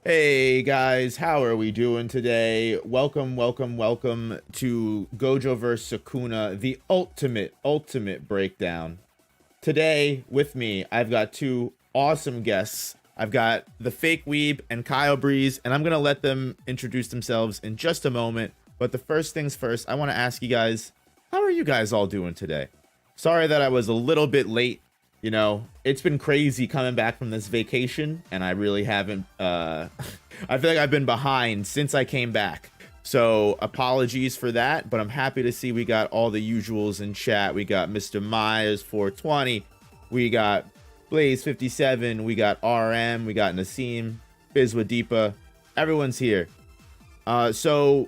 Hey guys, how are we doing today? Welcome to Gojo vs Sukuna, the ultimate breakdown. Today with me, I've got two awesome guests. I've got TheFakeWeeb and KaiyoBreeze, and I'm gonna let them introduce themselves in just a moment. But the first things first, I want to ask you guys, how are you guys all doing today? Sorry that I was a little bit late. You know, it's been crazy coming back from this vacation, and I really haven't, I feel like I've been behind since I came back. So apologies for that, but I'm happy to see we got all the usuals in chat. We got Mr. Myers 420, we got Blaze 57, we got RM, we got Nassim, Bizwa Deepa, everyone's here. So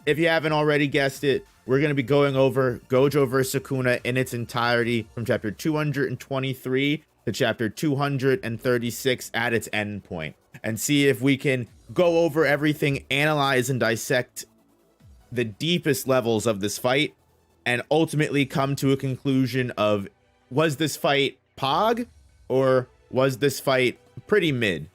if you haven't already guessed it, we're going to be going over Gojo vs Sukuna in its entirety from chapter 223 to chapter 236 at its end point, and see if we can go over everything, analyze and dissect the deepest levels of this fight, and ultimately come to a conclusion of, was this fight Pog or was this fight pretty mid?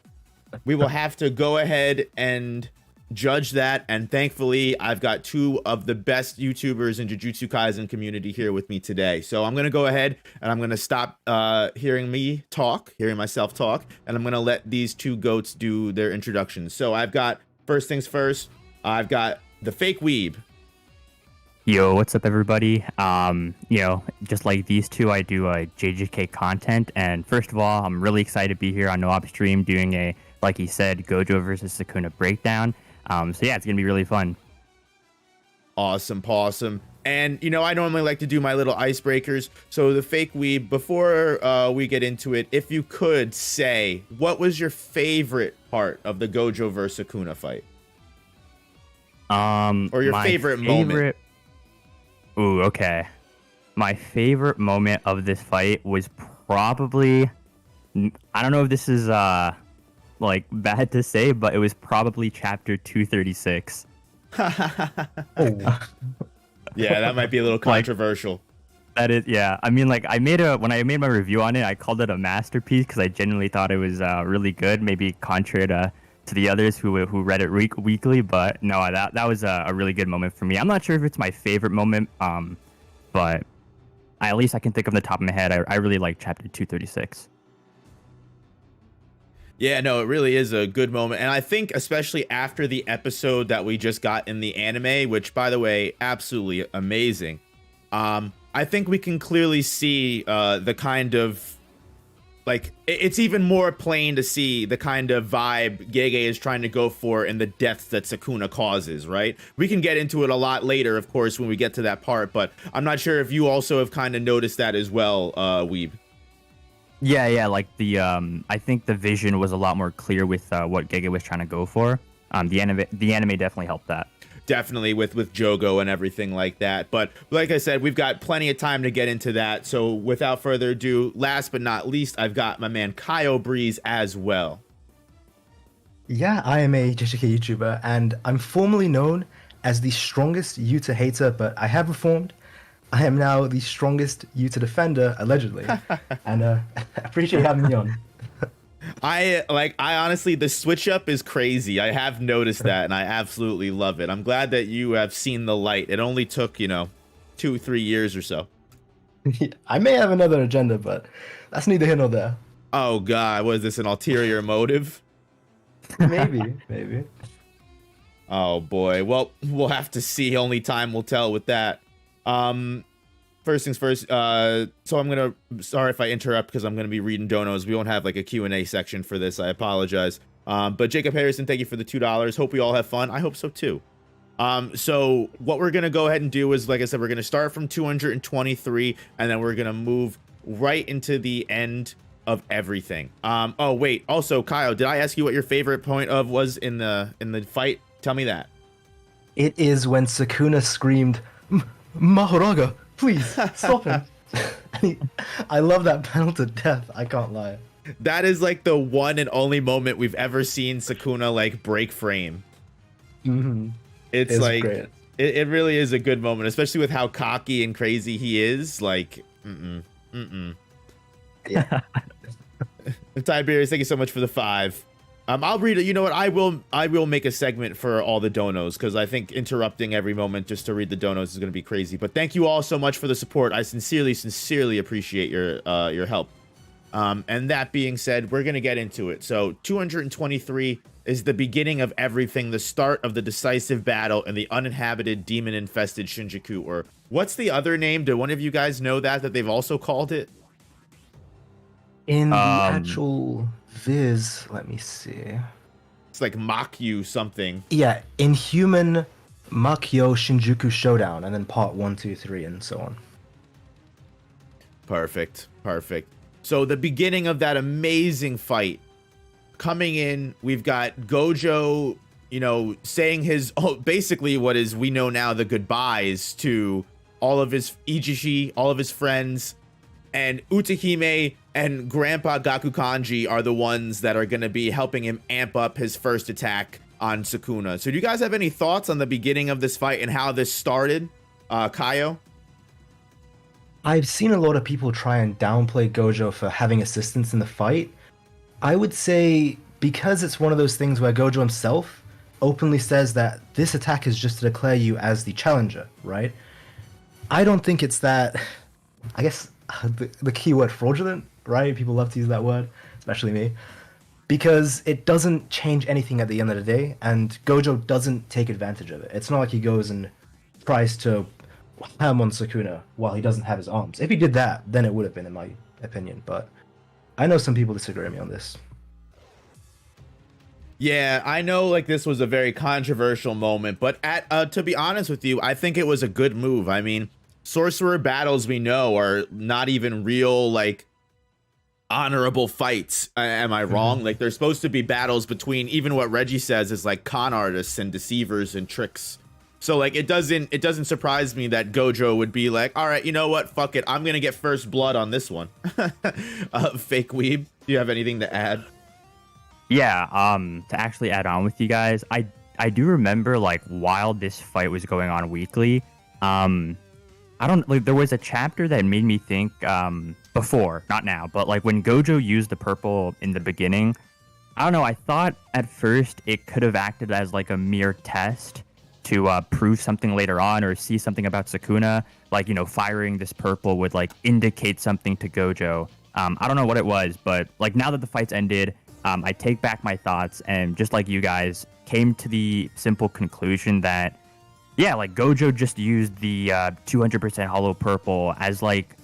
We will have to go ahead and judge that, and thankfully I've got two of the best YouTubers in Jujutsu Kaisen community here with me today. So I'm gonna go ahead and I'm gonna stop hearing myself talk, and I'm gonna let these two goats do their introductions. So I've got, first things first, I've got TheFakeWeeb. Yo, what's up everybody? You know, just like these two, I do JJK content, and first of all, I'm really excited to be here on No-Op stream doing a, like he said, Gojo versus Sukuna breakdown. So yeah, it's gonna be really fun. Awesome. And you know, I normally like to do my little icebreakers. So TheFakeWeeb, before we get into it, if you could say, what was your favorite part of the Gojo versus Sukuna fight? Or your favorite moment? Ooh, okay. My favorite moment of this fight was probably, I don't know if this is like bad to say, but it was probably chapter 236. Oh. Yeah, that might be a little controversial. That is, yeah. I mean, like, when I made my review on it, I called it a masterpiece because I genuinely thought it was really good. Maybe contrary to the others who read it weekly, but no, that was a really good moment for me. I'm not sure if it's my favorite moment, but at least I can think of the top of my head. I really like chapter 236. Yeah, no, it really is a good moment. And I think especially after the episode that we just got in the anime, which, by the way, absolutely amazing. I think we can clearly see the kind of, like, it's even more plain to see the kind of vibe Gege is trying to go for in the deaths that Sukuna causes, right? We can get into it a lot later, of course, when we get to that part, but I'm not sure if you also have kind of noticed that as well, Weeb. Yeah, like I think the vision was a lot more clear with what Gege was trying to go for. The anime definitely helped that. Definitely with Jogo and everything like that. But like I said, we've got plenty of time to get into that. So without further ado, last but not least, I've got my man KaiyoBreeze as well. Yeah, I am a JJK YouTuber, and I'm formerly known as the strongest Yuta hater, but I have reformed. I am now the strongest Yuta defender, allegedly, and I appreciate you having me on. I honestly, the switch up is crazy. I have noticed that, and I absolutely love it. I'm glad that you have seen the light. It only took, 2-3 years or so. I may have another agenda, but that's neither here nor there. Oh God, was this an ulterior motive? Maybe. Oh boy. Well, we'll have to see. Only time will tell with that. First things first, so sorry if I interrupt because I'm gonna be reading donos. We won't have like a Q&A section for this. I apologize. But Jacob Harrison, thank you for the $2. Hope we all have fun. I hope so too. So what we're gonna go ahead and do is, like I said, we're gonna start from 223, and then we're gonna move right into the end of everything. Oh wait, also Kyle, did I ask you what your favorite point was in the fight? Tell me that. It is when Sukuna screamed, Mahoraga, please stop him. I love that panel to death. I can't lie. That is like the one and only moment we've ever seen Sukuna like break frame. Mm-hmm. It's like great. It really is a good moment, especially with how cocky and crazy he is. Like, Yeah. Tiberius, thank you so much for the 5. I'll read it. You know what? I will make a segment for all the donos because I think interrupting every moment just to read the donos is going to be crazy. But thank you all so much for the support. I sincerely appreciate your help. And that being said, we're going to get into it. So 223 is the beginning of everything, the start of the decisive battle in the uninhabited demon-infested Shinjuku. Or what's the other name? Do one of you guys know that they've also called it? In the actual viz, let me see. It's like Makyu something. Yeah, Inhuman Makyo Shinjuku Showdown, and then part 1, 2, 3, and so on. Perfect. So the beginning of that amazing fight. Coming in, we've got Gojo, saying his basically what is we know now the goodbyes to all of his Ijishi, all of his friends, and Utahime and Grandpa Gakukanji are the ones that are going to be helping him amp up his first attack on Sukuna. So do you guys have any thoughts on the beginning of this fight and how this started, Kaiyo? I've seen a lot of people try and downplay Gojo for having assistance in the fight. I would say because it's one of those things where Gojo himself openly says that this attack is just to declare you as the challenger, right? I don't think it's that, I guess the key word fraudulent, right? People love to use that word, especially me, because it doesn't change anything at the end of the day, and Gojo doesn't take advantage of it. It's not like he goes and tries to ham on Sukuna while he doesn't have his arms. If he did that, then it would have been, in my opinion, but I know some people disagree with me on this. Yeah, I know like this was a very controversial moment, but to be honest with you, I think it was a good move. I mean, sorcerer battles we know are not even real like honorable fights. Am I wrong? Like there's supposed to be battles between even what Reggie says is like con artists and deceivers and tricks. So like it doesn't surprise me that Gojo would be like, all right, you know what? Fuck it. I'm going to get first blood on this one. TheFakeWeeb, do you have anything to add? Yeah, to actually add on with you guys, I do remember like while this fight was going on weekly, there was a chapter that made me think before, not now, but like when Gojo used the purple in the beginning, I don't know, I thought at first it could have acted as like a mere test to prove something later on or see something about Sukuna, like, firing this purple would like indicate something to Gojo. I don't know what it was, but like now that the fight's ended, I take back my thoughts and just like you guys came to the simple conclusion that, yeah, like Gojo just used the 200% hollow purple as like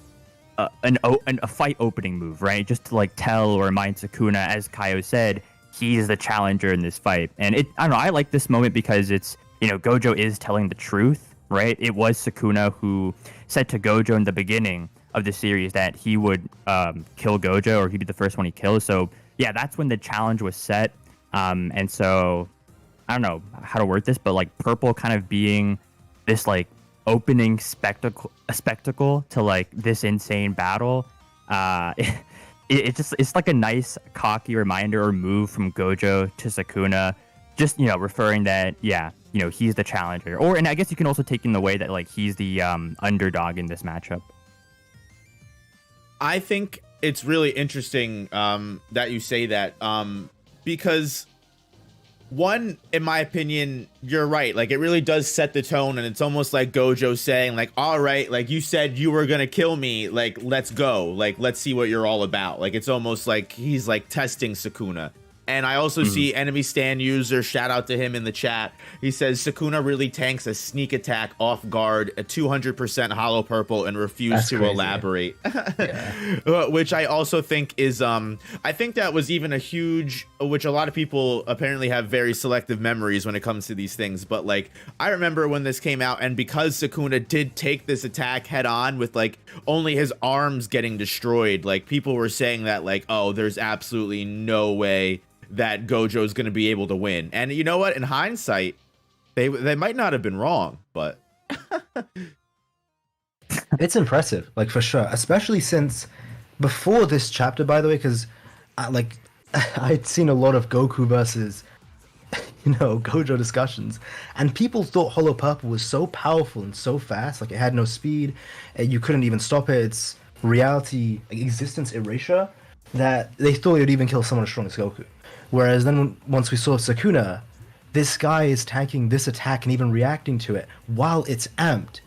a fight opening move, right? Just to like tell or remind Sukuna, as Kaiyo said, he's the challenger in this fight. And I don't know, I like this moment because it's, Gojo is telling the truth, right? It was Sukuna who said to Gojo in the beginning of the series that he would kill Gojo, or he'd be the first one he kills. So yeah, that's when the challenge was set. And so I don't know how to word this, but like purple kind of being this like opening spectacle to like this insane battle. It's like a nice cocky reminder or move from Gojo to Sukuna, just referring that he's the challenger, and I guess you can also take in the way that like he's the underdog in this matchup. I think it's really interesting that you say that because one, in my opinion, you're right. Like it really does set the tone, and it's almost like Gojo saying like, all right, like you said you were gonna kill me, like let's go, like let's see what you're all about. Like it's almost like he's like testing Sukuna. And I also see enemy stand user, shout out to him in the chat. He says Sukuna really tanks a sneak attack off guard, a 200% hollow purple, and refused to elaborate. Which I also think is, I think that was even a huge, which a lot of people apparently have very selective memories when it comes to these things. But like, I remember when this came out, and because Sukuna did take this attack head on with like only his arms getting destroyed, like people were saying that like, oh, there's absolutely no way that Gojo is going to be able to win. And you know what? In hindsight, they might not have been wrong, but it's impressive, like for sure, especially since before this chapter, by the way, because I'd seen a lot of Goku versus Gojo discussions, and people thought Hollow Purple was so powerful and so fast, like it had no speed, you couldn't even stop it, it's reality existence erasure. that they thought it would even kill someone as strong as Goku. Whereas then once we saw Sukuna, this guy is tanking this attack and even reacting to it while it's amped.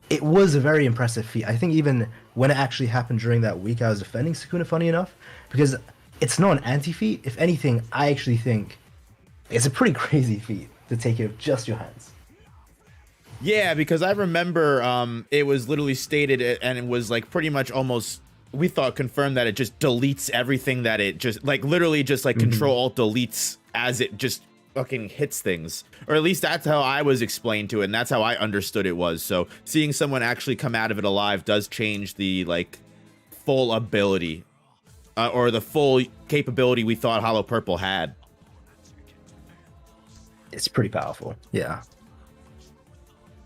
It was a very impressive feat. I think even when it actually happened during that week, I was defending Sukuna, funny enough, because it's not an anti-feat. If anything, I actually think it's a pretty crazy feat to take it with just your hands. Yeah, because I remember it was literally stated, and it was like pretty much almost, we thought, confirmed that it just deletes everything that it just, like, literally just like Control-Alt-Deletes as it just fucking hits things. Or at least that's how I was explained to it, and that's how I understood it was. So seeing someone actually come out of it alive does change the, like, full ability, or the full capability we thought Hollow Purple had. It's pretty powerful. Yeah.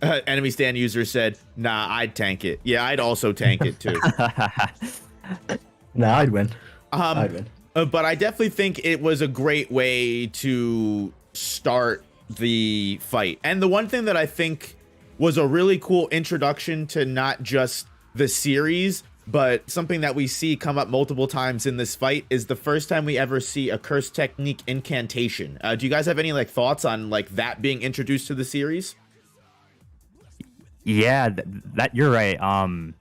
Enemy stand user said, nah, I'd tank it. Yeah, I'd also tank it too. Nah, I'd win. I'd win. But I definitely think it was a great way to start the fight. And the one thing that I think was a really cool introduction to not just the series, but something that we see come up multiple times in this fight, is the first time we ever see a curse technique incantation. Do you guys have any like thoughts on like that being introduced to the series? Yeah, that you're right.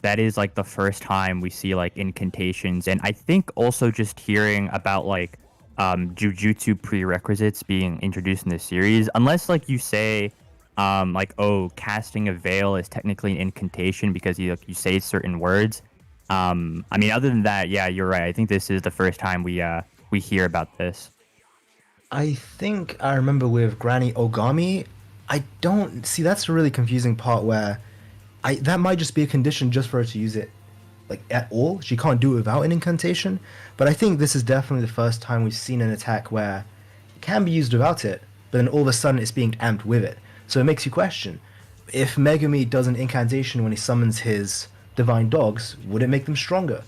That is like the first time we see like incantations, and I think also just hearing about like jujutsu prerequisites being introduced in the series, unless like you say like, oh, casting a veil is technically an incantation because you say certain words. I mean, other than that, yeah, you're right. I think this is the first time we hear about this. I think I remember with Granny Ogami. I don't see, that's a really confusing part where that might just be a condition just for her to use it like at all. She can't do it without an incantation. But I think this is definitely the first time we've seen an attack where it can be used without it, but then all of a sudden it's being amped with it. So it makes you question, if Megumi does an incantation when he summons his divine dogs, would it make them stronger?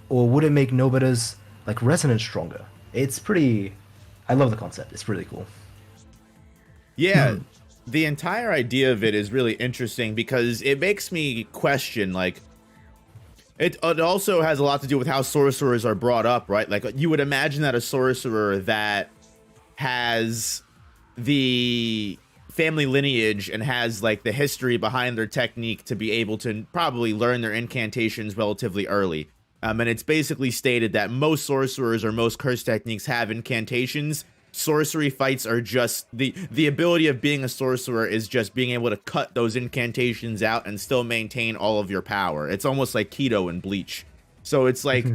Or would it make Nobita's like resonance stronger? It's pretty, I love the concept. It's really cool. Yeah. The entire idea of it is really interesting because it makes me question, like, it also has a lot to do with how sorcerers are brought up, right? Like, you would imagine that a sorcerer that has the family lineage and has, like, the history behind their technique to be able to probably learn their incantations relatively early. And it's basically stated that most sorcerers or most curse techniques have incantations. Sorcery fights are just the ability of being a sorcerer is just being able to cut those incantations out and still maintain all of your power. It's almost like keto and Bleach. So it's like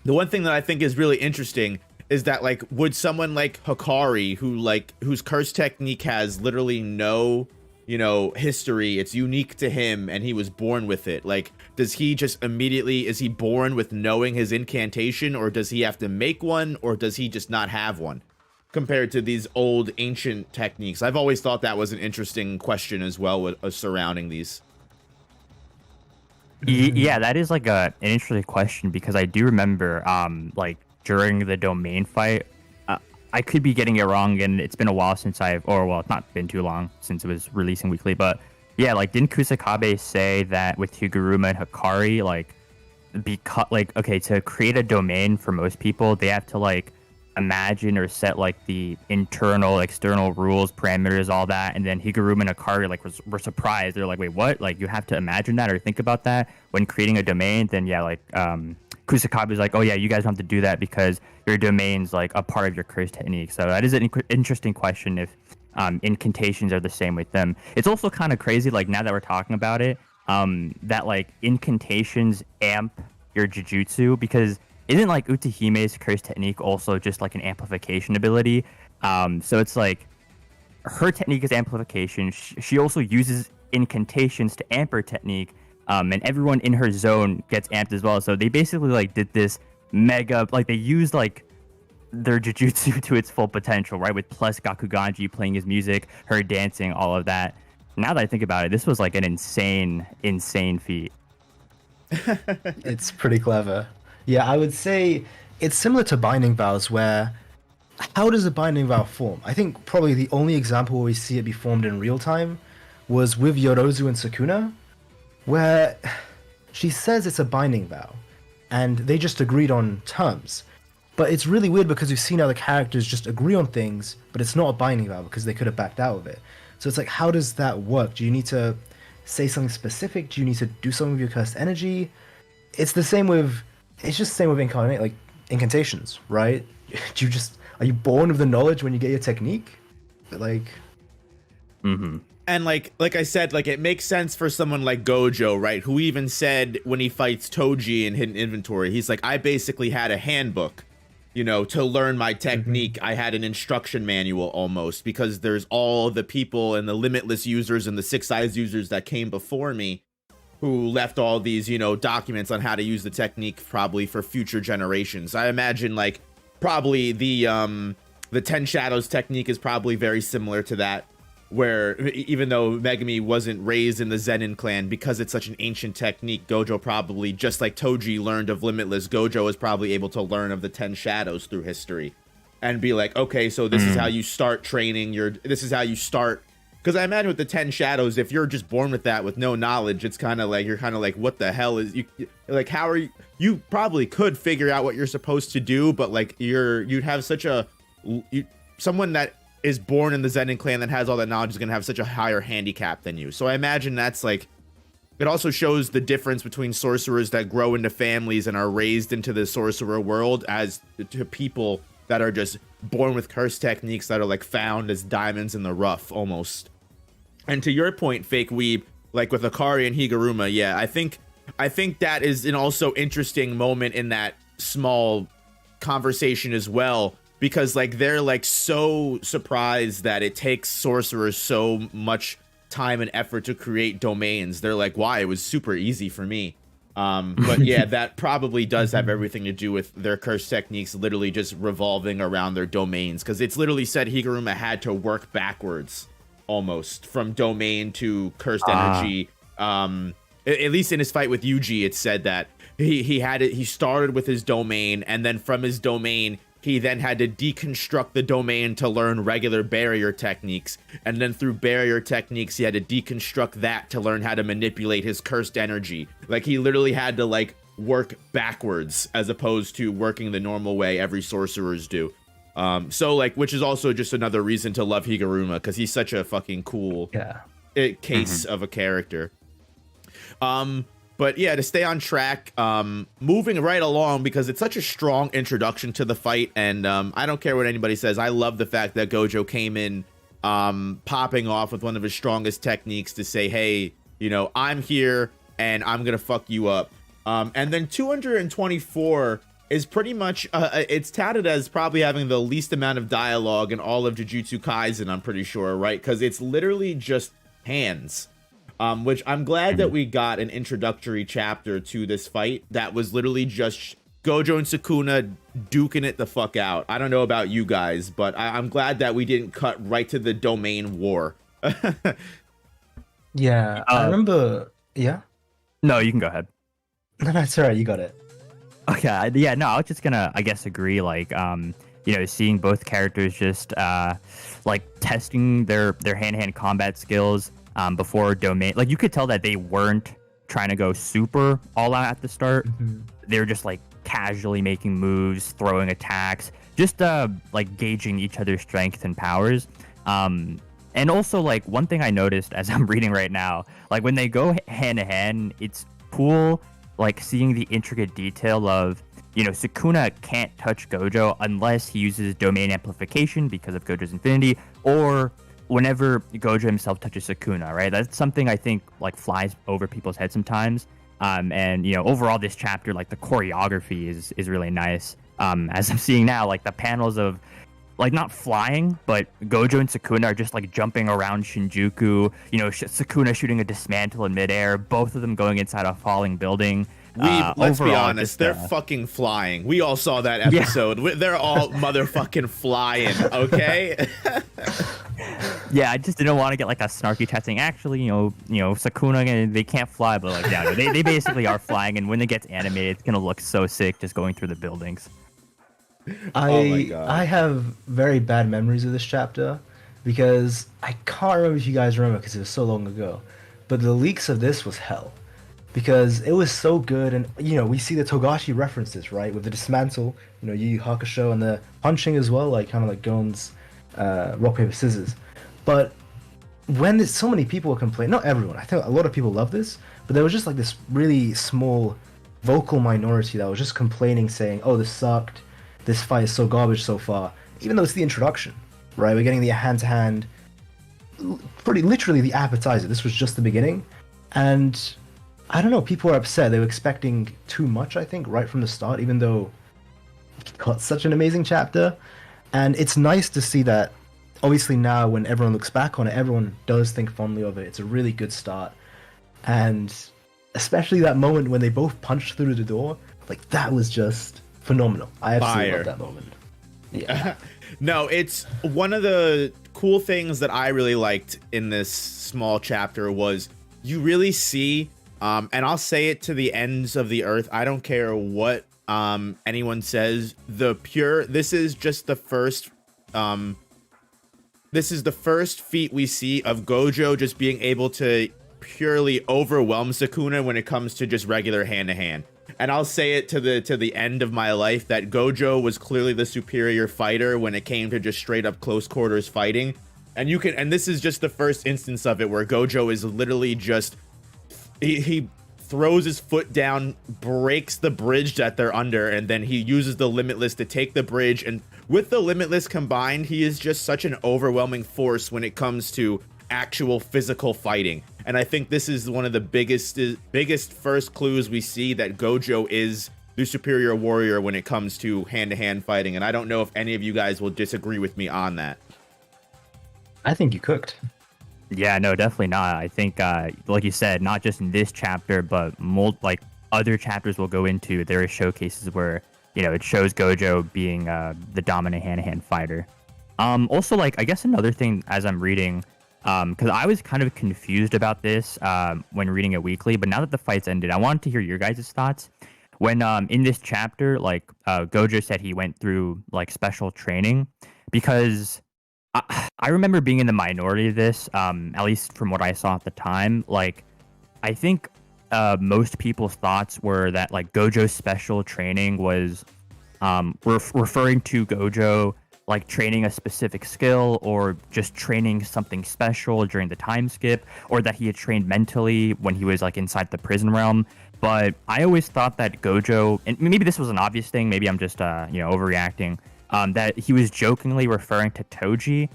the one thing that I think is really interesting is that, like, would someone like Hikari, whose curse technique has literally no, you know, history, it's unique to him and he was born with it, like, does he just immediately, is he born with knowing his incantation, or does he have to make one, or does he just not have one compared to these old ancient techniques? I've always thought that was an interesting question as well with surrounding these. Yeah, that is like an interesting question, because I do remember like during the domain fight, I could be getting it wrong, and it's been a while since it's not been too long since it was releasing weekly, but yeah, like, didn't Kusakabe say that with Higuruma and Hikari, like, because, like, okay, to create a domain for most people, they have to, like, imagine or set, like, the internal, external rules, parameters, all that, and then Higuruma and Hikari, like, were surprised. They're like, wait, what? Like, you have to imagine that or think about that when creating a domain? Then, yeah, like, Kusakabe's like, oh, yeah, you guys don't have to do that because your domain's, like, a part of your curse technique. So that is an interesting question if incantations are the same with them. It's also kind of crazy, like, now that we're talking about it, that, like, incantations amp your jujutsu, because isn't, like, Utahime's curse technique also just, like, an amplification ability? So it's like, her technique is amplification. She also uses incantations to amp her technique, and everyone in her zone gets amped as well. So they basically, like, did this mega, like, they used, like, their jujutsu to its full potential, right? With plus Gakuganji playing his music, her dancing, all of that. Now that I think about it, this was like an insane feat. It's pretty clever. Yeah, I would say it's similar to binding vows, where how does a binding vow form? I think probably the only example where we see it be formed in real time was with Yorozu and Sukuna, where she says it's a binding vow, and they just agreed on terms. But it's really weird because we've seen other characters just agree on things, but it's not a binding vow because they could have backed out of it. So it's like, how does that work? Do you need to say something specific? Do you need to do something with your cursed energy? It's just the same with incantations, right? Are you born with the knowledge when you get your technique? Like, And like I said, like it makes sense for someone like Gojo, right? Who even said when he fights Toji in Hidden Inventory, he's like, I basically had a handbook, you know, to learn my technique. I had an instruction manual almost, because there's all the people and the limitless users and the Six Eyes users that came before me who left all these, you know, documents on how to use the technique probably for future generations. I imagine like probably the 10 Shadows technique is probably very similar to that, where even though Megumi wasn't raised in the Zenin clan, because it's such an ancient technique, Gojo probably, just like Toji learned of Limitless, Gojo is probably able to learn of the 10 Shadows through history and be like, okay, so this is how you start training this is how you start. Because I imagine with the 10 Shadows, if you're just born with that with no knowledge, it's kind of like, you're kind of like, what the hell is like, how are you probably could figure out what you're supposed to do, but like you'd have such someone that is born in the Zenin clan that has all that knowledge is going to have such a higher handicap than you. So I imagine that's like, it also shows the difference between sorcerers that grow into families and are raised into the sorcerer world as to people that are just born with curse techniques that are like found as diamonds in the rough almost. And to your point, TheFakeWeeb, like with Akari and Higuruma, yeah, I think that is an also interesting moment in that small conversation as well, because like they're like so surprised that it takes sorcerers so much time and effort to create domains. They're like, why? It was super easy for me. But yeah, that probably does have everything to do with their curse techniques literally just revolving around their domains, because it's literally said Higuruma had to work backwards almost from domain to cursed energy. At least in his fight with Yuji, it said that he started with his domain, and then from his domain he then had to deconstruct the domain to learn regular barrier techniques, and then through barrier techniques he had to deconstruct that to learn how to manipulate his cursed energy. Like he literally had to like work backwards as opposed to working the normal way every sorcerers do. So like, which is also just another reason to love Higuruma, because he's such a fucking cool case of a character. But yeah, to stay on track, moving right along, because it's such a strong introduction to the fight, and I don't care what anybody says, I love the fact that Gojo came in popping off with one of his strongest techniques to say, hey, you know, I'm here and I'm gonna fuck you up. And then 224 is pretty much, it's touted as probably having the least amount of dialogue in all of Jujutsu Kaisen, I'm pretty sure, right? Because it's literally just hands. Which I'm glad that we got an introductory chapter to this fight that was literally just Gojo and Sukuna duking it the fuck out. I don't know about you guys, but I'm glad that we didn't cut right to the domain war. Yeah, I remember. Yeah. No, you can go ahead. No, that's alright. You got it. Okay, yeah, no, I was just gonna, I guess, agree, like, you know, seeing both characters just, like, testing their hand-to-hand combat skills, before domain, like, you could tell that they weren't trying to go super all out at the start. They were just, like, casually making moves, throwing attacks, just, like, gauging each other's strengths and powers. And also, like, one thing I noticed as I'm reading right now, like, when they go hand-to-hand, it's cool, like, seeing the intricate detail of, you know, Sukuna can't touch Gojo unless he uses domain amplification because of Gojo's infinity, or whenever Gojo himself touches Sukuna, right? That's something I think, like, flies over people's heads sometimes. And, you know, overall this chapter, like, the choreography is really nice. As I'm seeing now, like, the panels of, like, not flying, but Gojo and Sukuna are just, like, jumping around Shinjuku, you know, Sukuna shooting a dismantle in midair, both of them going inside a falling building. Let's be honest, just, they're fucking flying. We all saw that episode. Yeah. They're all motherfucking flying, okay? Yeah, I just didn't want to get, like, a snarky chat saying, actually, you know, Sukuna, they can't fly, but, like, yeah, no, they basically are flying, and when it gets animated, it's gonna look so sick just going through the buildings. Oh my God. I have very bad memories of this chapter because I can't remember if you guys remember because it was so long ago, but the leaks of this was hell. because it was so good. And we see the Togashi references, right, with the dismantle, Yu Yu Hakusho, and the punching as well, like kind of like Gon's rock paper scissors. But when there's so many people were complaining, not everyone, I think a lot of people love this, but there was just like this really small vocal minority that was just complaining, saying, "Oh, this sucked. This fight is so garbage so far." Even though it's the introduction, right? We're getting the hand-to-hand, pretty literally the appetizer. This was just the beginning, and I don't know. People were upset. They were expecting too much, I think, right from the start. Even though it got such an amazing chapter, and it's nice to see that. Obviously, now when everyone looks back on it, everyone does think fondly of it. It's a really good start, and especially that moment when they both punched through the door, like that was just phenomenal. I absolutely love that moment. Yeah. No, it's one of the cool things that I really liked in this small chapter was you really see, and I'll say it to the ends of the earth, I don't care what anyone says, this is just the first feat we see of Gojo just being able to purely overwhelm Sukuna when it comes to just regular hand-to-hand. And I'll say it to the end of my life that Gojo was clearly the superior fighter when it came to just straight up close quarters fighting. And this is just the first instance of it where Gojo is literally just he throws his foot down, breaks the bridge that they're under, and then he uses the Limitless to take the bridge. And with the Limitless combined, he is just such an overwhelming force when it comes to actual physical fighting. And I think this is one of the biggest first clues we see that Gojo is the superior warrior when it comes to hand-to-hand fighting. And I don't know if any of you guys will disagree with me on that. I think you cooked. Yeah, no, definitely not. I think, like you said, not just in this chapter, but like other chapters we'll go into, there are showcases where, it shows Gojo being the dominant hand-to-hand fighter. Also, like, I guess another thing as I'm reading, because I was kind of confused about this when reading it weekly, but now that the fight's ended, I wanted to hear your guys' thoughts. When in this chapter, like Gojo said he went through like special training, because I remember being in the minority of this, at least from what I saw at the time. Like, I think most people's thoughts were that like Gojo's special training was referring to Gojo like training a specific skill or just training something special during the time skip, or that he had trained mentally when he was like inside the prison realm. But I always thought that Gojo, and maybe this was an obvious thing, maybe I'm just overreacting, that he was jokingly referring to Toji,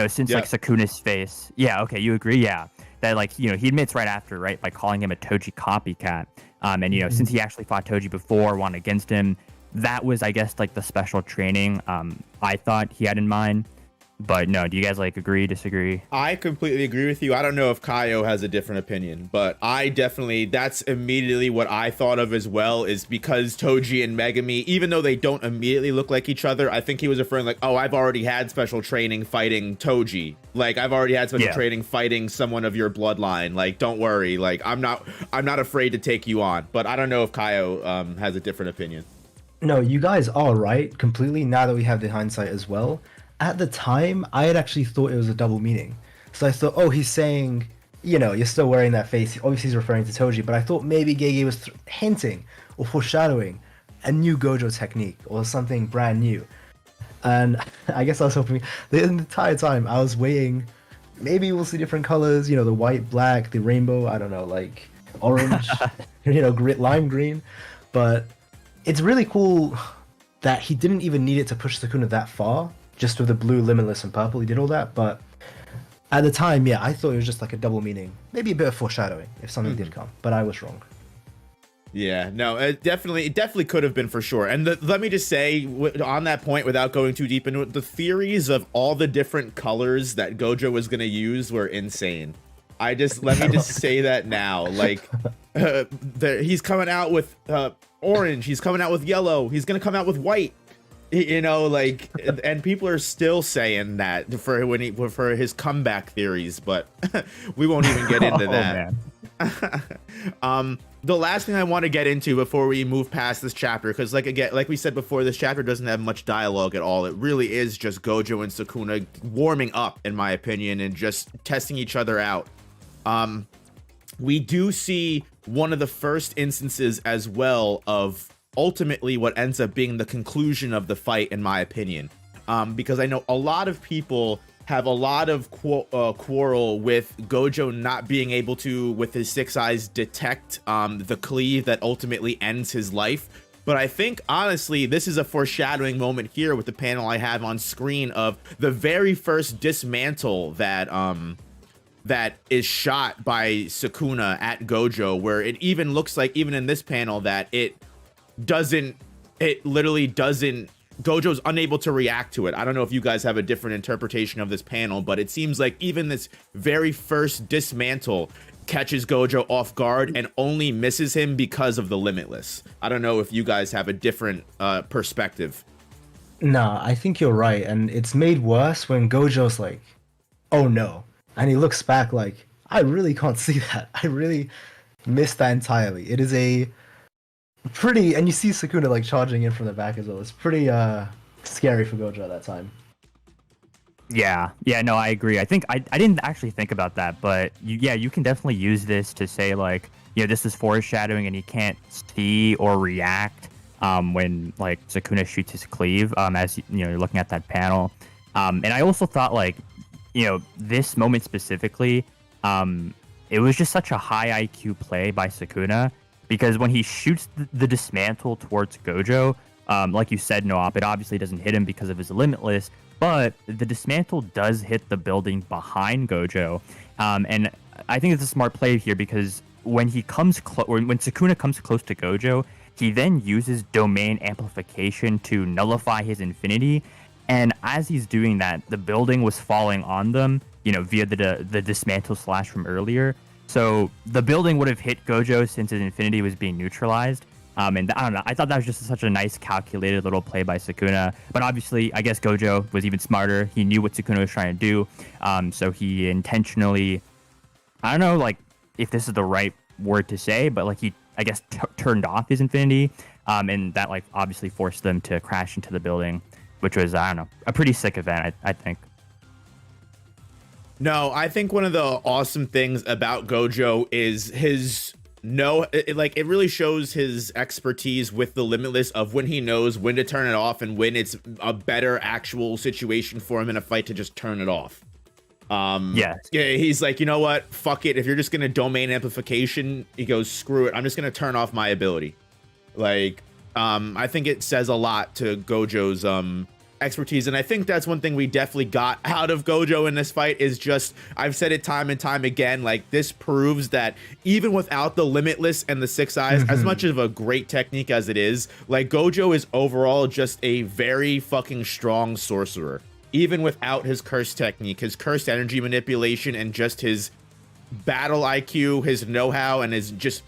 since like Sukuna's face. Yeah, okay, you agree? Yeah. That like, he admits right after, right, by calling him a Toji copycat. And since he actually fought Toji before, won against him, that was, I guess, like the special training I thought he had in mind. But no, do you guys like agree, disagree? I completely agree with you. I don't know if Kaiyo has a different opinion, but that's immediately what I thought of as well, is because Toji and Megami, even though they don't immediately look like each other, I think he was referring like, oh, I've already had special training fighting Toji. Like, I've already had special training fighting someone of your bloodline. Like, don't worry. Like, I'm not afraid to take you on. But I don't know if Kaiyo has a different opinion. No, you guys are right completely now that we have the hindsight as well. At the time, I had actually thought it was a double meaning. So I thought, oh, he's saying, you're still wearing that face. Obviously, he's referring to Toji, but I thought maybe Gege was hinting or foreshadowing a new Gojo technique or something brand new. And I guess I was hoping the entire time I was waiting, maybe we'll see different colors, the white, black, the rainbow, I don't know, like orange, lime green. But it's really cool that he didn't even need it to push Sukuna that far. Just with the blue, Limitless, and purple, he did all that. But at the time, I thought it was just like a double meaning. Maybe a bit of foreshadowing if something did come. But I was wrong. Yeah, no, it definitely could have been for sure. And let me just say, on that point, without going too deep into it, the theories of all the different colors that Gojo was going to use were insane. Let me just say that now. Like, he's coming out with orange. He's coming out with yellow. He's going to come out with white. And people are still saying that for his comeback theories, but we won't even get into that. The last thing I want to get into before we move past this chapter, because like we said before, this chapter doesn't have much dialogue at all. It really is just Gojo and Sukuna warming up, in my opinion, and just testing each other out. we do see one of the first instances as well of ultimately what ends up being the conclusion of the fight, in my opinion. Because I know a lot of people have a lot of quarrel with Gojo not being able to, with his 6 eyes, detect the cleave that ultimately ends his life. But I think, honestly, this is a foreshadowing moment here with the panel I have on screen of the very first dismantle that that is shot by Sukuna at Gojo, where it even looks like, even in this panel, that it literally doesn't, Gojo's unable to react to it. I don't know if you guys have a different interpretation of this panel, but it seems like even this very first dismantle catches Gojo off guard and only misses him because of the limitless. I don't know if you guys have a different perspective. No, I think you're right, and it's made worse when Gojo's like, "Oh no," and he looks back like, "I really can't see that. I really missed that entirely." It is a pretty, and you see Sukuna like charging in from the back as well. It's pretty scary for Gojo at that time. Yeah, no, I agree. I think I didn't actually think about that, but you can definitely use this to say like, this is foreshadowing, and you can't see or react when like Sukuna shoots his cleave, as you're looking at that panel. And I also thought like, this moment specifically, it was just such a high IQ play by Sukuna, because when he shoots the dismantle towards Gojo, like you said, Noop, it obviously doesn't hit him because of his limitless, but the dismantle does hit the building behind Gojo. And I think it's a smart play here, because when he comes when Sukuna comes close to Gojo, he then uses domain amplification to nullify his infinity. And as he's doing that, the building was falling on them, via the dismantle slash from earlier. So the building would have hit Gojo since his infinity was being neutralized. And I don't know, I thought that was just such a nice calculated little play by Sukuna. But obviously, I guess Gojo was even smarter. He knew what Sukuna was trying to do. So he intentionally, I don't know, like, if this is the right word to say, but like he, I guess, turned off his infinity. And that like obviously forced them to crash into the building, which was, I don't know, a pretty sick event, I think. No, I think one of the awesome things about Gojo is his it really shows his expertise with the limitless, of when he knows when to turn it off and when it's a better actual situation for him in a fight to just turn it off. Yeah, he's like, you know what, fuck it, if you're just gonna domain amplification, he goes, screw it, I'm just gonna turn off my ability. Like, I think it says a lot to Gojo's expertise, and I think that's one thing we definitely got out of Gojo in this fight, is just, I've said it time and time again, like, this proves that even without the limitless and the 6 eyes, as much of a great technique as it is, like, Gojo is overall just a very fucking strong sorcerer. Even without his curse technique, his cursed energy manipulation, and just his battle IQ, his know-how, and his just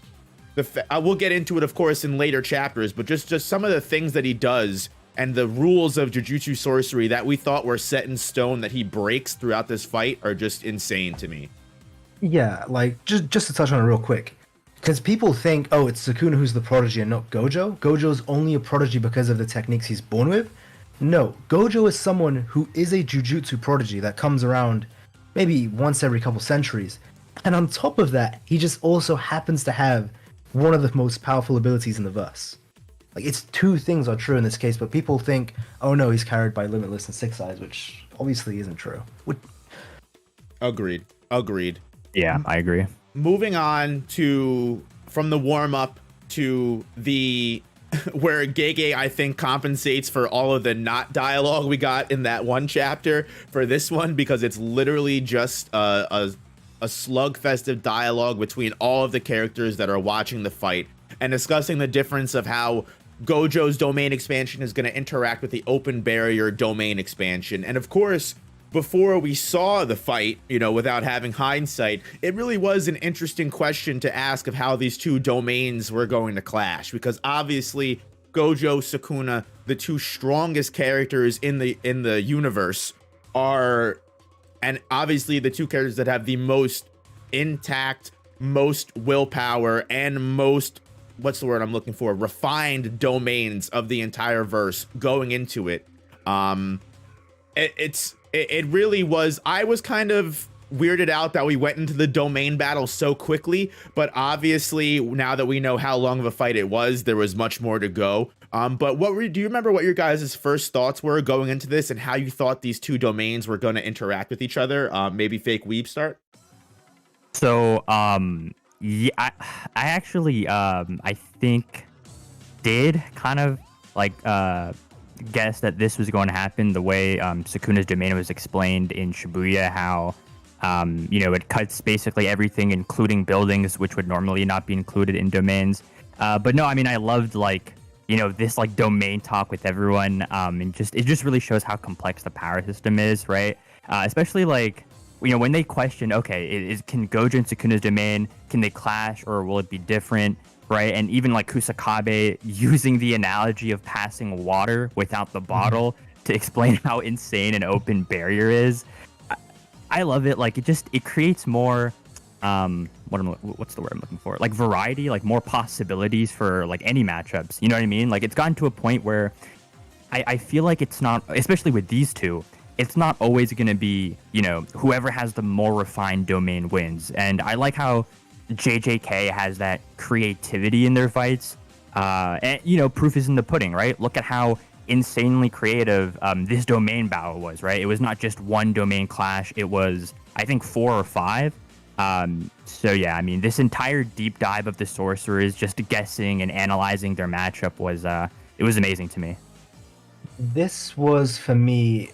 I will get into it, of course, in later chapters, but just some of the things that he does and the rules of Jujutsu sorcery that we thought were set in stone that he breaks throughout this fight are just insane to me. Yeah, like, just to touch on it real quick, because people think, oh, it's Sukuna who's the prodigy and not Gojo. Gojo's only a prodigy because of the techniques he's born with. No, Gojo is someone who is a Jujutsu prodigy that comes around maybe once every couple centuries. And on top of that, he just also happens to have one of the most powerful abilities in the verse. Like, it's two things are true in this case, but people think, oh no, he's carried by Limitless and 6 eyes, which obviously isn't true. Agreed. Yeah, I agree. Moving on from the warm-up to the where Gege, I think, compensates for all of the not dialogue we got in that one chapter for this one, because it's literally just a slugfest of dialogue between all of the characters that are watching the fight and discussing the difference of how Gojo's domain expansion is going to interact with the open barrier domain expansion. And of course, before we saw the fight, without having hindsight, it really was an interesting question to ask of how these two domains were going to clash, because obviously Gojo, Sukuna, the two strongest characters in the universe, are, and obviously the two characters that have the most intact, most willpower, and most, what's the word I'm looking for, refined domains of the entire verse going into it. It really was, I was kind of weirded out that we went into the domain battle so quickly, but obviously now that we know how long of a fight it was, there was much more to go. But do you remember what your guys' first thoughts were going into this and how you thought these two domains were going to interact with each other? Maybe TheFakeWeeb start. So, yeah, I actually, I think did kind of like guess that this was going to happen the way Sukuna's domain was explained in Shibuya, how it cuts basically everything, including buildings, which would normally not be included in domains. But no, I mean, I loved this like domain talk with everyone, and it just really shows how complex the power system is, right? Especially when they question, okay, can Gojo and Sukuna's domain, can they clash or will it be different, right? And even like Kusakabe using the analogy of passing water without the bottle to explain how insane an open barrier is. I love it. Like it creates more, what's the word I'm looking for? Like variety, like more possibilities for like any matchups. You know what I mean? Like it's gotten to a point where I feel like it's not, especially with these two, it's not always going to be, whoever has the more refined domain wins. And I like how JJK has that creativity in their fights. And, proof is in the pudding, right? Look at how insanely creative this domain battle was, right? It was not just one domain clash. It was, I think, 4 or 5. So, yeah, I mean, this entire deep dive of the sorcerers, just guessing and analyzing their matchup was, it was amazing to me. This was, for me,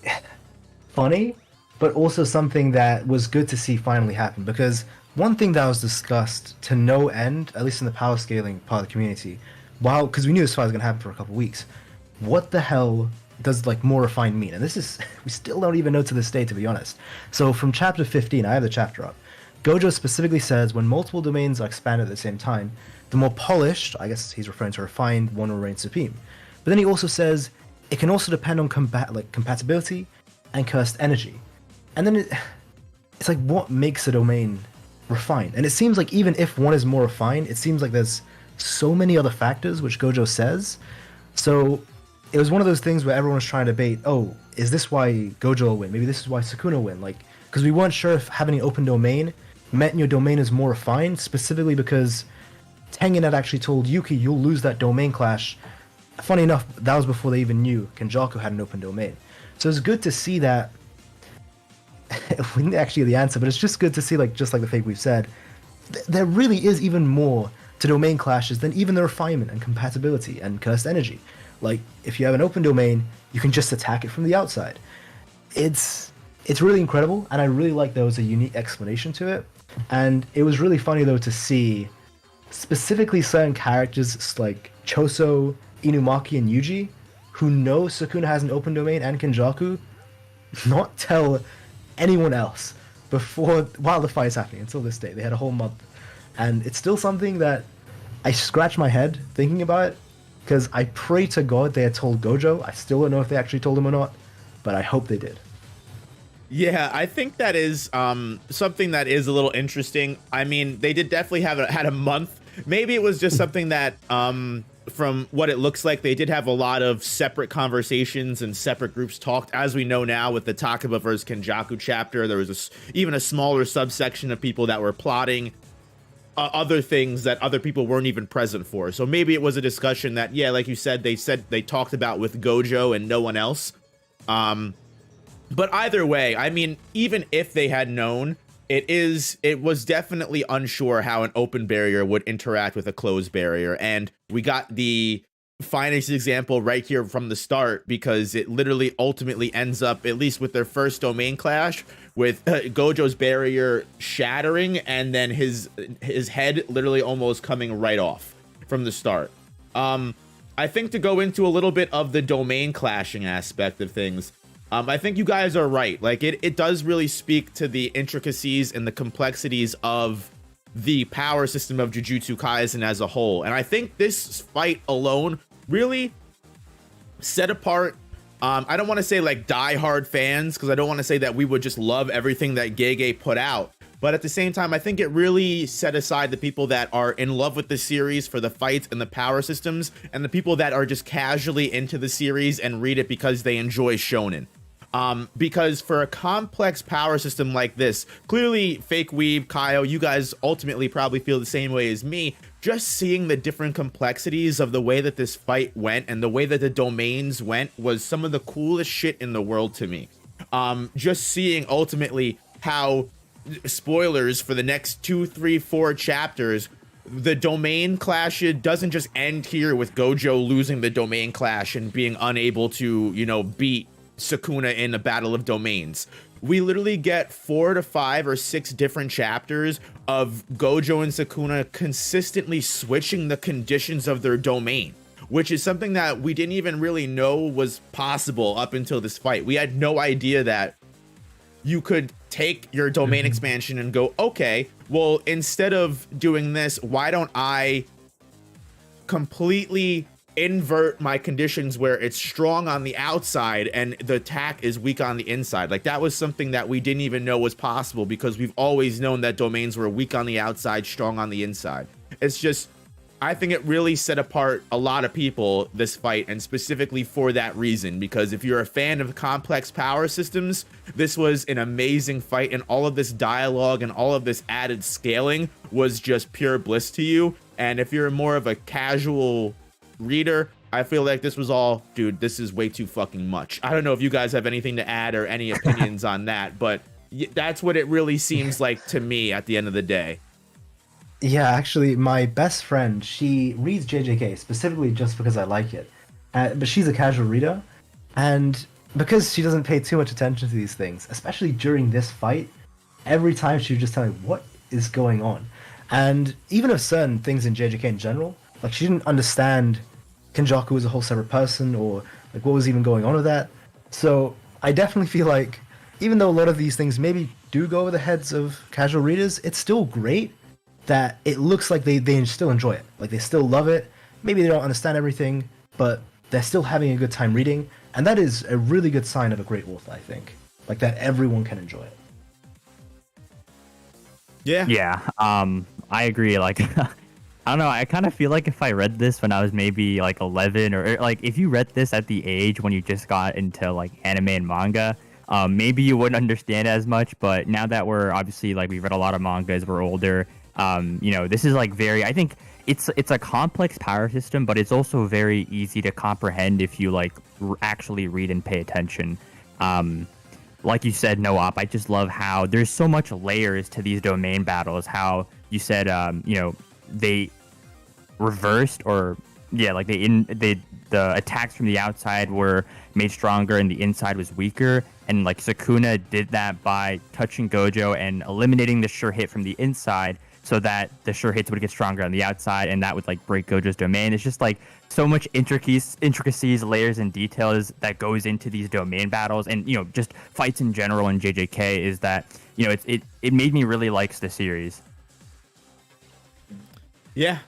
funny, but also something that was good to see finally happen, because one thing that was discussed to no end, at least in the power scaling part of the community, because we knew this fight was going to happen for a couple of weeks, what the hell does more refined mean? And this is, we still don't even know to this day, to be honest. So from chapter 15, I have the chapter up, Gojo specifically says when multiple domains are expanded at the same time, the more polished, I guess he's referring to refined, one will reign supreme. But then he also says it can also depend on compatibility and cursed energy. And then it's like, what makes a domain refined? And it seems like even if one is more refined, it seems like there's so many other factors, which Gojo says. So it was one of those things where everyone was trying to debate, oh, is this why Gojo will win? Maybe this is why Sukuna will win. Because we weren't sure if having an open domain meant your domain is more refined, specifically because Tengen had actually told Yuki, you'll lose that domain clash. Funny enough, that was before they even knew Kenjaku had an open domain. So it's good to see that. We didn't actually get the answer, but it's just good to see, just like the fake we've said, there really is even more to domain clashes than even the refinement and compatibility and cursed energy. If you have an open domain, you can just attack it from the outside. It's really incredible, and I really like there was a unique explanation to it. And it was really funny, though, to see specifically certain characters like Choso, Inumaki, and Yuji, who know Sukuna has an open domain and Kenjaku, not tell anyone else while the fight is happening until this day. They had a whole month. And it's still something that I scratch my head thinking about it, because I pray to God they had told Gojo. I still don't know if they actually told him or not, but I hope they did. Yeah, I think that is something that is a little interesting. I mean, they did definitely had a month. Maybe it was just something that, from what it looks like, they did have a lot of separate conversations and separate groups talked. As we know now with the Takaba versus Kenjaku chapter, there was even a smaller subsection of people that were plotting other things that other people weren't even present for. So maybe it was a discussion that, yeah, like you said they talked about with Gojo and no one else. But either way, I mean, even if they had known, it was definitely unsure how an open barrier would interact with a closed barrier. And we got the finest example right here from the start, because it literally ultimately ends up, at least with their first domain clash, with Gojo's barrier shattering and then his head literally almost coming right off from the start. I think to go into a little bit of the domain clashing aspect of things, I think you guys are right. It does really speak to the intricacies and the complexities of the power system of Jujutsu Kaisen as a whole. And I think this fight alone really set apart, I don't want to say die-hard fans, because I don't want to say that we would just love everything that Gege put out. But at the same time, I think it really set aside the people that are in love with the series for the fights and the power systems, and the people that are just casually into the series and read it because they enjoy shonen. Because for a complex power system like this, clearly TheFakeWeeb, Kaiyo, you guys ultimately probably feel the same way as me. Just seeing the different complexities of the way that this fight went and the way that the domains went was some of the coolest shit in the world to me. Just seeing ultimately how, spoilers for the next 2, 3, 4 chapters, the domain clash doesn't just end here with Gojo losing the domain clash and being unable to, you know, beat Sukuna in a battle of domains. We literally get 4 to 5 or 6 different chapters of Gojo and Sukuna consistently switching the conditions of their domain, which is something that we didn't even really know was possible up until this fight. We had no idea that you could take your domain expansion and go, okay, well, instead of doing this, why don't I completely invert my conditions where it's strong on the outside and the attack is weak on the inside? Like, that was something that we didn't even know was possible, because we've always known that domains were weak on the outside, strong on the inside. It's just, I think it really set apart a lot of people, this fight, and specifically for that reason, because if you're a fan of complex power systems, this was an amazing fight, and all of this dialogue and all of this added scaling was just pure bliss to you. And if you're more of a casual reader, I feel like this was all, dude, this is way too fucking much. I don't know if you guys have anything to add or any opinions on that, but that's what it really seems like to me at the end of the day. Yeah, actually, my best friend, she reads JJK specifically just because I like it. But she's a casual reader, and because she doesn't pay too much attention to these things, especially during this fight, every time she would just tell me, what is going on? And even of certain things in JJK in general, like, she didn't understand Kenjaku was a whole separate person, or like what was even going on with that. So I definitely feel like, even though a lot of these things maybe do go over the heads of casual readers, it's still great that it looks like they still enjoy it. Like, they still love it. Maybe they don't understand everything, but they're still having a good time reading. And that is a really good sign of a great author, I think. Like, that everyone can enjoy it. Yeah. Yeah. I agree. Like, I don't know. I kind of feel like if I read this when I was maybe like 11, or like if you read this at the age when you just got into like anime and manga, maybe you wouldn't understand as much. But now that we're obviously, like, we've read a lot of manga as we're older, you know, this is like very, I think it's a complex power system, but it's also very easy to comprehend if you like actually read and pay attention. Like you said, No-Op, I just love how there's so much layers to these domain battles. How you said, you know, they reversed, or yeah, like the attacks from the outside were made stronger and the inside was weaker, and like Sukuna did that by touching Gojo and eliminating the sure hit from the inside, so that the sure hits would get stronger on the outside, and that would like break Gojo's domain. It's just like so much intricacies, layers, and details that goes into these domain battles, and you know, just fights in general in JJK, is that, you know, it made me really like the series. Yeah.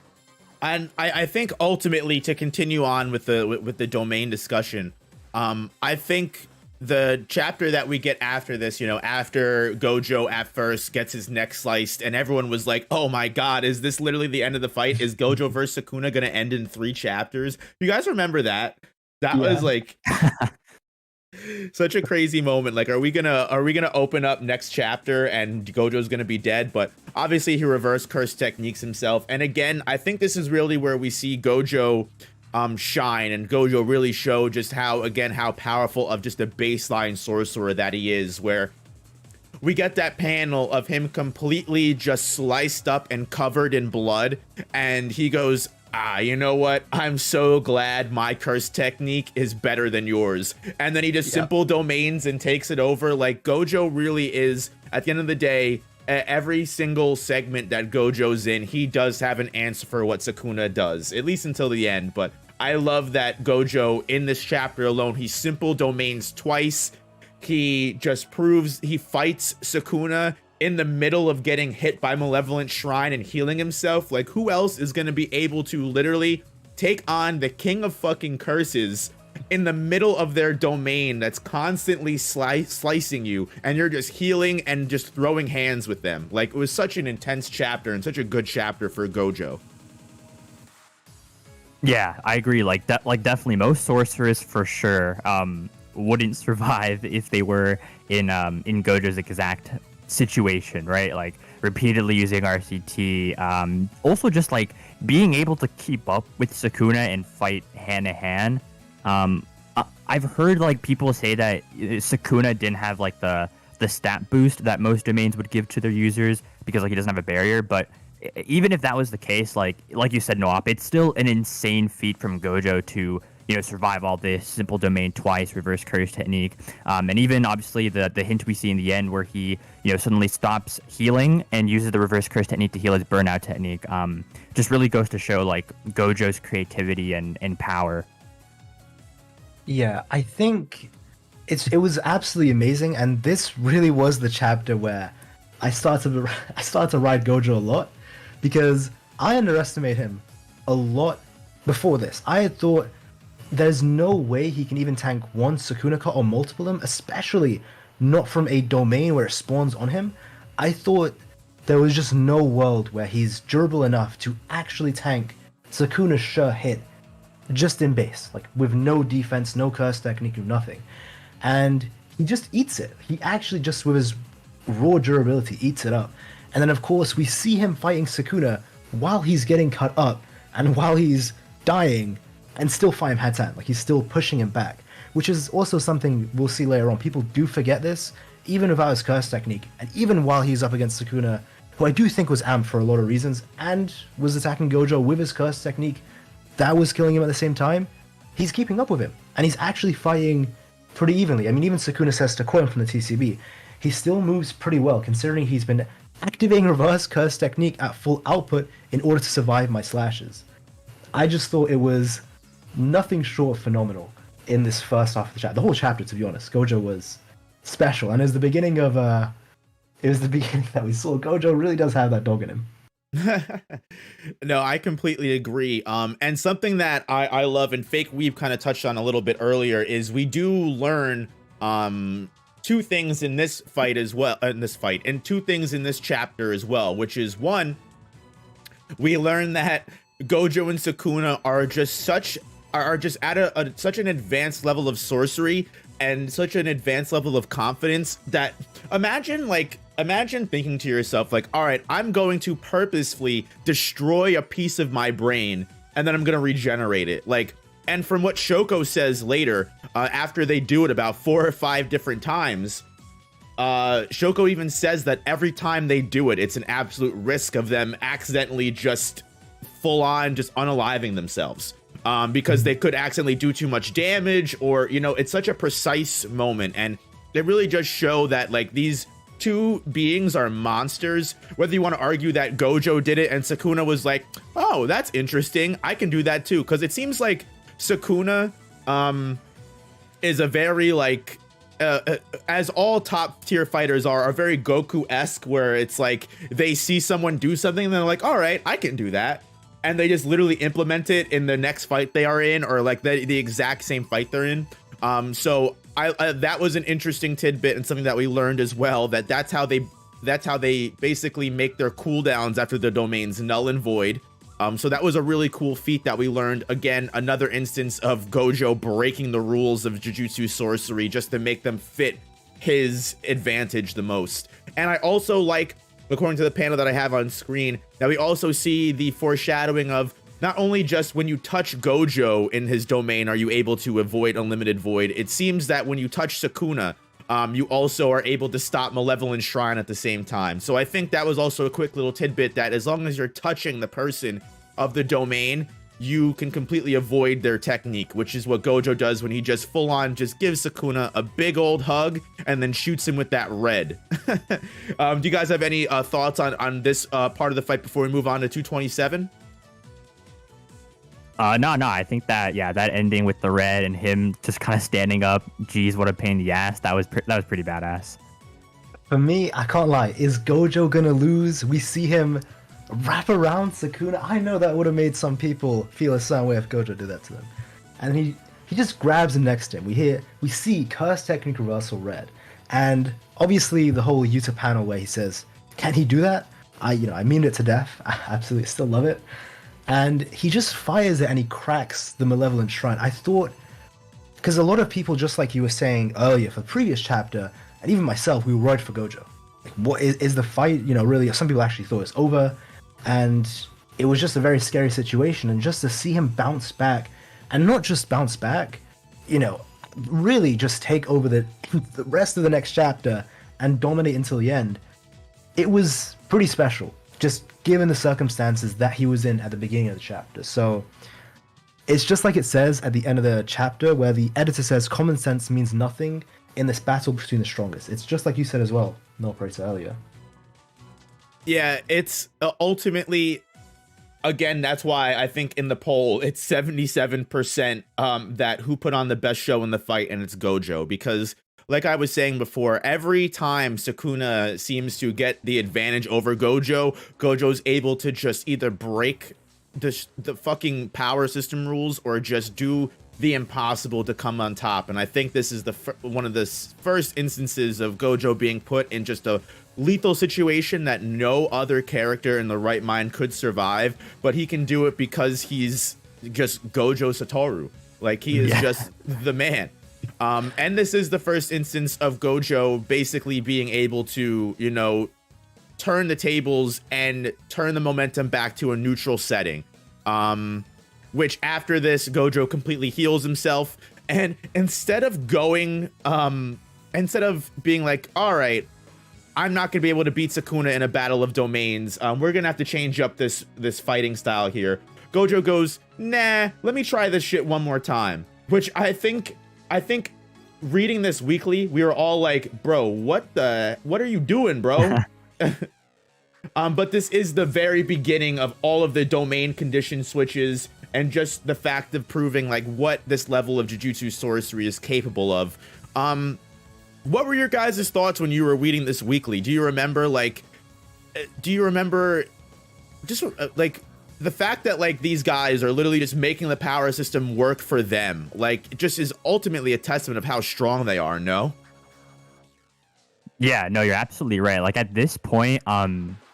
And I think ultimately, to continue on with the domain discussion, I think the chapter that we get after this, you know, after Gojo at first gets his neck sliced and everyone was like, oh my god, is this literally the end of the fight? Is Gojo versus Sukuna gonna end in 3 chapters? You guys remember that? That was like such a crazy moment. Like, are we gonna open up next chapter and Gojo's gonna be dead? But obviously he reverse curse techniques himself, and again, I think this is really where we see Gojo shine, and Gojo really show just how powerful of just a baseline sorcerer that he is, where we get that panel of him completely just sliced up and covered in blood, and he goes, you know what? I'm so glad my curse technique is better than yours. And then he just simple domains and takes it over. Like, Gojo really is, at the end of the day, every single segment that Gojo's in, he does have an answer for what Sukuna does, at least until the end. But I love that Gojo, in this chapter alone, he simple domains twice. He just proves he fights Sukuna in the middle of getting hit by Malevolent Shrine and healing himself. Like, who else is going to be able to literally take on the king of fucking curses in the middle of their domain that's constantly slicing you, and you're just healing and just throwing hands with them? Like, it was such an intense chapter and such a good chapter for Gojo. Yeah, I agree. Like that, like definitely most sorcerers for sure. wouldn't survive if they were in Gojo's exact situation, right? Like repeatedly using RCT, also just like being able to keep up with Sukuna and fight hand to hand. I've heard like people say that Sukuna didn't have like the stat boost that most domains would give to their users because like he doesn't have a barrier. But even if that was the case, like you said, Noop, it's still an insane feat from Gojo to survive all this simple domain twice, reverse curse technique, and even obviously the hint we see in the end where he suddenly stops healing and uses the reverse curse technique to heal his burnout technique. Just really goes to show like Gojo's creativity and power. Yeah, I think it was absolutely amazing, and this really was the chapter where I started to ride Gojo a lot, because I underestimate him a lot before this. I had thought there's no way he can even tank one Sukuna cut or multiple them, especially not from a domain where it spawns on him. I thought there was just no world where he's durable enough to actually tank Sukuna's sure hit just in base, like with no defense, no curse technique, nothing. And he just eats it. He actually just with his raw durability eats it up. And then of course we see him fighting Sukuna while he's getting cut up and while he's dying, and still fight him head to hand. Like he's still pushing him back, which is also something we'll see later on. People do forget this, even without his curse technique, and even while he's up against Sukuna, who I do think was amped for a lot of reasons, and was attacking Gojo with his curse technique that was killing him at the same time. He's keeping up with him, and he's actually fighting pretty evenly. I mean, even Sukuna says, to quote him from the TCB, he still moves pretty well, considering he's been activating reverse curse technique at full output in order to survive my slashes. I just thought it was nothing short of phenomenal in this first half of the chapter. The whole chapter, to be honest, Gojo was special, and it was the beginning that we saw. Gojo really does have that dog in him. No, I completely agree. And something that I love, and TheFakeWeeb kind of touched on a little bit earlier, is we do learn two things in this fight as well, and two things in this chapter as well, which is one, we learn that Gojo and Sukuna are just at such an advanced level of sorcery and such an advanced level of confidence that imagine thinking to yourself like, all right, I'm going to purposefully destroy a piece of my brain and then I'm going to regenerate it. Like, and from what Shoko says later, after they do it about 4 or 5 different times, Shoko even says that every time they do it, it's an absolute risk of them accidentally just full on just unaliving themselves. Because they could accidentally do too much damage, or, it's such a precise moment. And it really does show that, like, these two beings are monsters. Whether you want to argue that Gojo did it and Sukuna was like, oh, that's interesting, I can do that too. Because it seems like Sukuna is a very, like, as all top tier fighters are very Goku-esque, where it's like they see someone do something and they're like, all right, I can do that. And they just literally implement it in the next fight they are in, or like the exact same fight they're in. So that was an interesting tidbit and something that we learned as well, that's how they basically make their cooldowns after the domains null and void. So that was a really cool feat that we learned. Again, another instance of Gojo breaking the rules of Jujutsu sorcery just to make them fit his advantage the most. And I also like, according to the panel that I have on screen, that we also see the foreshadowing of not only just when you touch Gojo in his domain are you able to avoid unlimited void. It seems that when you touch Sukuna, you also are able to stop Malevolent Shrine at the same time. So I think that was also a quick little tidbit that as long as you're touching the person of the domain, you can completely avoid their technique, which is what Gojo does when he just full on just gives Sukuna a big old hug and then shoots him with that red. Do you guys have any thoughts on this part of the fight before we move on to 227? No, I think that, that ending with the red and him just kind of standing up, geez, what a pain in the ass, that was pretty badass. For me, I can't lie, is Gojo gonna lose? We see him wrap around Sukuna. I know that would have made some people feel a certain way if Gojo did that to them. And he just grabs him next to him. We see curse technique reversal red. And obviously the whole Yuta panel where he says, can he do that? I mean it to death. I absolutely still love it. And he just fires it and he cracks the Malevolent Shrine. I thought because a lot of people, just like you were saying earlier for the previous chapter, and even myself, we were worried for Gojo. Like, what is the fight? You know, really, some people actually thought it was over, and it was just a very scary situation. And just to see him bounce back, and not just bounce back, you know, really just take over the rest of the next chapter and dominate until the end. It was pretty special, just given the circumstances that he was in at the beginning of the chapter. So it's just like it says at the end of the chapter, where the editor says common sense means nothing in this battle between the strongest. It's just like you said as well, no operator, earlier. Yeah, it's ultimately, again, that's why I think in the poll it's 77% that who put on the best show in the fight, and it's Gojo, because like I was saying before, every time Sukuna seems to get the advantage over Gojo, Gojo's able to just either break the fucking power system rules or just do the impossible to come on top. And I think this is the one of the first instances of Gojo being put in just a lethal situation that no other character in the right mind could survive, but he can do it because he's just Gojo Satoru. Like, he is just the man. And this is the first instance of Gojo basically being able to, you know, turn the tables and turn the momentum back to a neutral setting. Which after this, Gojo completely heals himself, and instead of being like, all right, I'm not gonna be able to beat Sukuna in a battle of domains, we're gonna have to change up this fighting style here, Gojo goes, nah, let me try this shit one more time. Which I think reading this weekly, we were all like, bro, what are you doing, bro? But this is the very beginning of all of the domain condition switches, and just the fact of proving like what this level of Jujutsu sorcery is capable of. What were your guys' thoughts when you were reading this weekly? Do you remember just like the fact that like these guys are literally just making the power system work for them? Like, it just is ultimately a testament of how strong they are, no? Yeah, no, you're absolutely right. Like, at this point,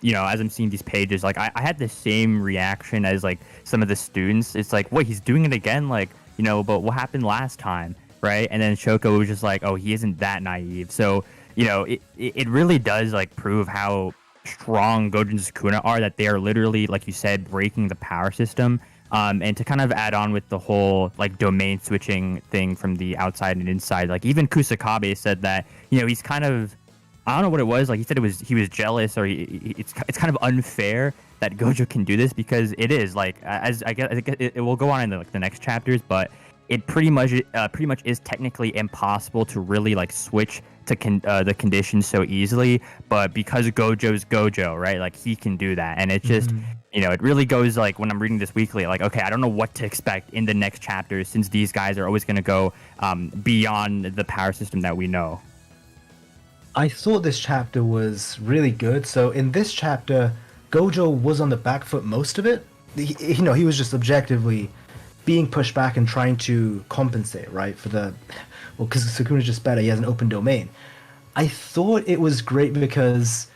you know, as I'm seeing these pages, like I had the same reaction as like some of the students. It's like, wait, he's doing it again? Like, you know, but what happened last time, right? And then Shoko was just like, oh, he isn't that naive. So, you know, it really does like prove how strong Gojo and Sukuna are, that they are literally, like you said, breaking the power system. And to kind of add on with the whole like domain switching thing from the outside and inside, like even Kusakabe said that, you know, he's kind of, I don't know what it was. Like, he said he was jealous, or it's kind of unfair that Gojo can do this, because it is like, as I guess it will go on in the next chapters, but it pretty much is technically impossible to really like switch to the conditions so easily. But because Gojo's Gojo, right? Like, he can do that, and it just you know, it really goes like, when I'm reading this weekly, like, okay, I don't know what to expect in the next chapters, since these guys are always going to go beyond the power system that we know. I thought this chapter was really good. So in this chapter, Gojo was on the back foot most of it. You know, he was just objectively being pushed back and trying to compensate, right? Because Sukuna's just better. He has an open domain. I thought it was great because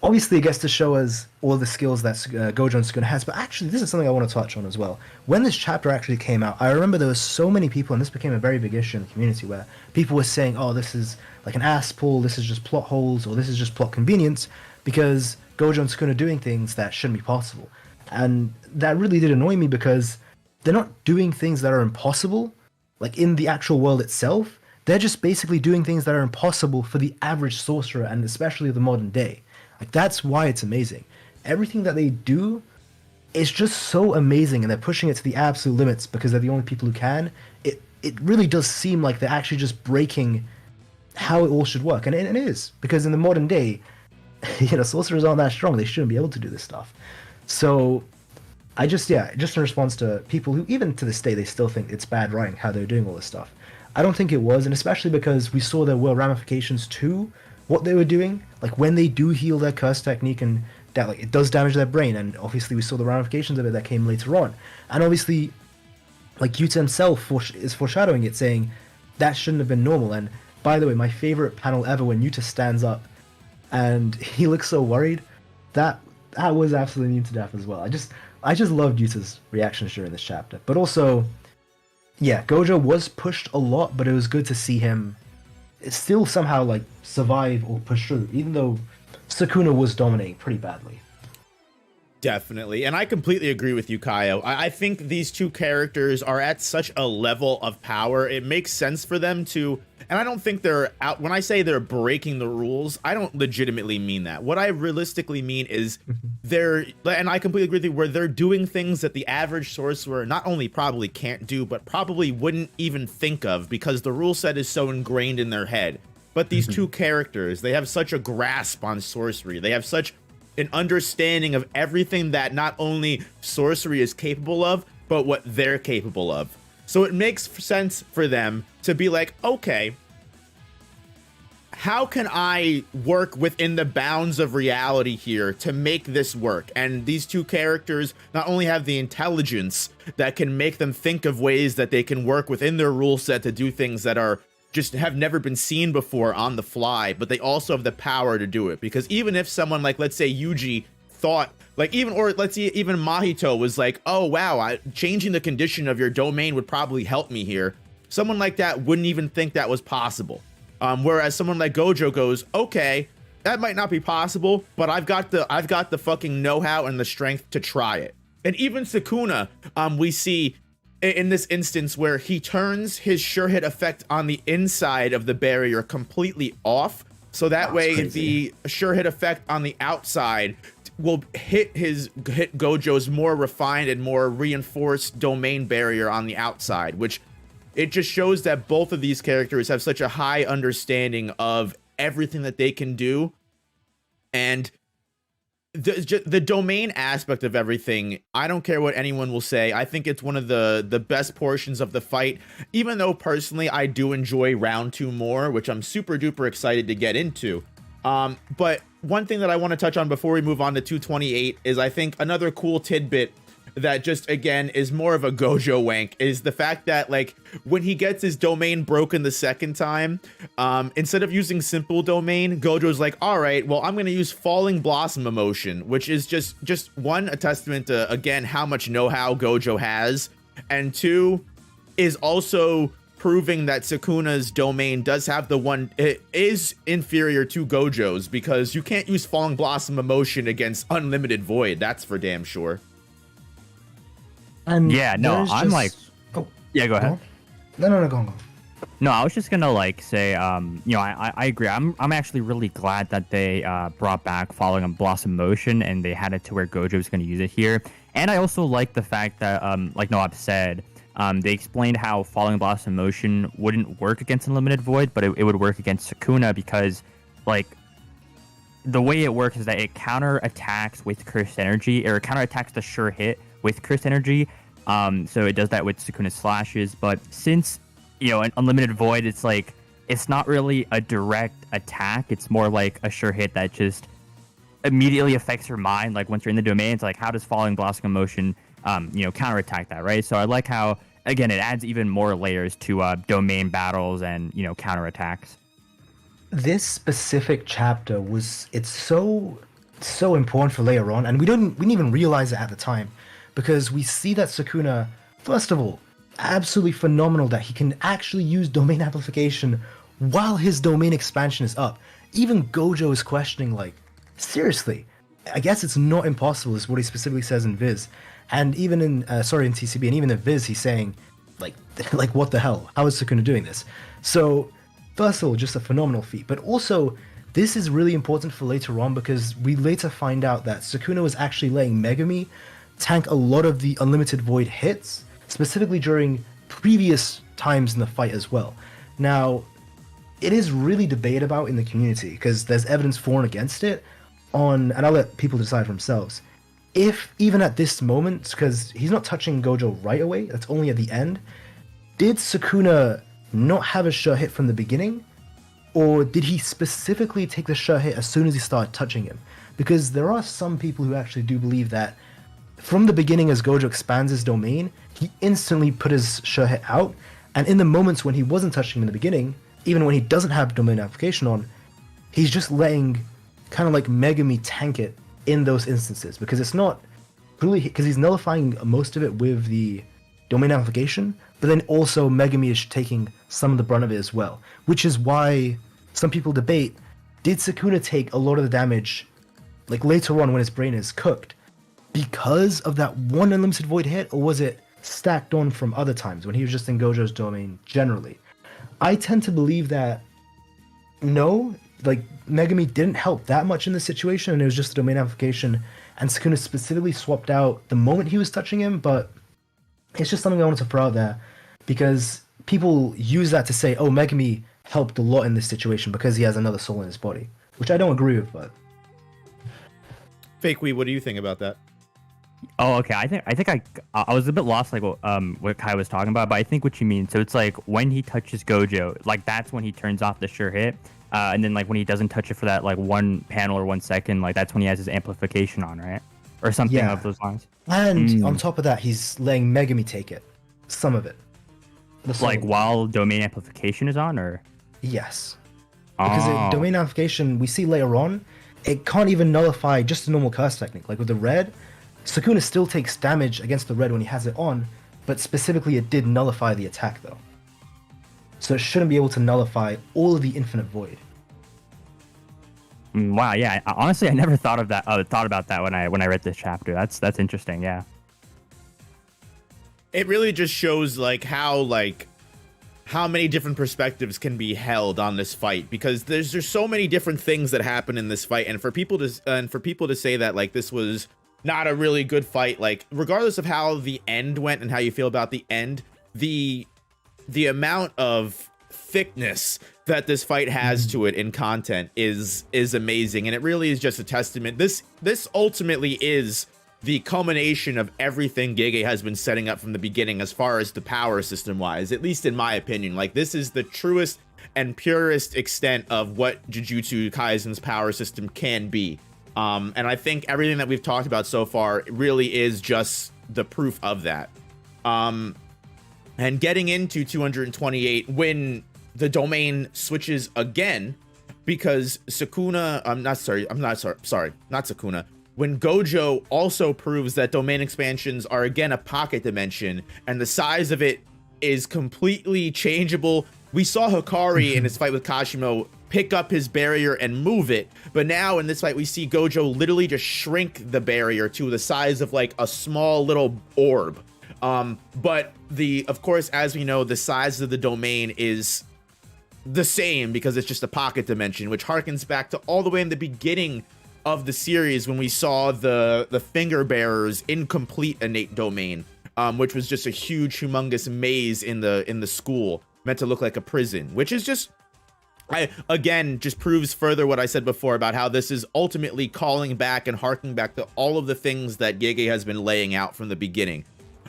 obviously it gets to show us all the skills that Gojo and Sukuna has, but actually this is something I want to touch on as well. When this chapter actually came out, I remember there was so many people, and this became a very big issue in the community, where people were saying, oh, this is like an ass pull, this is just plot holes, or this is just plot convenience, because Gojo and Sukuna are doing things that shouldn't be possible. And that really did annoy me, because they're not doing things that are impossible, like in the actual world itself. They're just basically doing things that are impossible for the average sorcerer, and especially the modern day. Like, that's why it's amazing. Everything that they do is just so amazing, and they're pushing it to the absolute limits because they're the only people who can. It really does seem like they're actually just breaking how it all should work, and it is, because in the modern day, you know, sorcerers aren't that strong. They shouldn't be able to do this stuff. So just in response to people who, even to this day, they still think it's bad writing how they're doing all this stuff. I don't think it was, and especially because we saw there were ramifications to what they were doing. Like, when they do heal their curse technique, and that, like, it does damage their brain, and obviously we saw the ramifications of it that came later on. And obviously, like, Yuta himself is foreshadowing it, saying that shouldn't have been normal. And by the way, my favorite panel ever, when Yuta stands up and he looks so worried, that was absolutely new to death as well. I just loved Yuta's reactions during this chapter. But also, Yeah, Gojo was pushed a lot, but it was good to see him still somehow like survive or push through, even though Sukuna was dominating pretty badly. Definitely. And I completely agree with you, Kaiyo. I think these two characters are at such a level of power. It makes sense for them to, and I don't think they're out. When I say they're breaking the rules, I don't legitimately mean that. What I realistically mean is and I completely agree with you, where they're doing things that the average sorcerer not only probably can't do, but probably wouldn't even think of because the rule set is so ingrained in their head. But these two characters, they have such a grasp on sorcery. They have such an understanding of everything that not only sorcery is capable of, but what they're capable of. So it makes sense for them to be like, okay, how can I work within the bounds of reality here to make this work? And these two characters not only have the intelligence that can make them think of ways that they can work within their rule set to do things that are just have never been seen before on the fly, but they also have the power to do it. Because even if someone like, let's say Yuji thought like, or let's see, even Mahito was like, oh wow, changing the condition of your domain would probably help me here. Someone like that wouldn't even think that was possible. Whereas someone like Gojo goes, okay, that might not be possible, but I've got the fucking know-how and the strength to try it. And even Sukuna, we see in this instance where he turns his sure hit effect on the inside of the barrier completely off, so that way the sure hit effect on the outside will hit Gojo's more refined and more reinforced domain barrier on the outside, which it just shows that both of these characters have such a high understanding of everything that they can do. And the domain aspect of everything, I don't care what anyone will say. I think it's one of the best portions of the fight, even though personally I do enjoy round 2 more, which I'm super duper excited to get into. But one thing that I want to touch on before we move on to 228 is I think another cool tidbit that just again is more of a Gojo wank is the fact that like when he gets his domain broken the second time, instead of using simple domain, Gojo's like, all right, well, I'm going to use falling blossom emotion, which is just one, a testament to again how much know-how Gojo has, and 2 is also proving that Sukuna's domain does have it is inferior to Gojo's, because you can't use falling blossom emotion against unlimited void. That's for damn sure. And yeah, no, I'm like, oh yeah, go ahead. No, go on. No, I was just gonna like say, you know, I agree. I'm actually really glad that they brought back Falling Blossom Motion and they had it to where Gojo was gonna use it here. And I also like the fact that, like Noab said, they explained how Falling Blossom Motion wouldn't work against Unlimited Void, but it would work against Sukuna because, like, the way it works is that it counterattacks with Cursed Energy, or it counterattacks the sure hit with Cursed Energy. So it does that with Sukuna's slashes. But since, you know, an Unlimited Void, it's like, it's not really a direct attack. It's more like a sure hit that just immediately affects your mind. Like once you're in the domain, it's like, how does Falling Blossom Motion, you know, counterattack that, right? So I like how, again, it adds even more layers to domain battles and, you know, counterattacks. This specific chapter it's so important for later on, and we didn't even realize it at the time, because we see that Sukuna, first of all, absolutely phenomenal that he can actually use domain amplification while his domain expansion is up. Even Gojo is questioning, like, seriously, I guess it's not impossible, is what he specifically says in Viz. And even in TCB, and even in Viz, he's saying, like what the hell? How is Sukuna doing this? So, first of all, just a phenomenal feat. But also, this is really important for later on, because we later find out that Sukuna was actually letting Megumi tank a lot of the Unlimited Void hits, specifically during previous times in the fight as well. Now, it is really debated about in the community, because there's evidence for and against it, and I'll let people decide for themselves. If, even at this moment, because he's not touching Gojo right away, that's only at the end, did Sukuna not have a sure hit from the beginning? Or did he specifically take the sure hit as soon as he started touching him? Because there are some people who actually do believe that from the beginning, as Gojo expands his domain, he instantly put his sure hit out, and in the moments when he wasn't touching him in the beginning, even when he doesn't have domain application on, he's just letting kind of like Megumi tank it in those instances, because it's not really, because he's nullifying most of it with the domain amplification, but then also Megami is taking some of the brunt of it as well, which is why some people debate, did Sukuna take a lot of the damage, like later on when his brain is cooked, because of that one unlimited void hit, or was it stacked on from other times when he was just in Gojo's domain generally? I tend to believe that no, like Megami didn't help that much in this situation, and it was just a domain amplification, and Sukuna specifically swapped out the moment he was touching him, but it's just something I wanted to throw out there, because people use that to say, oh, Megami helped a lot in this situation because he has another soul in his body, which I don't agree with, but... FakeWeeb, what do you think about that? Oh, okay. I think I was a bit lost, like what Kai was talking about, but I think what you mean. So it's like when he touches Gojo, like that's when he turns off the sure hit, and then like when he doesn't touch it for that like one panel or 1 second, like that's when he has his amplification on, right? Or something of those lines. And on top of that, he's letting Megami take it, some of it. Like while domain amplification is on, or? Yes. Because domain amplification, we see later on, it can't even nullify just a normal curse technique. Like with the red, Sukuna still takes damage against the red when he has it on, but specifically it did nullify the attack though. So it shouldn't be able to nullify all of the infinite void. Wow, yeah. Honestly, I never thought of that. Thought about that when I read this chapter. That's interesting. Yeah. It really just shows like how many different perspectives can be held on this fight, because there's so many different things that happen in this fight, and for people to say that like this was not a really good fight, like regardless of how the end went and how you feel about the end, the amount of thickness that this fight has to it in content is amazing, and it really is just a testament. This ultimately is the culmination of everything Gege has been setting up from the beginning as far as the power system wise, at least in my opinion. Like this is the truest and purest extent of what Jujutsu Kaisen's power system can be. And I think everything that we've talked about so far really is just the proof of that. And getting into 228, when the domain switches again, because Sukuna, not Sukuna. When Gojo also proves that domain expansions are again a pocket dimension, and the size of it is completely changeable. We saw Hikari in his fight with Kashimo pick up his barrier and move it, but now in this fight we see Gojo literally just shrink the barrier to the size of like a small little orb. But of course, as we know, the size of the domain is the same because it's just a pocket dimension, which harkens back to all the way in the beginning of the series when we saw the finger bearer's incomplete innate domain, which was just a huge, humongous maze in the school meant to look like a prison, which is just, again, just proves further what I said before about how this is ultimately calling back and harking back to all of the things that Gege has been laying out from the beginning.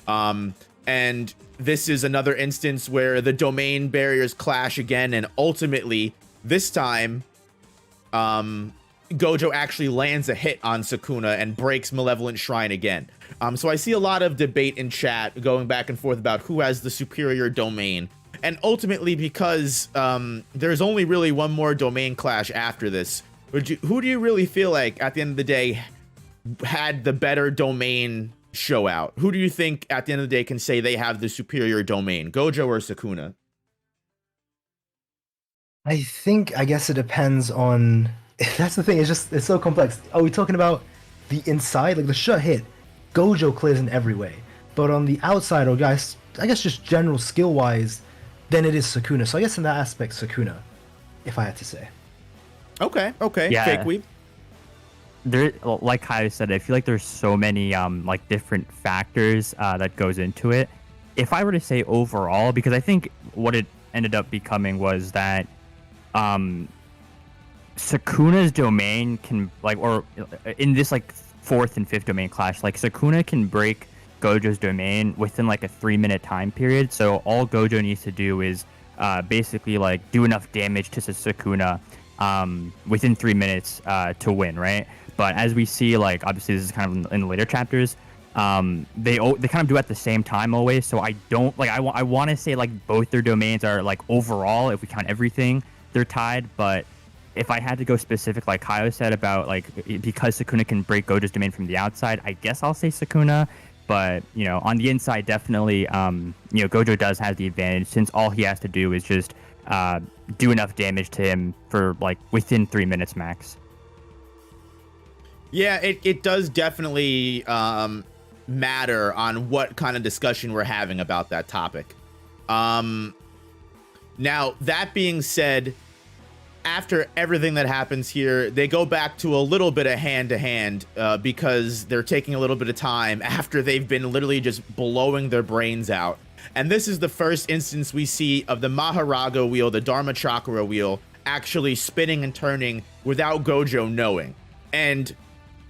And this is another instance where the domain barriers clash again, and ultimately this time Gojo actually lands a hit on Sukuna and breaks Malevolent Shrine again. So I see a lot of debate in chat going back and forth about who has the superior domain. And ultimately, because there's only really one more domain clash after this, who do you really feel like at the end of the day had the better domain show out? Who do you think at the end of the day can say they have the superior domain, Gojo or Sukuna? I guess it depends on... That's the thing, it's so complex. Are we talking about the inside, like the shut hit? Gojo clears in every way. But on the outside, or guys, I guess just general skill-wise, then it is Sukuna. So I guess in that aspect, Sukuna, if I had to say. Okay. Yeah. FakeWeeb. There, like Kai said, I feel like there's so many like different factors that goes into it. If I were to say overall, because I think what it ended up becoming was that Sukuna's domain can, like, or in this like 4th and 5th domain clash, like Sukuna can break Gojo's domain within like a 3-minute time period. So all Gojo needs to do is basically like do enough damage to Sukuna within 3 minutes to win, right? But as we see, like obviously this is kind of in the later chapters, they kind of do at the same time always. So I don't like, I want to say like both their domains are like overall, if we count everything, they're tied. But if I had to go specific, like Kaiyo said about like, because Sukuna can break Gojo's domain from the outside, I guess I'll say Sukuna. But on the inside, definitely, Gojo does have the advantage since all he has to do is just do enough damage to him for like within 3 minutes max. Yeah, it does definitely matter on what kind of discussion we're having about that topic. Now, that being said, after everything that happens here, they go back to a little bit of hand-to-hand because they're taking a little bit of time after they've been literally just blowing their brains out. And this is the first instance we see of the Mahoraga wheel, the Dharma Chakra wheel, actually spinning and turning without Gojo knowing. And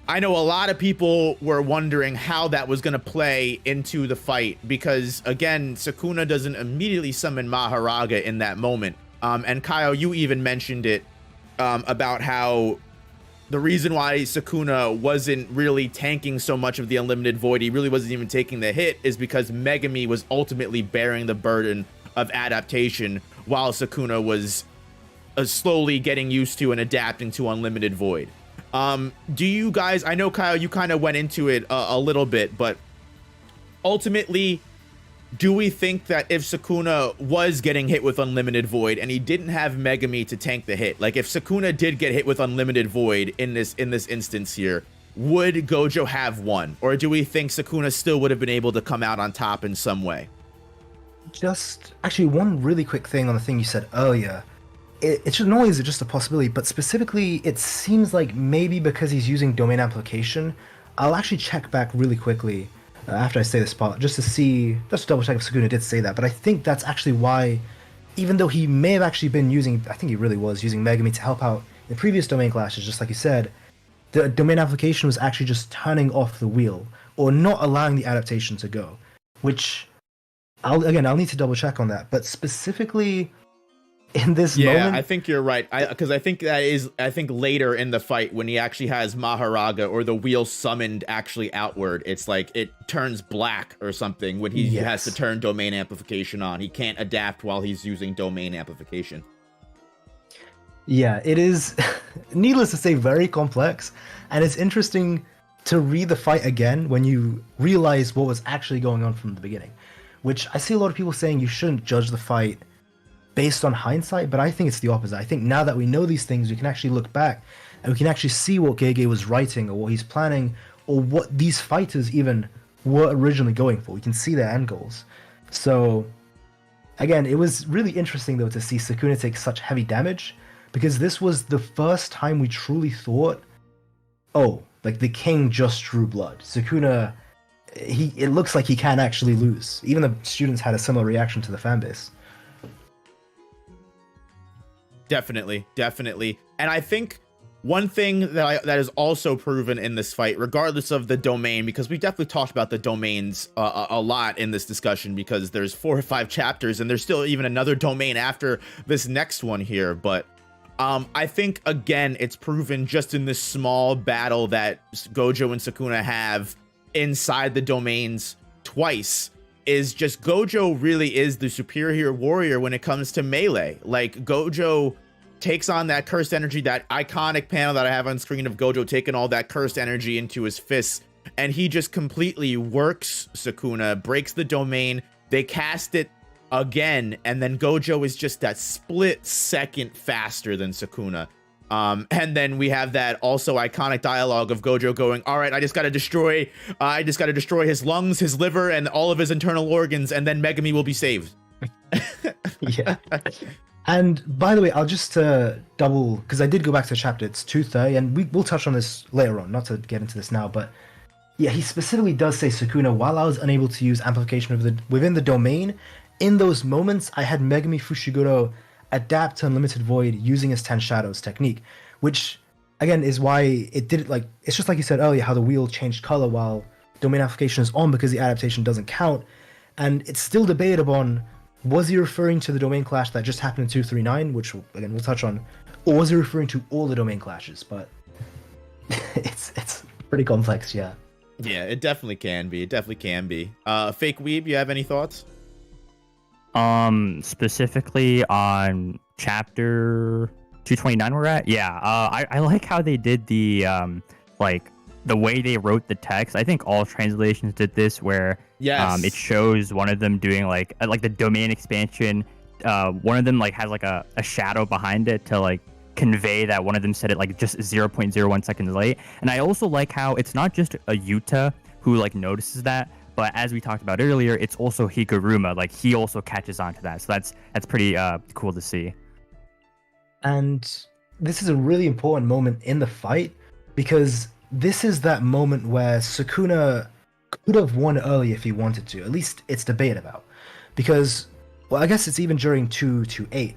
I know a lot of people were wondering how that was going to play into the fight because, again, Sukuna doesn't immediately summon Mahoraga in that moment. And Kaiyo, you even mentioned it about how the reason why Sukuna wasn't really tanking so much of the Unlimited Void, he really wasn't even taking the hit, is because Megami was ultimately bearing the burden of adaptation while Sukuna was slowly getting used to and adapting to Unlimited Void. Do you guys, I know Kaiyo, you kind of went into it a little bit, but ultimately, do we think that if Sukuna was getting hit with Unlimited Void and he didn't have Megami to tank the hit, like if Sukuna did get hit with Unlimited Void in this instance here, would Gojo have won? Or do we think Sukuna still would have been able to come out on top in some way? Just actually one really quick thing on the thing you said earlier. It's not only is it just a possibility, but specifically it seems like maybe because he's using domain amplification. I'll actually check back really quickly after I say this part, just to double check if Sukuna did say that. But I think that's actually why, even though he may have actually been using, I think he really was using Megami to help out in previous domain clashes, just like you said, the domain application was actually just turning off the wheel or not allowing the adaptation to go, which I'll need to double check on that. But specifically in this moment, I think you're right. Because I think later in the fight when he actually has Mahoraga or the wheel summoned actually outward, it's like it turns black or something when he has to turn domain amplification on. He can't adapt while he's using domain amplification. Yeah, it is, needless to say, very complex, and it's interesting to read the fight again when you realize what was actually going on from the beginning, which I see a lot of people saying you shouldn't judge the fight based on hindsight, but I think it's the opposite. I think now that we know these things, we can actually look back and we can actually see what Gege was writing or what he's planning or what these fighters even were originally going for. We can see their end goals. So again, it was really interesting though to see Sukuna take such heavy damage because this was the first time we truly thought, oh, like the king just drew blood. Sukuna, it looks like he can actually lose. Even the students had a similar reaction to the fanbase. Definitely. And I think one thing that is also proven in this fight, regardless of the domain, because we definitely talked about the domains a lot in this discussion because there's 4 or 5 chapters and there's still even another domain after this next one here. But I think, again, it's proven just in this small battle that Gojo and Sukuna have inside the domains twice is just Gojo really is the superior warrior when it comes to melee. Like, Gojo takes on that cursed energy, that iconic panel that I have on screen of Gojo taking all that cursed energy into his fists, and he just completely works Sukuna, breaks the domain, they cast it again, and then Gojo is just that split second faster than Sukuna. And then we have that also iconic dialogue of Gojo going, all right, I just got to destroy his lungs, his liver, and all of his internal organs, and then Megami will be saved. Yeah. And by the way, I'll just double, because I did go back to the chapter, it's 230, and we'll touch on this later on, not to get into this now, but yeah, he specifically does say, Sukuna, while I was unable to use amplification within the domain, in those moments, I had Megami Fushiguro adapt to Unlimited Void using his 10 Shadows technique, which again is why it did it. Like, it's just like you said earlier, how the wheel changed color while domain application is on because the adaptation doesn't count, and it's still debated on, was he referring to the domain clash that just happened in 239, which again we'll touch on, or was he referring to all the domain clashes? But it's pretty complex. Yeah, it definitely can be. FakeWeeb, you have any thoughts? Specifically on chapter 229 we're at. Yeah, I like how they did the like the way they wrote the text, I think all translations did this, where Yes. it shows one of them doing like the domain expansion. One of them like has like a shadow behind it to like convey that one of them said it like just 0.01 seconds late. And I also like how it's not just a Yuta who like notices that, but as we talked about earlier, it's also Higuruma. Like he also catches on to that. So that's pretty cool to see. And this is a really important moment in the fight, because this is that moment where Sukuna could have won early if he wanted to. At least it's debated about. Because, well, I guess it's even during 2 to 8.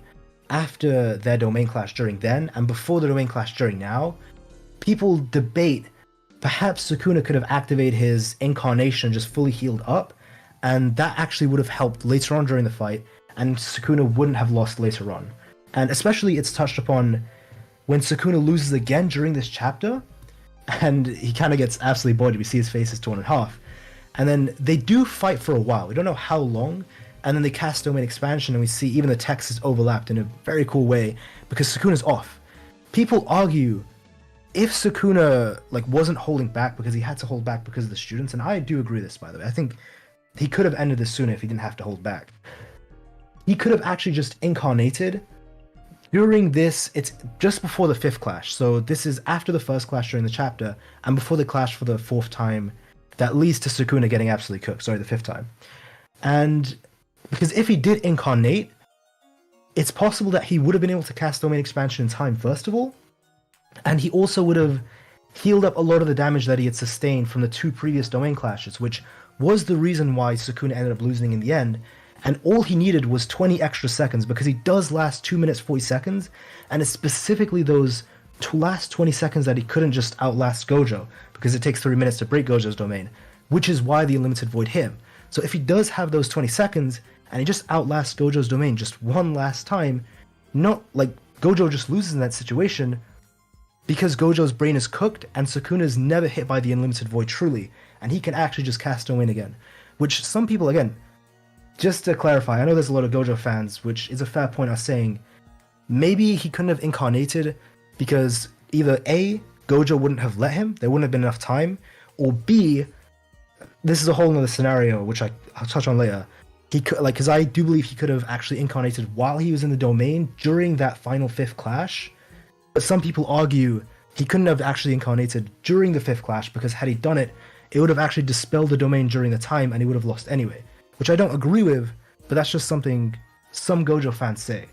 After their domain clash during then, and before the domain clash during now, people debate perhaps Sukuna could have activated his incarnation just fully healed up, and that actually would have helped later on during the fight, and Sukuna wouldn't have lost later on. And especially it's touched upon when Sukuna loses again during this chapter, and he kind of gets absolutely bodied. We see his face is torn in half. And then they do fight for a while. We don't know how long. And then they cast domain expansion, and we see even the text is overlapped in a very cool way because Sukuna's off. People argue if Sukuna like wasn't holding back because he had to hold back because of the students, and I do agree with this, by the way. I think he could have ended this sooner if he didn't have to hold back. He could have actually just incarnated during this. It's just before the 5th clash, so this is after the 1st clash during the chapter and before the clash for the 4th time that leads to Sukuna getting absolutely cooked. Sorry, the 5th time. And because if he did incarnate, it's possible that he would have been able to cast domain expansion in time, first of all, and he also would have healed up a lot of the damage that he had sustained from the 2 previous domain clashes, which was the reason why Sukuna ended up losing in the end. And all he needed was 20 extra seconds, because he does last 2 minutes 40 seconds, and it's specifically those last 20 seconds that he couldn't just outlast Gojo, because it takes 3 minutes to break Gojo's domain, which is why the Unlimited Void hit him. So if he does have those 20 seconds, and he just outlasts Gojo's domain just one last time, not like Gojo just loses in that situation, because Gojo's brain is cooked and Sukuna's never hit by the Unlimited Void truly, and he can actually just cast domain again. Which some people, again, just to clarify, I know there's a lot of Gojo fans, which is a fair point, are saying maybe he couldn't have incarnated because either A, Gojo wouldn't have let him, there wouldn't have been enough time, or B, this is a whole other scenario which I'll touch on later. He could, like, because I do believe he could have actually incarnated while he was in the domain during that final 5th clash. But some people argue he couldn't have actually incarnated during the 5th clash, because had he done it, it would have actually dispelled the domain during the time and he would have lost anyway. Which I don't agree with, but that's just something some Gojo fans say.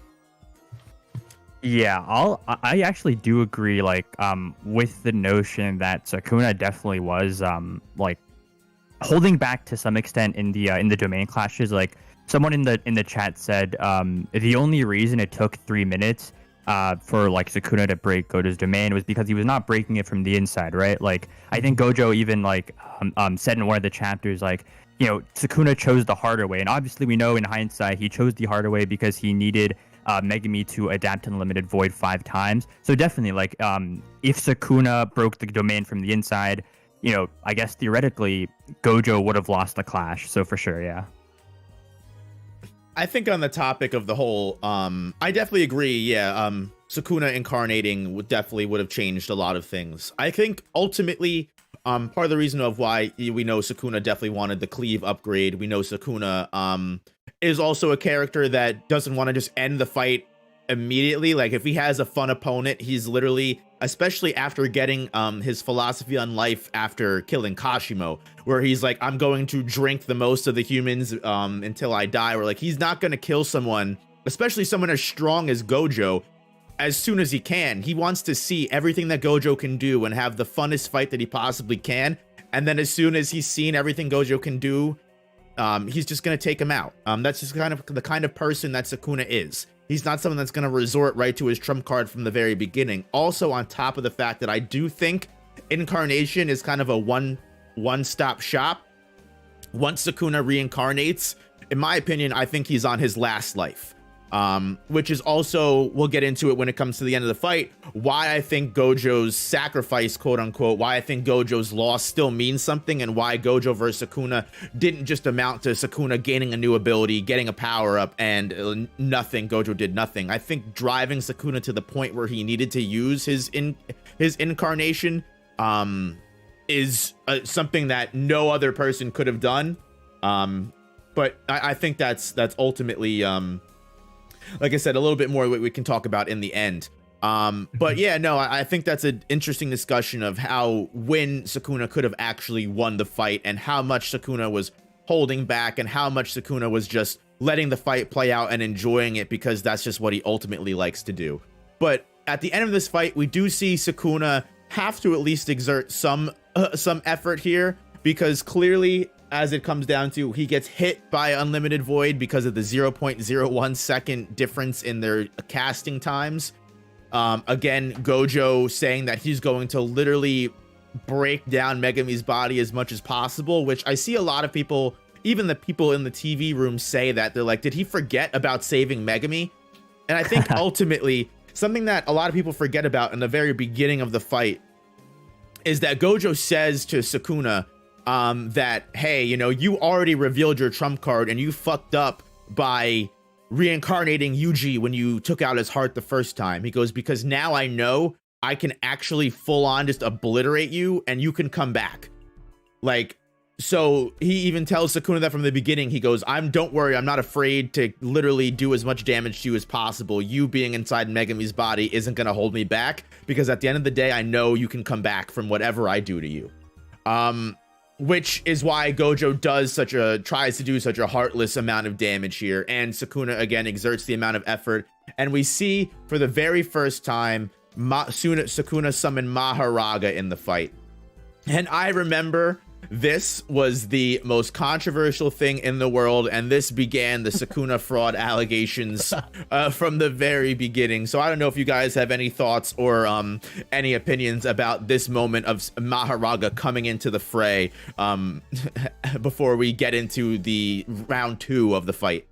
Yeah, I actually do agree, like, with the notion that Sukuna definitely was, like, holding back to some extent in the domain clashes. Like, someone in the chat said, the only reason it took 3 minutes for like Sukuna to break Gojo's domain was because he was not breaking it from the inside, right? Like, I think Gojo even like said in one of the chapters, like, you know, Sukuna chose the harder way, and obviously we know in hindsight he chose the harder way because he needed Megami to adapt to the Limited Void 5 times. So definitely, like, if Sukuna broke the domain from the inside, you know, I guess theoretically Gojo would have lost the clash. So for sure, yeah. I think on the topic of the whole, I definitely agree. Yeah, Sukuna incarnating would have changed a lot of things. I think ultimately, part of the reason of why we know Sukuna definitely wanted the cleave upgrade. We know Sukuna is also a character that doesn't want to just end the fight immediately. Like, if he has a fun opponent, he's literally, especially after getting his philosophy on life after killing Kashimo, where he's like, I'm going to drink the most of the humans until I die. Or like, he's not going to kill someone, especially someone as strong as Gojo, as soon as he can. He wants to see everything that Gojo can do and have the funnest fight that he possibly can. And then as soon as he's seen everything Gojo can do, he's just going to take him out. That's just kind of the kind of person that Sukuna is. He's not someone that's going to resort right to his trump card from the very beginning. Also, on top of the fact that I do think incarnation is kind of a one-stop shop. Once Sukuna reincarnates, in my opinion, I think he's on his last life. Which is also, we'll get into it when it comes to the end of the fight, why I think Gojo's sacrifice, quote unquote, why I think Gojo's loss still means something, and why Gojo versus Sukuna didn't just amount to Sukuna gaining a new ability, getting a power up, and nothing. Gojo did nothing. I think driving Sukuna to the point where he needed to use his incarnation is something that no other person could have done. But I think that's ultimately, like I said, a little bit more what we can talk about in the end. But yeah, no, I think that's an interesting discussion of how when Sukuna could have actually won the fight and how much Sukuna was holding back and how much Sukuna was just letting the fight play out and enjoying it because that's just what he ultimately likes to do. But at the end of this fight, we do see Sukuna have to at least exert some effort here, because clearly, as it comes down to, he gets hit by Unlimited Void because of the 0.01 second difference in their casting times. Again, Gojo saying that he's going to literally break down Megami's body as much as possible, which I see a lot of people, even the people in the TV room, say that. They're like, did he forget about saving Megami? And I think ultimately, something that a lot of people forget about in the very beginning of the fight is that Gojo says to Sukuna that, hey, you know, you already revealed your trump card and you fucked up by reincarnating Yuji when you took out his heart the first time. He goes, because now I know I can actually full on just obliterate you and you can come back. Like, so he even tells Sukuna that from the beginning. He goes, don't worry, I'm not afraid to literally do as much damage to you as possible. You being inside Megami's body isn't going to hold me back, because at the end of the day, I know you can come back from whatever I do to you. Which is why Gojo tries to do such a heartless amount of damage here. And Sukuna again exerts the amount of effort. And we see for the very first time, Sukuna summon Mahoraga in the fight. And I remember this was the most controversial thing in the world, and this began the Sukuna fraud allegations from the very beginning. So I don't know if you guys have any thoughts or any opinions about this moment of Mahoraga coming into the fray before we get into the round 2 of the fight.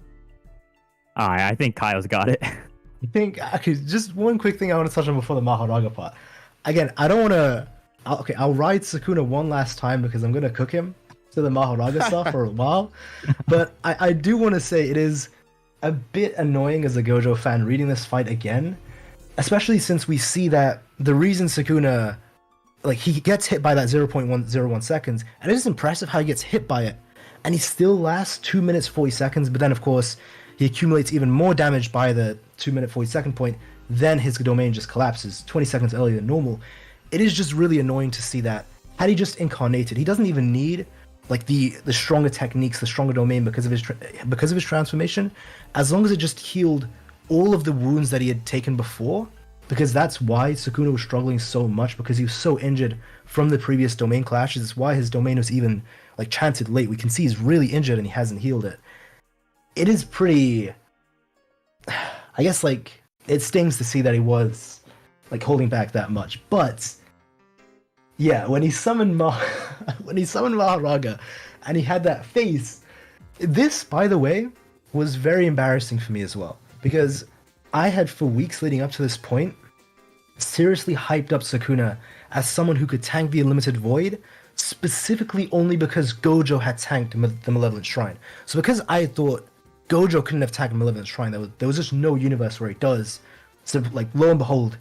I think Kyle's got it. I think, okay, just one quick thing I want to touch on before the Mahoraga part. Again, I don't want to... I'll ride Sukuna one last time because I'm going to cook him to the Mahoraga stuff for a while. But I do want to say it is a bit annoying as a Gojo fan reading this fight again, especially since we see that the reason Sukuna, like, he gets hit by that 0.101 seconds, and it is impressive how he gets hit by it, and he still lasts 2 minutes 40 seconds, but then of course he accumulates even more damage by the 2 minute 40 second point, then his domain just collapses 20 seconds earlier than normal. It is just really annoying to see that. Had he just incarnated, he doesn't even need like the stronger techniques, the stronger domain because of his transformation, as long as it just healed all of the wounds that he had taken before, because that's why Sukuna was struggling so much, because he was so injured from the previous domain clashes. It's why his domain was even like chanted late. We can see he's really injured and he hasn't healed it. It is pretty, I guess, like, it stings to see that he was like holding back that much, but yeah, when he summoned Mahoraga and he had that face, this, by the way, was very embarrassing for me as well, because I had for weeks leading up to this point seriously hyped up Sukuna as someone who could tank the Unlimited Void, specifically only because Gojo had tanked the Malevolent Shrine. So because I thought Gojo couldn't have tanked Malevolent Shrine, there was just no universe where it does. So like, lo and behold,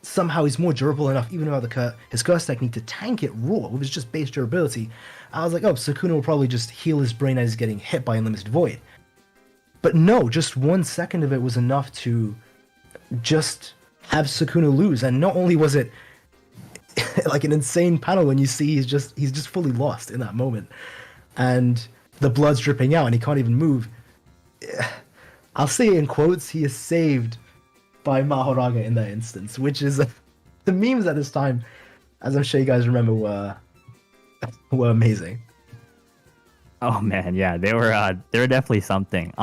somehow he's more durable enough, even without his curse technique, to tank it raw with his just base durability. I was like, oh, Sukuna will probably just heal his brain as he's getting hit by Unlimited Void. But no, just 1 second of it was enough to just have Sukuna lose. And not only was it like an insane panel when you see he's just fully lost in that moment, and the blood's dripping out and he can't even move. I'll say in quotes, he is saved by Mahoraga in that instance, which is the memes at this time, as I'm sure you guys remember, were amazing. Oh man, yeah, they were definitely something.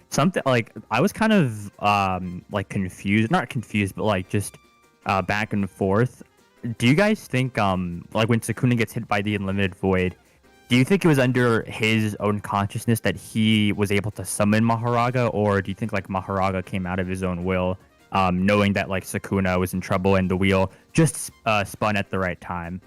Something like, I was kind of like confused, not confused, but like just back and forth. Do you guys think like when Sukuna gets hit by the Unlimited Void, do you think it was under his own consciousness that he was able to summon Mahoraga, or do you think like Mahoraga came out of his own will, knowing that like Sukuna was in trouble and the wheel just spun at the right time?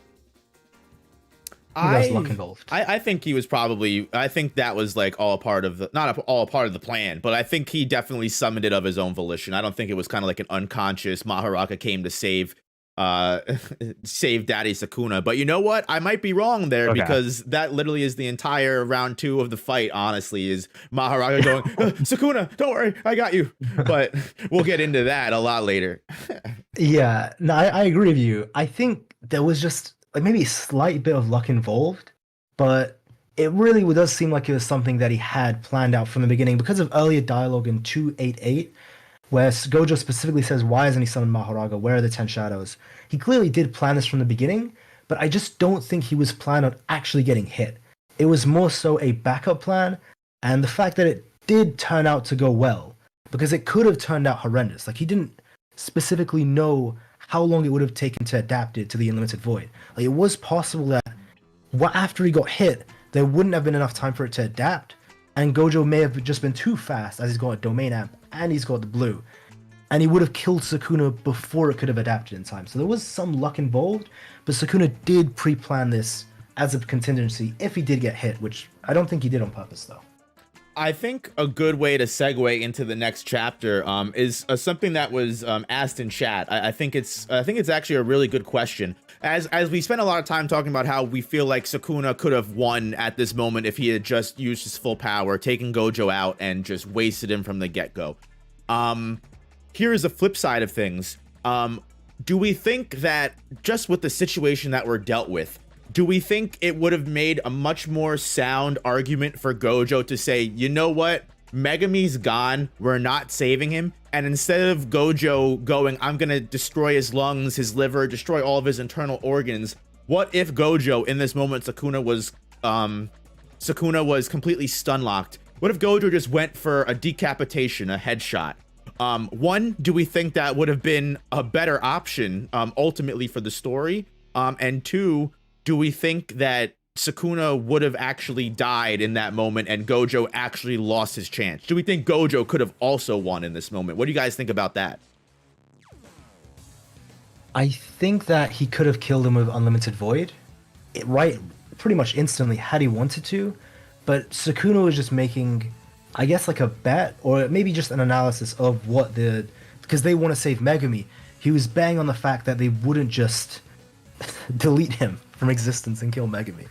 I think he was probably, I think that was like all a part of the, not all a part of the plan, but I think he definitely summoned it of his own volition. I don't think it was kind of like an unconscious Mahoraga came to save save Daddy Sukuna. But you know what? I might be wrong there because that literally is the entire round 2 of the fight, honestly, is Mahoraga going, Sukuna, don't worry, I got you. But we'll get into that a lot later. Yeah, no, I agree with you. I think there was just like maybe a slight bit of luck involved, but it really does seem like it was something that he had planned out from the beginning because of earlier dialogue in 288, where Gojo specifically says, why hasn't he summoned Mahoraga? Where are the 10 shadows? He clearly did plan this from the beginning, but I just don't think he was planning on actually getting hit. It was more so a backup plan, and the fact that it did turn out to go well, because it could have turned out horrendous. Like, he didn't specifically know how long it would have taken to adapt it to the Unlimited Void. Like, it was possible that after he got hit, there wouldn't have been enough time for it to adapt, and Gojo may have just been too fast as he's got a domain amp and he's got the blue, and he would have killed Sukuna before it could have adapted in time. So there was some luck involved, but Sukuna did pre-plan this as a contingency if he did get hit, which I don't think he did on purpose though. I think a good way to segue into the next chapter is something that was asked in chat. I think it's actually a really good question. As we spent a lot of time talking about how we feel like Sukuna could have won at this moment if he had just used his full power, taken Gojo out and just wasted him from the get-go. Here is the flip side of things. Do we think that just with the situation that we're dealt with, do we think it would have made a much more sound argument for Gojo to say, you know what, Megumi's gone, we're not saving him, and instead of Gojo going, I'm gonna destroy his lungs, his liver, destroy all of his internal organs, what if Gojo, in this moment, Sukuna was completely stun locked? What if Gojo just went for a decapitation, a headshot? One, do we think that would have been a better option ultimately for the story? And two, do we think that Sukuna would have actually died in that moment and Gojo actually lost his chance? Do we think Gojo could have also won in this moment? What do you guys think about that? I think that he could have killed him with Unlimited Void, pretty much instantly had he wanted to, but Sukuna was just making, I guess, like a bet or maybe just an analysis of because they want to save Megumi. He was banging on the fact that they wouldn't just delete him from existence and kill Megumi.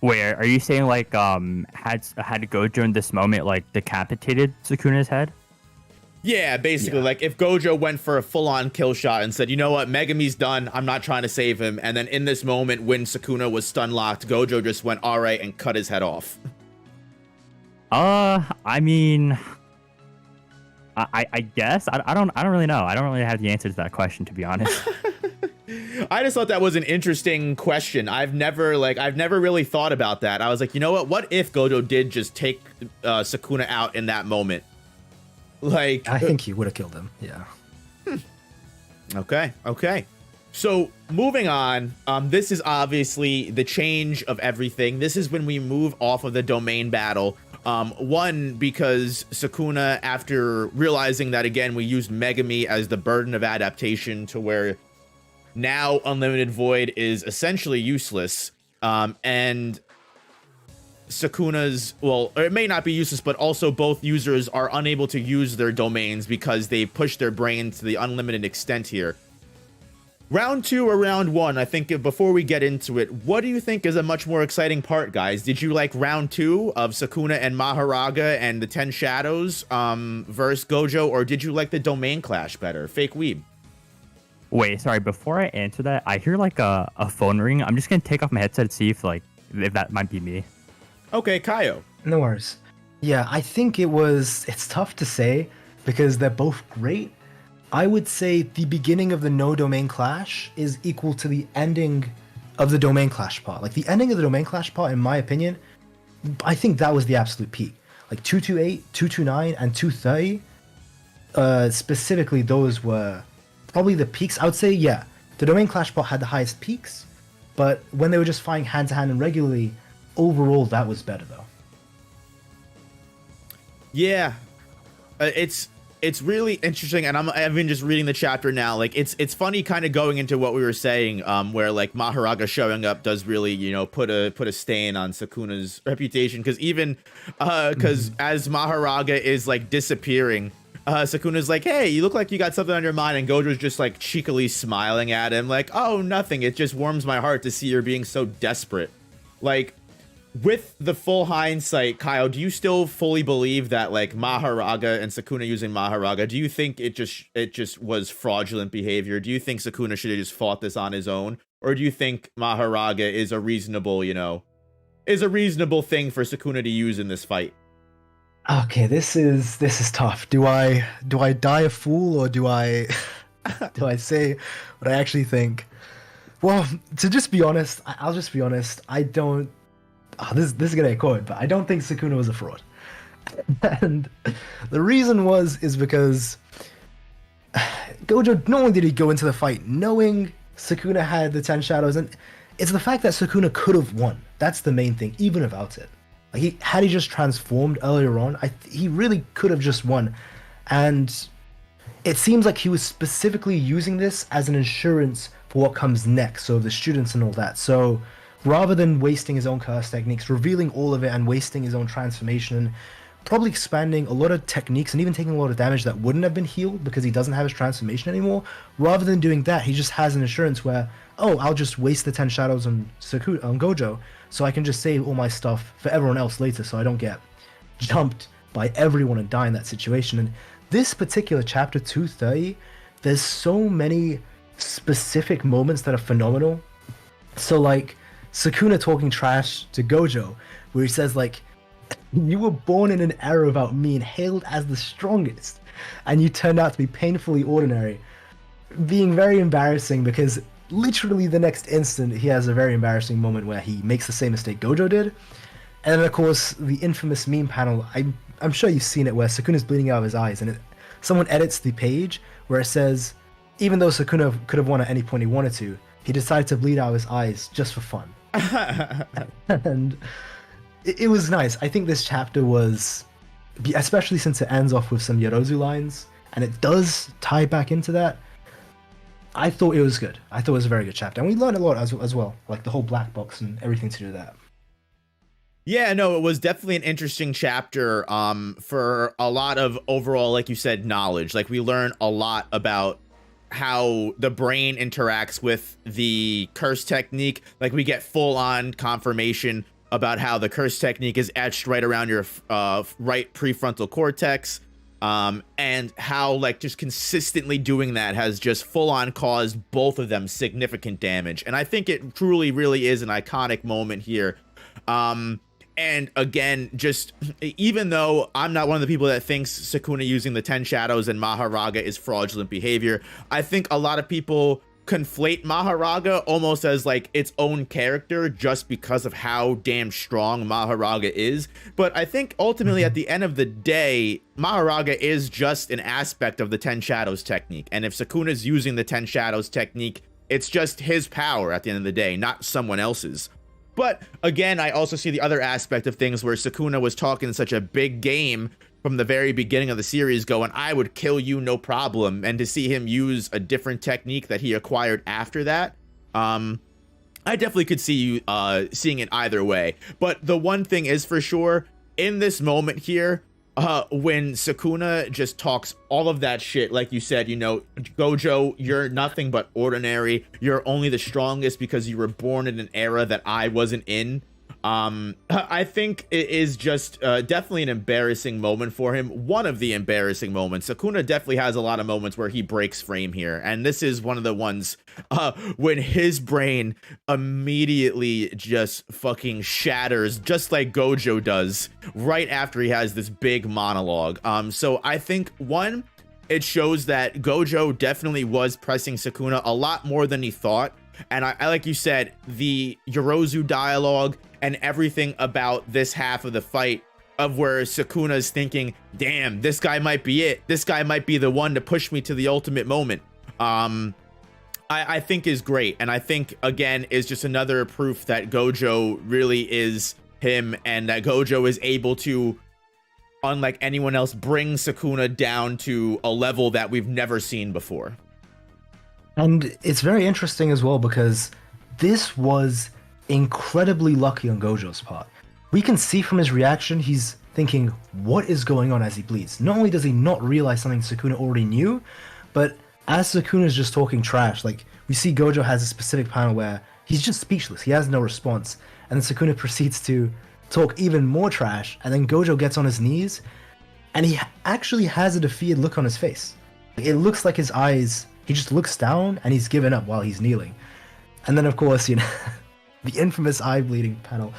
Wait, are you saying like had Gojo in this moment like decapitated Sukuna's head? Yeah, basically, like if Gojo went for a full-on kill shot and said, you know what, Megumi's done, I'm not trying to save him, and then in this moment when Sukuna was stun locked, Gojo just went all right and cut his head off. I mean, I guess I don't really know. I don't really have the answer to that question, to be honest. I just thought that was an interesting question. I've never really thought about that. I was like, you know what if Gojo did just take Sukuna out in that moment? Like, I think he would have killed him. Yeah. Okay. So moving on, this is obviously the change of everything. This is when we move off of the domain battle. One, because Sukuna, after realizing that, again, we used Megumi as the burden of adaptation to where now Unlimited Void is essentially useless. And Sukuna's, well, or it may not be useless, but also both users are unable to use their domains because they push their brain to the unlimited extent here. Round 2 or round 1, I think before we get into it, what do you think is a much more exciting part, guys? Did you like round 2 of Sukuna and Mahoraga and the 10 Shadows versus Gojo, or did you like the domain clash better? TheFakeWeeb. Wait, sorry, before I answer that, I hear like a phone ring. I'm just gonna take off my headset and see if that might be me. Okay, Kaiyo. No worries. Yeah, I think it's tough to say because they're both great. I would say the beginning of the no domain clash is equal to the ending of the domain clash part. Like the ending of the domain clash part, in my opinion, I think that was the absolute peak. Like 228, 229, and 230, specifically, those were probably the peaks. I would say, yeah, the domain clash part had the highest peaks, but when they were just fighting hand to hand and regularly, overall, that was better though. Yeah, it's really interesting, and I've been just reading the chapter now. Like it's funny, kind of going into what we were saying, where like Mahoraga showing up does really, you know, put a stain on Sukuna's reputation, because even as Mahoraga is like disappearing, Sukuna's like, hey, you look like you got something on your mind, and Gojo's just like cheekily smiling at him like, oh, nothing, it just warms my heart to see you're being so desperate. Like, with the full hindsight, Kyle, do you still fully believe that like Mahoraga and Sukuna using Mahoraga, do you think it just was fraudulent behavior? Do you think Sukuna should have just fought this on his own? Or do you think Mahoraga is a reasonable, thing for Sukuna to use in this fight? Okay, this is tough. Do I die a fool, or do I do I say what I actually think? Well, to just be honest, I'll just be honest. I don't. This is gonna get quoted, but I don't think Sukuna was a fraud. And the reason is because Gojo, not only did he go into the fight knowing Sukuna had the 10 shadows, and it's the fact that Sukuna could have won. That's the main thing, even without it. Like, had he just transformed earlier on, he really could have just won. And it seems like he was specifically using this as an insurance for what comes next, so the students and all that. So rather than wasting his own curse techniques, revealing all of it and wasting his own transformation, and probably expanding a lot of techniques and even taking a lot of damage that wouldn't have been healed because he doesn't have his transformation anymore, rather than doing that, he just has an assurance where, oh, I'll just waste the 10 shadows on Gojo, so I can just save all my stuff for everyone else later, so I don't get jumped by everyone and die in that situation. And this particular chapter 230, there's so many specific moments that are phenomenal. So like Sukuna talking trash to Gojo, where he says like, you were born in an era without me and hailed as the strongest, and you turned out to be painfully ordinary, being very embarrassing because literally the next instant he has a very embarrassing moment where he makes the same mistake Gojo did. And then of course the infamous meme panel, I'm sure you've seen it, where Sukuna's bleeding out of his eyes, and someone edits the page where it says, even though Sukuna could have won at any point he wanted to, he decided to bleed out his eyes just for fun. And it was nice. I think this chapter was, especially since it ends off with some Yorozu lines, and it does tie back into that, I thought it was good. I thought it was a very good chapter. And we learned a lot as well, like the whole black box and everything to do with that. Yeah, no, it was definitely an interesting chapter for a lot of overall, like you said, knowledge. Like, we learn a lot about how the brain interacts with the curse technique. Like, we get full-on confirmation about how the curse technique is etched right around your right prefrontal cortex, and how like just consistently doing that has just full-on caused both of them significant damage. And I think it truly really is an iconic moment here. And again, just even though I'm not one of the people that thinks Sukuna using the 10 shadows and Mahoraga is fraudulent behavior, I think a lot of people conflate Mahoraga almost as like its own character just because of how damn strong Mahoraga is. But I think ultimately at the end of the day, Mahoraga is just an aspect of the 10 shadows technique. And if Sukuna's using the 10 shadows technique, it's just his power at the end of the day, not someone else's. But again, I also see the other aspect of things where Sukuna was talking such a big game from the very beginning of the series, going, I would kill you, no problem. And to see him use a different technique that he acquired after that, I definitely could see you seeing it either way. But the one thing is for sure, in this moment here, when Sukuna just talks all of that shit, like you said, Gojo, you're nothing but ordinary. You're only the strongest because you were born in an era that I wasn't in. I think it is just definitely an embarrassing moment for him. One of the embarrassing moments. Sukuna definitely has a lot of moments where he breaks frame here. And this is one of the ones when his brain immediately just fucking shatters, just like Gojo does, right after he has this big monologue. So I think, one, it shows that Gojo definitely was pressing Sukuna a lot more than he thought. And I like you said, the Yorozu dialogue and everything about this half of the fight, of where Sukuna's thinking, damn, this guy might be it. This guy might be the one to push me to the ultimate moment. I think is great. And I think, again, is just another proof that Gojo really is him, and that Gojo is able to, unlike anyone else, bring Sukuna down to a level that we've never seen before. And it's very interesting as well, because this was incredibly lucky on Gojo's part. We can see from his reaction, he's thinking, what is going on as he bleeds? Not only does he not realize something Sukuna already knew, but as Sukuna's just talking trash, like we see Gojo has a specific panel where he's just speechless, he has no response, and then Sukuna proceeds to talk even more trash, and then Gojo gets on his knees, and he actually has a defeated look on his face. It looks like his eyes, he just looks down and he's given up while he's kneeling. And then of course, you know, the infamous eye bleeding panel.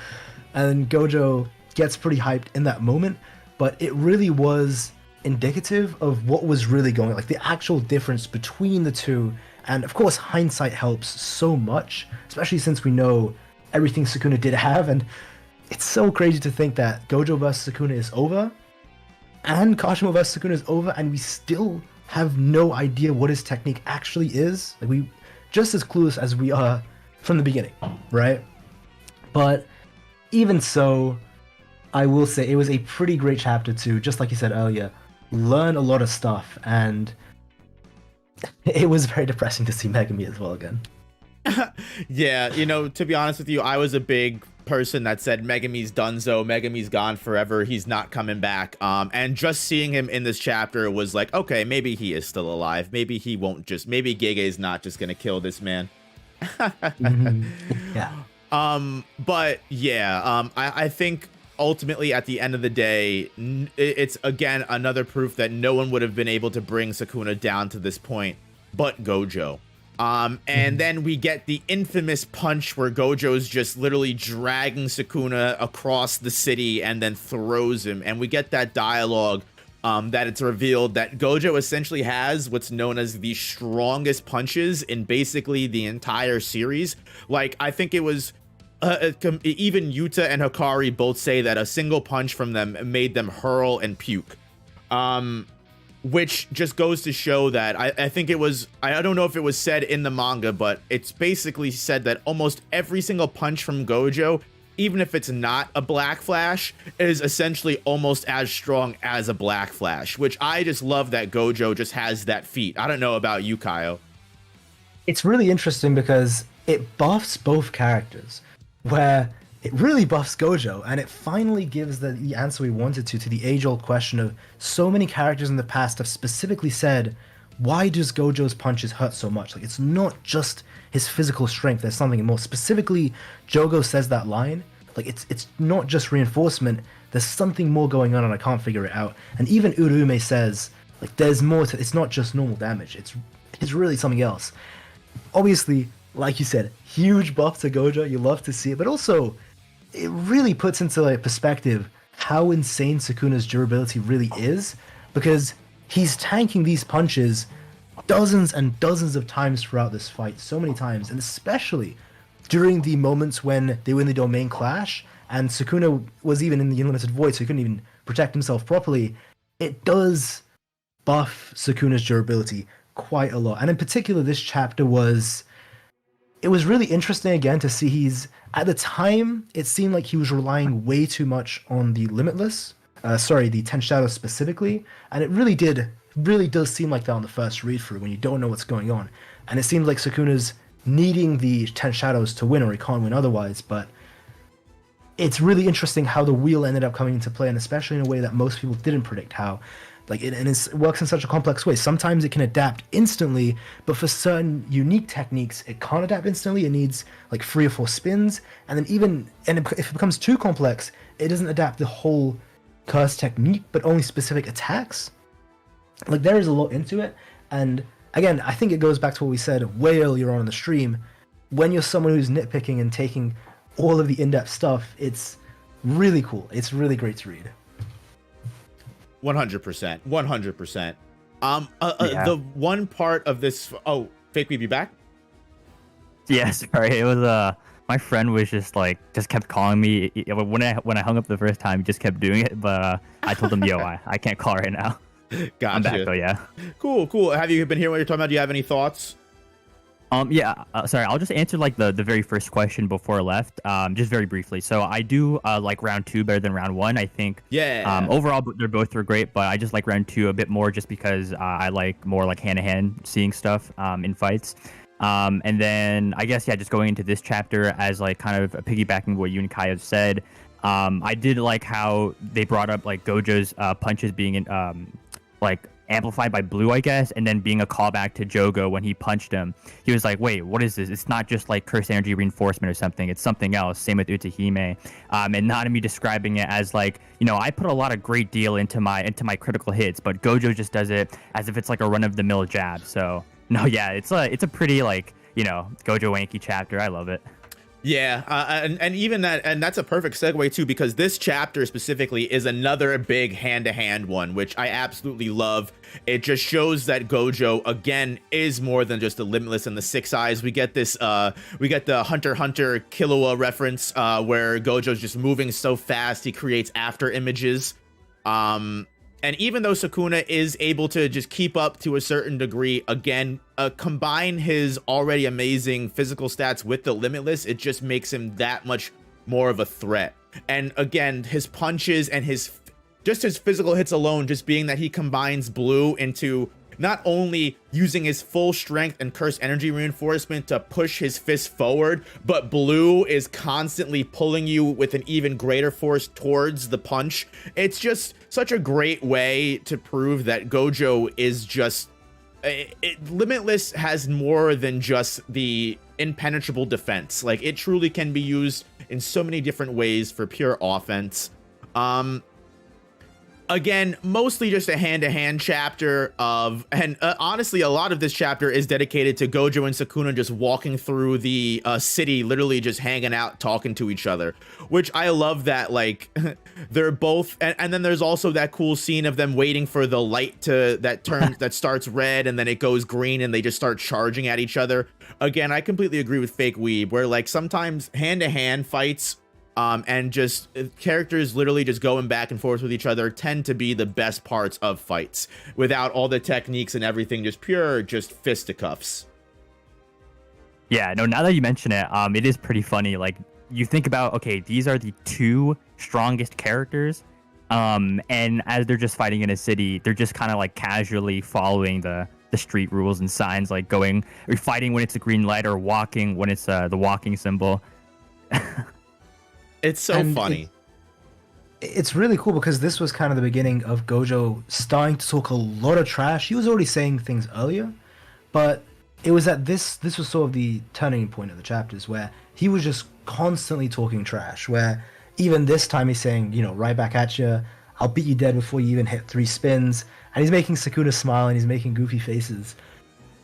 And Gojo gets pretty hyped in that moment, but it really was indicative of what was really going on, like the actual difference between the two. And of course, hindsight helps so much, especially since we know everything Sukuna did have. And it's so crazy to think that Gojo vs Sukuna is over, and Kashimo vs Sukuna is over, and we still have no idea what his technique actually is. Like, we just as clueless as we are from the beginning, right? But even so, I will say it was a pretty great chapter to, just like you said earlier, learn a lot of stuff, and it was very depressing to see Megami as well again. Yeah, you know, to be honest with you, I was a big person that said Megami's donezo, Megami's gone forever, he's not coming back. And just seeing him in this chapter was like, okay, maybe he is still alive. Maybe he won't just, maybe Gege's not just gonna kill this man. Yeah. But yeah, I think ultimately at the end of the day, it's again another proof that no one would have been able to bring Sukuna down to this point but Gojo. And then we get the infamous punch where Gojo's just literally dragging Sukuna across the city and then throws him. And we get that dialogue that it's revealed that Gojo essentially has what's known as the strongest punches in basically the entire series. Like, I think it was even Yuta and Hikari both say that a single punch from them made them hurl and puke. Which just goes to show that I think it was, I don't know if it was said in the manga, but it's basically said that almost every single punch from Gojo, even if it's not a Black Flash, is essentially almost as strong as a Black Flash, which I just love that Gojo just has that feat. I don't know about you, Kaiyo. It's really interesting because it buffs both characters, where it really buffs Gojo, and it finally gives the answer we wanted to the age-old question of so many characters in the past have specifically said, why does Gojo's punches hurt so much? Like, it's not just his physical strength, there's something more. Specifically, Jogo says that line, like, it's not just reinforcement, there's something more going on and I can't figure it out. And even Urume says, like, there's more to, it's not just normal damage, it's really something else. Obviously, like you said, huge buff to Gojo, you love to see it, but also, it really puts into like perspective how insane Sukuna's durability really is, because he's tanking these punches dozens and dozens of times throughout this fight, so many times, and especially during the moments when they were in the domain clash and Sukuna was even in the unlimited void, so he couldn't even protect himself properly. It does buff Sukuna's durability quite a lot, and in particular this chapter it was really interesting again to see at the time, it seemed like he was relying way too much on the Limitless, the 10 Shadows specifically, and it really does seem like that on the first read through when you don't know what's going on. And it seems like Sukuna's needing the 10 Shadows to win, or he can't win otherwise, but it's really interesting how the wheel ended up coming into play, and especially in a way that most people didn't predict how. Like, it works in such a complex way. Sometimes it can adapt instantly, but for certain unique techniques, it can't adapt instantly. It needs like 3 or 4 spins, and then if it becomes too complex, it doesn't adapt the whole curse technique, but only specific attacks. Like, there is a lot into it, and again, I think it goes back to what we said way earlier on in the stream. When you're someone who's nitpicking and taking all of the in-depth stuff, it's really cool. It's really great to read. 100%. 100%. Yeah. The one part of this, TheFakeWeeb, you back? Yeah, sorry. It was my friend was just kept calling me when I hung up the first time. He just kept doing it, but I told him, yo, I can't call right now. Gotcha. I'm back though. Yeah. Cool. Have you been hearing what you're talking about? Do you have any thoughts? Sorry, I'll just answer like the very first question before I left, just very briefly. So I do like round 2 better than round 1, I think. Yeah. Overall, they're both great, but I just like round 2 a bit more just because I like more like hand-to-hand seeing stuff in fights. And then I guess, yeah, just going into this chapter as like kind of piggybacking what you and Kaiyo said, I did like how they brought up like Gojo's punches being like amplified by blue, I guess, and then being a callback to Jogo when he punched him. He was like, wait, what is this? It's not just like curse energy reinforcement or something. It's something else. Same with Utahime. And Nanami describing it as like, I put a lot of great deal into my critical hits, but Gojo just does it as if it's like a run-of-the-mill jab. So, no, yeah, it's a pretty like, Gojo wanky chapter. I love it. Yeah, and even that, and that's a perfect segue too, because this chapter specifically is another big hand-to-hand one, which I absolutely love. It just shows that Gojo again is more than just the Limitless and the Six Eyes. We get this, we get the Hunter x Hunter Killua reference, where Gojo's just moving so fast he creates after images. And even though Sukuna is able to just keep up to a certain degree, again, combine his already amazing physical stats with the Limitless, it just makes him that much more of a threat. And again, his punches and his physical hits alone, just being that he combines blue into not only using his full strength and curse energy reinforcement to push his fist forward, but blue is constantly pulling you with an even greater force towards the punch. It's just such a great way to prove that Gojo is just Limitless has more than just the impenetrable defense. Like, it truly can be used in so many different ways for pure offense. Again, mostly just a hand-to-hand chapter and honestly, a lot of this chapter is dedicated to Gojo and Sukuna just walking through the city, literally just hanging out, talking to each other, which I love that, like, they're both, and then there's also that cool scene of them waiting for the light that starts red and then it goes green and they just start charging at each other. Again, I completely agree with TheFakeWeeb, where like sometimes hand-to-hand fights and just characters literally just going back and forth with each other tend to be the best parts of fights, without all the techniques and everything, just pure fisticuffs. Yeah, no, now that you mention it, it is pretty funny. Like, you think about, okay, these are the two strongest characters, and as they're just fighting in a city, they're just kind of like casually following the street rules and signs, like going or fighting when it's a green light or walking when it's the walking symbol. It's so funny. It's really cool because this was kind of the beginning of Gojo starting to talk a lot of trash. He was already saying things earlier, but it was at this was sort of the turning point of the chapters where he was just constantly talking trash, where even this time he's saying, right back at you, I'll beat you dead before you even hit 3 spins, and he's making Sukuna smile and he's making goofy faces.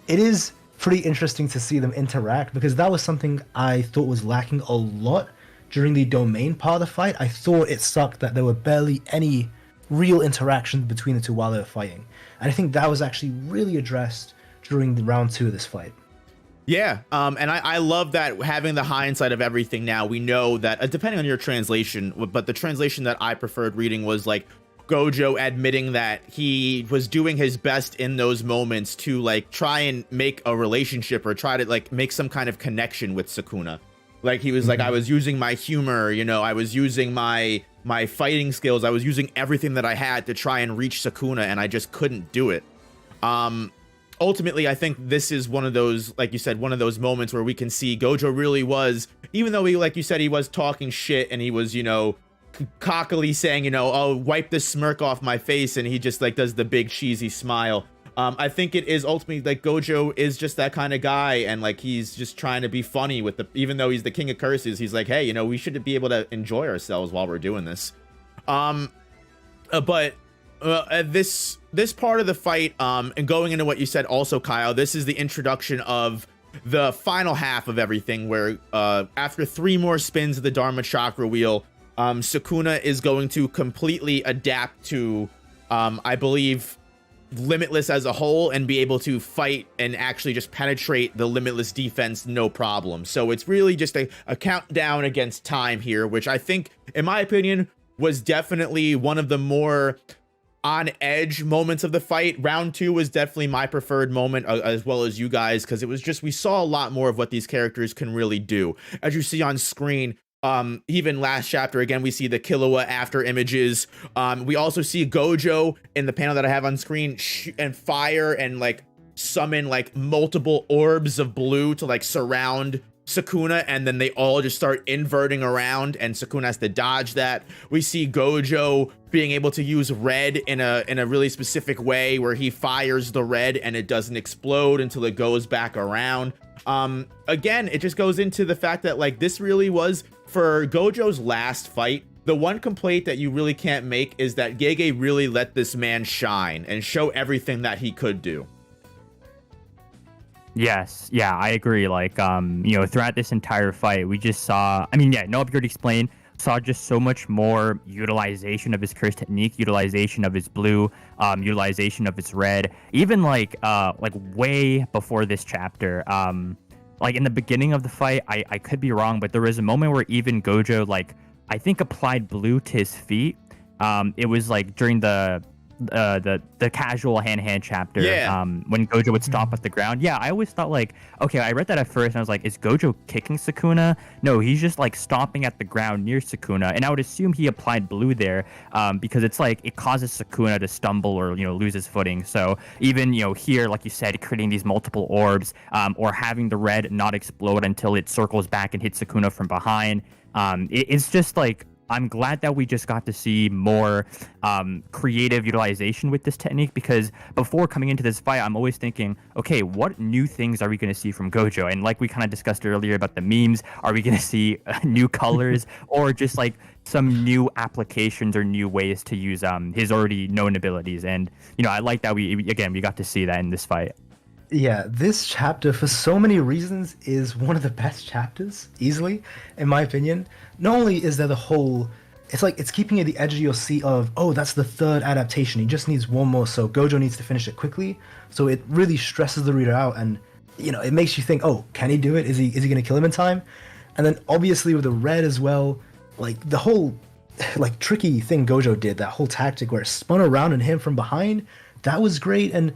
It is pretty interesting to see them interact, because that was something I thought was lacking a lot during the domain part of the fight. I thought it sucked that there were barely any real interaction between the two while they were fighting. And I think that was actually really addressed during the round 2 of this fight. Yeah, and I love that, having the hindsight of everything now, we know that, depending on your translation, but the translation that I preferred reading was like Gojo admitting that he was doing his best in those moments to like try and make a relationship or try to like make some kind of connection with Sukuna. Like, he was like, I was using my humor, I was using my fighting skills, I was using everything that I had to try and reach Sukuna, and I just couldn't do it. Ultimately, I think this is one of those, like you said, one of those moments where we can see Gojo really was, even though he, like you said, he was talking shit and he was, cockily saying, oh, wipe this smirk off my face, and he just like does the big cheesy smile. I think it is ultimately like Gojo is just that kind of guy, and like he's just trying to be funny with even though he's the king of curses, he's like, hey, we should be able to enjoy ourselves while we're doing this. But this part of the fight, and going into what you said also, Kyle, this is the introduction of the final half of everything, where after 3 more spins of the Dharma Chakra wheel, Sukuna is going to completely adapt to, I believe, Limitless as a whole, and be able to fight and actually just penetrate the Limitless defense no problem. So it's really just a countdown against time here, which I think, in my opinion, was definitely one of the more on edge moments of the fight. Round 2 was definitely my preferred moment, as well as you guys, because it was just, we saw a lot more of what these characters can really do. As you see on screen, even last chapter, again, we see the Killua after images. We also see Gojo in the panel that I have on screen and fire and like summon like multiple orbs of blue to like surround Sukuna, and then they all just start inverting around, and Sukuna has to dodge that. We see Gojo being able to use red in a really specific way, where he fires the red and it doesn't explode until it goes back around. Again, it just goes into the fact that, like, this really was, for Gojo's last fight, the one complaint that you really can't make is that Gege really let this man shine and show everything that he could do. Yes, yeah, I agree. Like, you know, throughout this entire fight, we just saw, I mean, yeah, Noah already explained, saw just so much more utilization of his curse technique, utilization of his blue, utilization of his red, even like way before this chapter. Like in the beginning of the fight, I could be wrong, but there was a moment where even Gojo, like, I think applied blue to his feet. It was like during the casual hand chapter, when Gojo would stop at the ground. Yeah, I always thought, like, okay, I read that at first and I was like, is Gojo kicking Sukuna? No, he's just like stomping at the ground near Sukuna, and I would assume he applied blue there, because it's like it causes Sukuna to stumble or, you know, lose his footing. So even, you know, here, like you said, creating these multiple orbs, or having the red not explode until it circles back and hits Sukuna from behind, it's just like, I'm glad that we just got to see more creative utilization with this technique, because before coming into this fight, I'm always thinking, okay, what new things are we going to see from Gojo? And like we kind of discussed earlier about the memes, are we going to see new colors or just like some new applications or new ways to use his already known abilities? And, you know, I like that we got to see that in this fight. Yeah, this chapter, for so many reasons, is one of the best chapters, easily, in my opinion. Not only is there the whole, it's like, it's keeping you at the edge of your seat of, oh, that's the third adaptation, he just needs one more, so Gojo needs to finish it quickly. So it really stresses the reader out, and, you know, it makes you think, oh, can he do it? Is he going to kill him in time? And then, obviously, with the red as well, like, the whole, like, tricky thing Gojo did, that whole tactic where it spun around and hit him from behind, that was great. And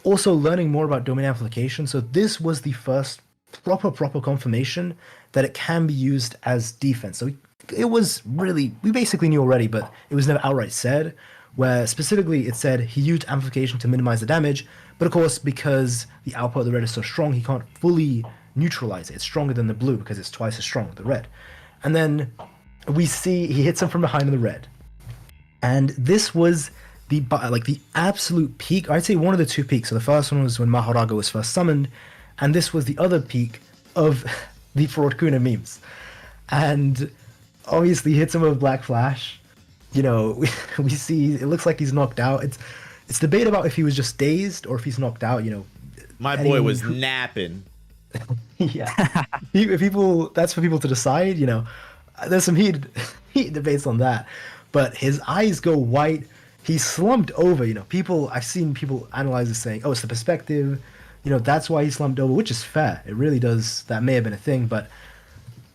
also learning more about domain amplification. So this was the first proper confirmation that it can be used as defense. So it was really, we basically knew already, but it was never outright said, where specifically it said he used amplification to minimize the damage, but of course, because the output of the red is so strong, he can't fully neutralize it. It's stronger than the blue because it's twice as strong as the red. And then we see he hits him from behind in the red. And this was the absolute peak. I'd say one of the two peaks. So the first one was when Mahoraga was first summoned, and this was the other peak of the Fraudkuna memes. And obviously he hits him with Black Flash. You know, we see it looks like he's knocked out. It's debate about if he was just dazed or if he's knocked out. You know, my boy was napping. Yeah, people. That's for people to decide. You know, there's some heat debates on that. But his eyes go white. He slumped over, you know, I've seen people analyze this saying, oh, it's the perspective, you know, that's why he slumped over, which is fair. It really does, that may have been a thing. But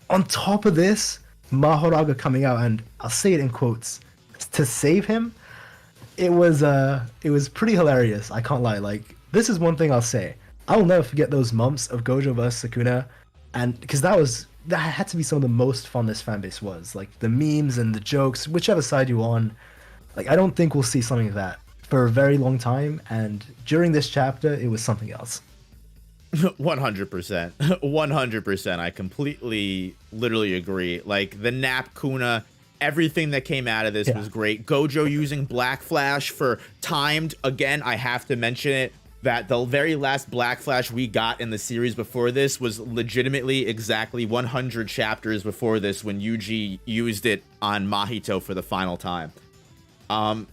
on top of this, Mahoraga coming out, and I'll say it in quotes, to save him, it was pretty hilarious. I can't lie. Like, this is one thing I'll say. I'll never forget those months of Gojo versus Sukuna, and because that had to be some of the most fun this fanbase was. Like, the memes and the jokes, whichever side you're on. Like, I don't think we'll see something like that for a very long time, and during this chapter, it was something else. 100%. 100%. I completely, literally agree. Like, the Nap Kuna, everything that came out of this was great. Gojo using Black Flash for timed. Again, I have to mention it, that the very last Black Flash we got in the series before this was legitimately exactly 100 chapters before this, when Yuji used it on Mahito for the final time.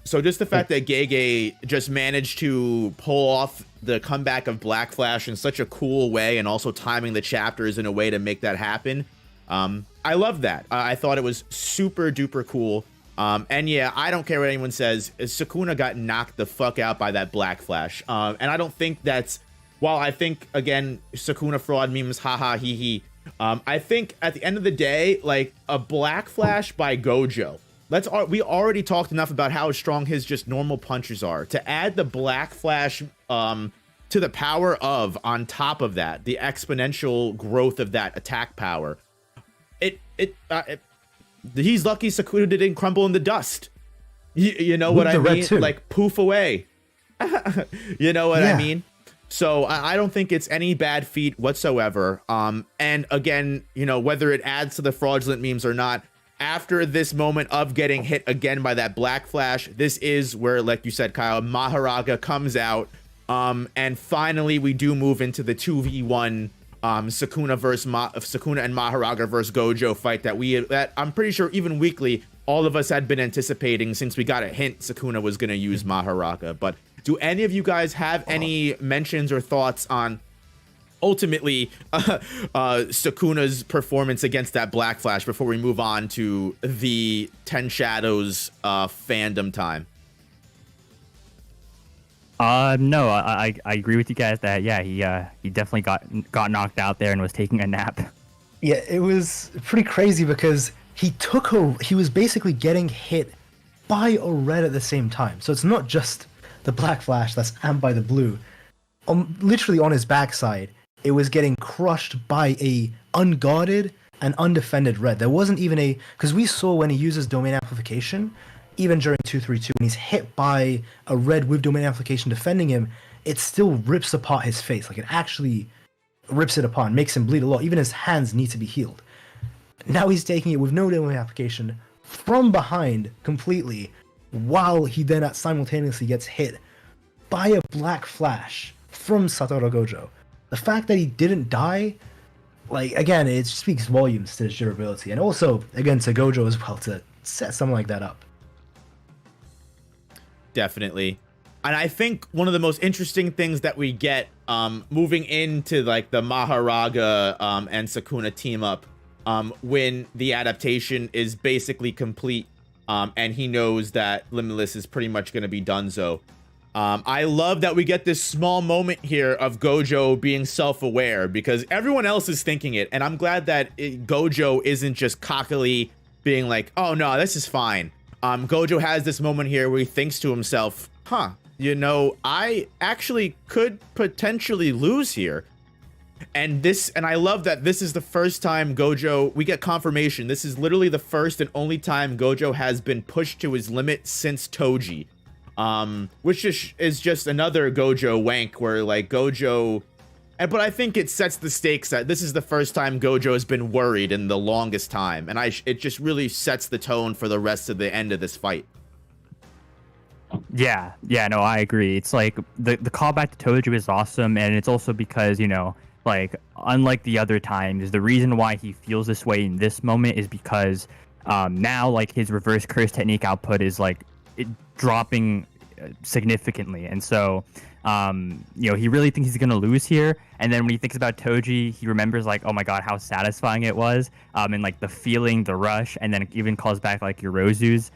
So just the fact that Gege just managed to pull off the comeback of Black Flash in such a cool way, and also timing the chapters in a way to make that happen, I love that. I thought it was super duper cool. And yeah, I don't care what anyone says, Sukuna got knocked the fuck out by that Black Flash. And I don't think that's, while I think, again, Sukuna fraud memes, haha, hee hee, I think at the end of the day, like, a Black Flash by Gojo, we already talked enough about how strong his just normal punches are. To add the Black Flash to the power of, on top of that, the exponential growth of that attack power, he's lucky Sukuna didn't crumble in the dust. You know what I mean? Like, poof away. You know what I mean? So I don't think it's any bad feat whatsoever. And again, whether it adds to the fraudulent memes or not, after this moment of getting hit again by that black flash, this is where, like you said, Kyle, Mahoraga comes out. And finally, we do move into the 2v1 Sukuna and Mahoraga versus Gojo fight that I'm pretty sure even weekly all of us had been anticipating since we got a hint Sukuna was going to use Mahoraga. But do any of you guys have any mentions or thoughts on ultimately Sukuna's performance against that black flash before we move on to the Ten Shadows fandom time? No, I agree with you guys that he definitely got knocked out there and was taking a nap. Yeah, it was pretty crazy because he was basically getting hit by a red at the same time. So it's not just the black flash that's amped by the blue. Literally on his backside, it was getting crushed by a unguarded and undefended red. There wasn't even because we saw when he uses domain amplification, even during 232, when he's hit by a red with domain amplification defending him, it still rips apart his face. Like, it actually rips it apart, makes him bleed a lot. Even his hands need to be healed. Now he's taking it with no domain application from behind completely, while he then simultaneously gets hit by a black flash from Satoru Gojo. The fact that he didn't die, like, again, it speaks volumes to his durability. And also, again, to Gojo as well, to set something like that up. Definitely. And I think one of the most interesting things that we get moving into like the Mahoraga and Sukuna team up when the adaptation is basically complete and he knows that Limitless is pretty much going to be donezo. I love that we get this small moment here of Gojo being self-aware because everyone else is thinking it. And I'm glad that Gojo isn't just cockily being like, oh no, this is fine. Gojo has this moment here where he thinks to himself, I actually could potentially lose here. And I love that this is the first time we get confirmation. This is literally the first and only time Gojo has been pushed to his limit since Toji. Which is just another Gojo wank where like Gojo, but I think it sets the stakes that this is the first time Gojo has been worried in the longest time. And it just really sets the tone for the rest of the end of this fight. Yeah, no, I agree. It's like the callback to Toji is awesome. And it's also because, like unlike the other times, the reason why he feels this way in this moment is because now like his reverse curse technique output is like dropping significantly. And so he really thinks he's gonna lose here, and then when he thinks about Toji, he remembers like, oh my god, how satisfying it was, and like the feeling, the rush, and then it even calls back like Yorozu's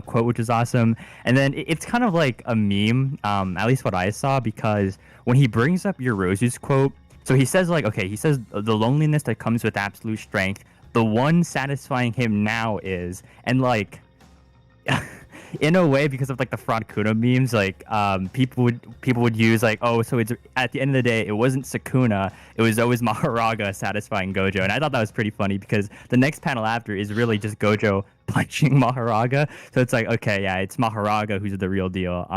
quote, which is awesome. And then it's kind of like a meme, at least what I saw, because when he brings up Yorozu's quote, so he says the loneliness that comes with absolute strength, the one satisfying him now is, and like in a way, because of like the fraud Kuna memes, like people would use like, oh, so it's at the end of the day, it wasn't Sukuna, it was always Mahoraga satisfying Gojo. And I thought that was pretty funny because the next panel after is really just Gojo punching Mahoraga. So it's like, okay, yeah, it's Mahoraga who's the real deal.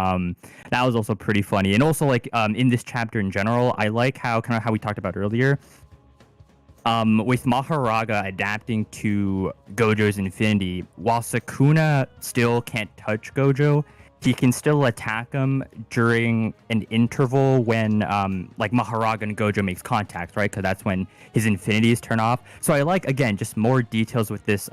That was also pretty funny. And also like in this chapter in general, I like how we talked about earlier. With Mahoraga adapting to Gojo's infinity, while Sukuna still can't touch Gojo, he can still attack him during an interval when like Mahoraga and Gojo makes contact, right? Because that's when his infinities turn off. So I like, again, just more details with this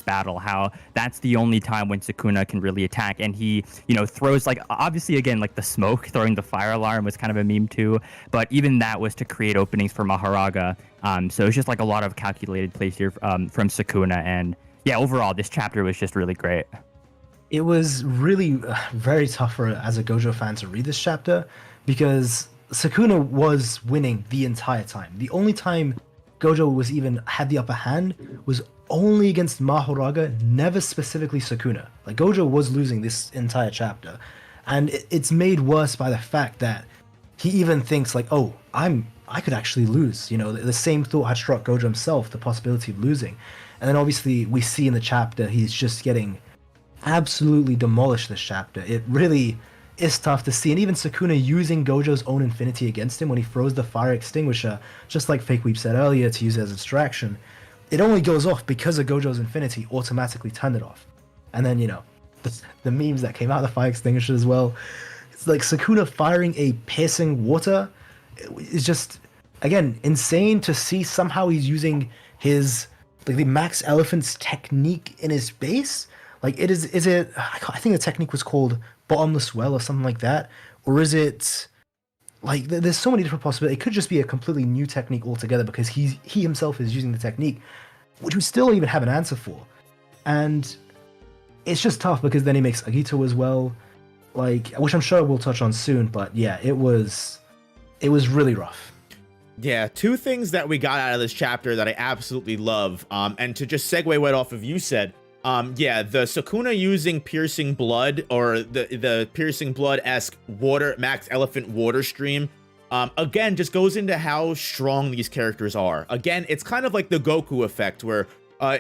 battle, how that's the only time when Sukuna can really attack. And he, throws like, obviously again, like the smoke, throwing the fire alarm was kind of a meme too, but even that was to create openings for Mahoraga. So it's just like a lot of calculated plays here from Sukuna. And yeah, overall, this chapter was just really great. It was really very tough as a Gojo fan to read this chapter because Sukuna was winning the entire time. The only time Gojo had the upper hand was only against Mahoraga, never specifically Sukuna. Like Gojo was losing this entire chapter, and it's made worse by the fact that he even thinks like, oh, I could actually lose. The same thought had struck Gojo himself, the possibility of losing. And then obviously we see in the chapter he's just getting absolutely demolished this chapter. It is tough to see. And even Sukuna using Gojo's own infinity against him when he throws the fire extinguisher, just like FakeWeeb said earlier, to use it as a distraction, it only goes off because of Gojo's infinity automatically turned it off. And then, the memes that came out of the fire extinguisher as well. It's like Sukuna firing a piercing water is just, again, insane to see. Somehow he's using his, like, the Max Elephant's technique in his base. Like, I think the technique was called Bottomless Well or something like that. Or is it, like, there's so many different possibilities. It could just be a completely new technique altogether because he himself is using the technique, which we still don't even have an answer for. And it's just tough because then he makes Agito as well, like, which I'm sure we'll touch on soon. But yeah, it was really rough. Yeah, two things that we got out of this chapter that I absolutely love. And to just segue right off of you said, yeah, the Sukuna using piercing blood, or the piercing blood-esque water, Max Elephant water stream, again, just goes into how strong these characters are. Again, it's kind of like the Goku effect, where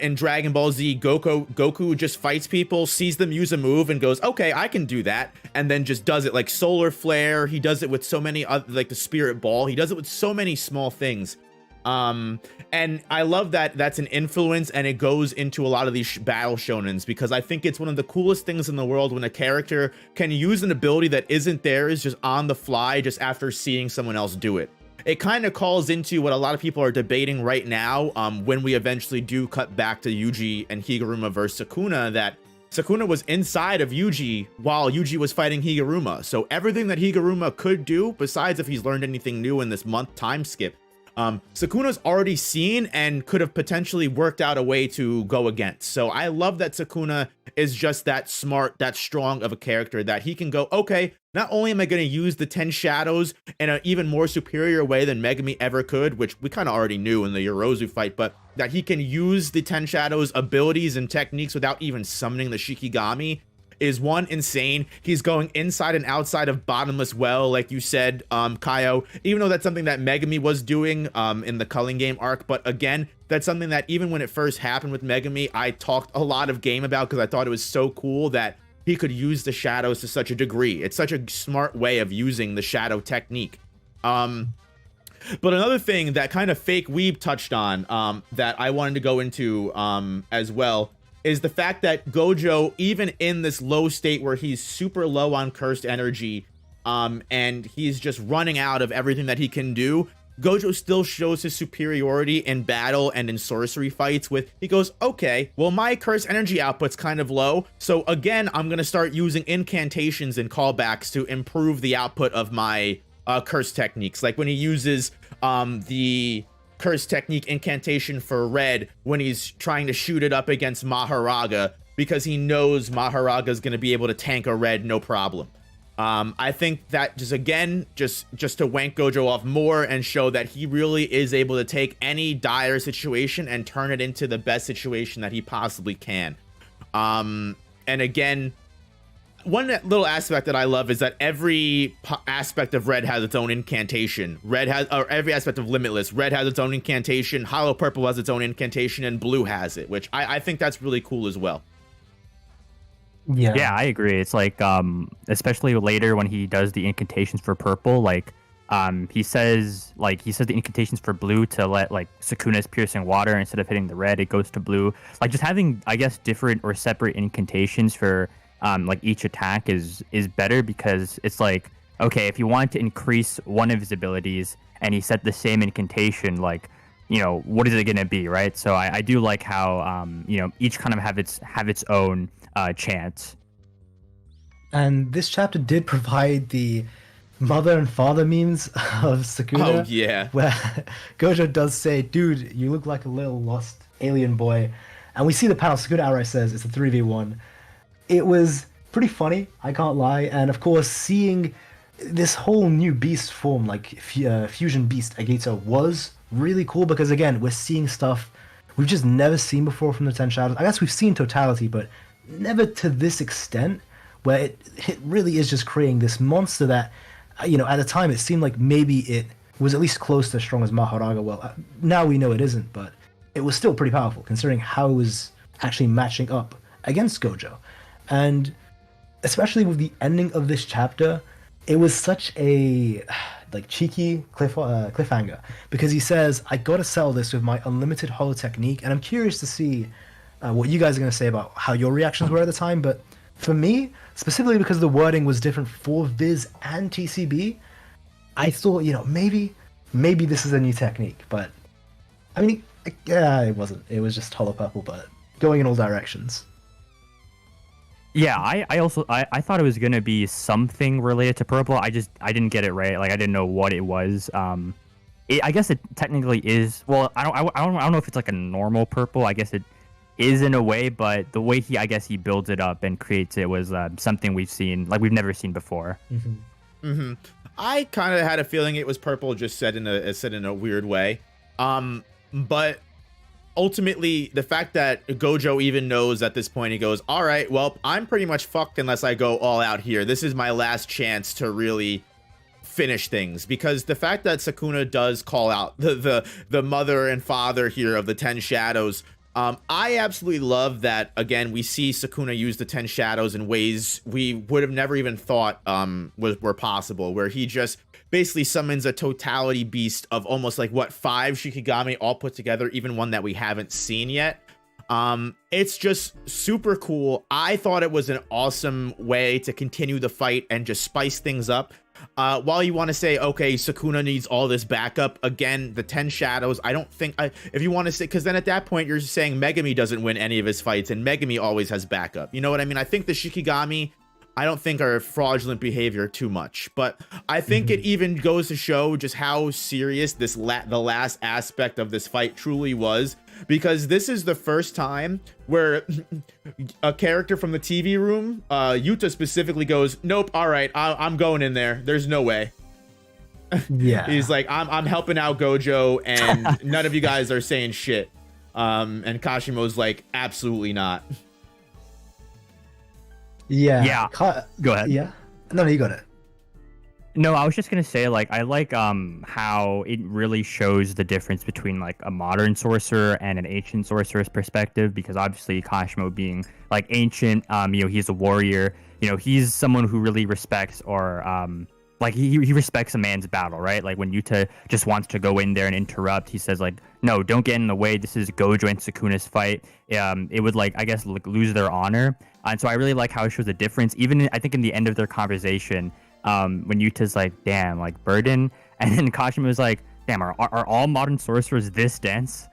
in Dragon Ball Z, Goku just fights people, sees them use a move, and goes, okay, I can do that, and then just does it. Like Solar Flare, he does it with so many other, like the Spirit Ball, he does it with so many small things. And I love that that's an influence, and it goes into a lot of these battle shonens, because I think it's one of the coolest things in the world when a character can use an ability that isn't theirs just on the fly, just after seeing someone else do it. It kind of calls into what a lot of people are debating right now, when we eventually do cut back to Yuji and Higuruma versus Sukuna, that Sukuna was inside of Yuji while Yuji was fighting Higuruma. So everything that Higuruma could do, besides if he's learned anything new in this month time skip, Sukuna's already seen and could have potentially worked out a way to go against. So I love that Sukuna is just that smart, that strong of a character, that he can go, okay, not only am I going to use the 10 shadows in an even more superior way than Megumi ever could, which we kind of already knew in the Yorozu fight, but that he can use the 10 shadows abilities and techniques without even summoning the Shikigami is, one, insane. He's going inside and outside of Bottomless Well, like you said, Kaiyo, even though that's something that Megumi was doing in the Culling Game arc. But again, that's something that even when it first happened with Megumi, I talked a lot of game about, because I thought it was so cool that he could use the shadows to such a degree. It's such a smart way of using the shadow technique. But another thing that kind of FakeWeeb touched on, that I wanted to go into as well, is the fact that Gojo, even in this low state where he's super low on cursed energy, and he's just running out of everything that he can do, Gojo still shows his superiority in battle and in sorcery fights with, he goes, okay, well, my cursed energy output's kind of low, so again, I'm going to start using incantations and callbacks to improve the output of my curse techniques. Like when he uses the curse technique incantation for red when he's trying to shoot it up against Mahoraga, because he knows Mahoraga is going to be able to tank a red no problem. I think that just, again, just to wank Gojo off more and show that he really is able to take any dire situation and turn it into the best situation that he possibly can. And again, one little aspect that I love is that every aspect of red has its own incantation. Every aspect of Limitless, red has its own incantation, Hollow Purple has its own incantation, and blue has it, which I think that's really cool as well. Yeah, I agree. It's like, especially later when he does the incantations for purple, like, he says the incantations for blue to let, like, Sukuna's piercing water, instead of hitting the red, it goes to blue. Like, just having, I guess, different or separate incantations for like each attack is better, because it's like, okay, if you want to increase one of his abilities and he set the same incantation, like, what is it going to be, right? So I do like how each kind of have its own chance. And this chapter did provide the mother and father memes of Sukuna. Oh yeah, where Gojo does say, dude, you look like a little lost alien boy. And we see the panel, Sukuna outright says it's a 3v1. It was pretty funny, I can't lie. And of course, seeing this whole new beast form, like Fusion Beast Agito, was really cool, because again, we're seeing stuff we've just never seen before from the 10 Shadows. I guess we've seen Totality, but never to this extent, where it really is just creating this monster that, at the time it seemed like maybe it was at least close to as strong as Mahoraga. Well, now we know it isn't, but it was still pretty powerful considering how it was actually matching up against Gojo. And especially with the ending of this chapter, it was such a like cheeky cliffhanger because he says, "I gotta sell this with my unlimited holo technique," and I'm curious to see what you guys are gonna say about how your reactions were at the time. But for me, specifically because the wording was different for Viz and TCB, I thought, maybe this is a new technique. But I mean, yeah, it wasn't. It was just holo purple, but going in all directions. Yeah, I also I thought it was gonna be something related to purple. I didn't get it right. Like I didn't know what it was. I guess it technically is. Well, I don't know if it's like a normal purple. I guess it is in a way, but the way I guess he builds it up and creates it was something we've never seen before. I kind of had a feeling it was purple, just said in a weird way. But ultimately, the fact that Gojo even knows at this point, he goes, all right, well, I'm pretty much fucked unless I go all out here. This is my last chance to really finish things, because the fact that Sukuna does call out the mother and father here of the 10 shadows, I absolutely love that. Again, we see Sukuna use the 10 shadows in ways we would have never even thought were possible, where he just basically summons a totality beast of almost like 5 Shikigami all put together, even one that we haven't seen yet. It's just super cool. I thought it was an awesome way to continue the fight and just spice things up. While you want to say, okay, Sukuna needs all this backup, again, the 10 shadows, I don't think, if you want to say, because then at that point you're saying Megami doesn't win any of his fights and Megami always has backup. You know what I mean? I think the Shikigami, I don't think are fraudulent behavior too much, but I think it even goes to show just how serious the last aspect of this fight truly was, because this is the first time where a character from the TV room, Yuta specifically, goes, nope, all right, I'm going in there. There's no way. Yeah. He's like, I'm helping out Gojo, and none of you guys are saying shit. And Kashimo's like, absolutely not. Yeah. Go ahead. Yeah. No, you got it. No, I was just gonna say, like, I like how it really shows the difference between like a modern sorcerer and an ancient sorcerer's perspective, because obviously Kashimo being like ancient, he's a warrior, he's someone who really respects, or like he respects a man's battle, right? Like when Yuta just wants to go in there and interrupt, he says like, no, don't get in the way. This is Gojo and Sukuna's fight. It would, like, I guess, lose their honor. And so I really like how it shows a difference. Even I think in the end of their conversation, when Yuta's like, damn, like burden, and then Kashima was like, damn, are all modern sorcerers this dense?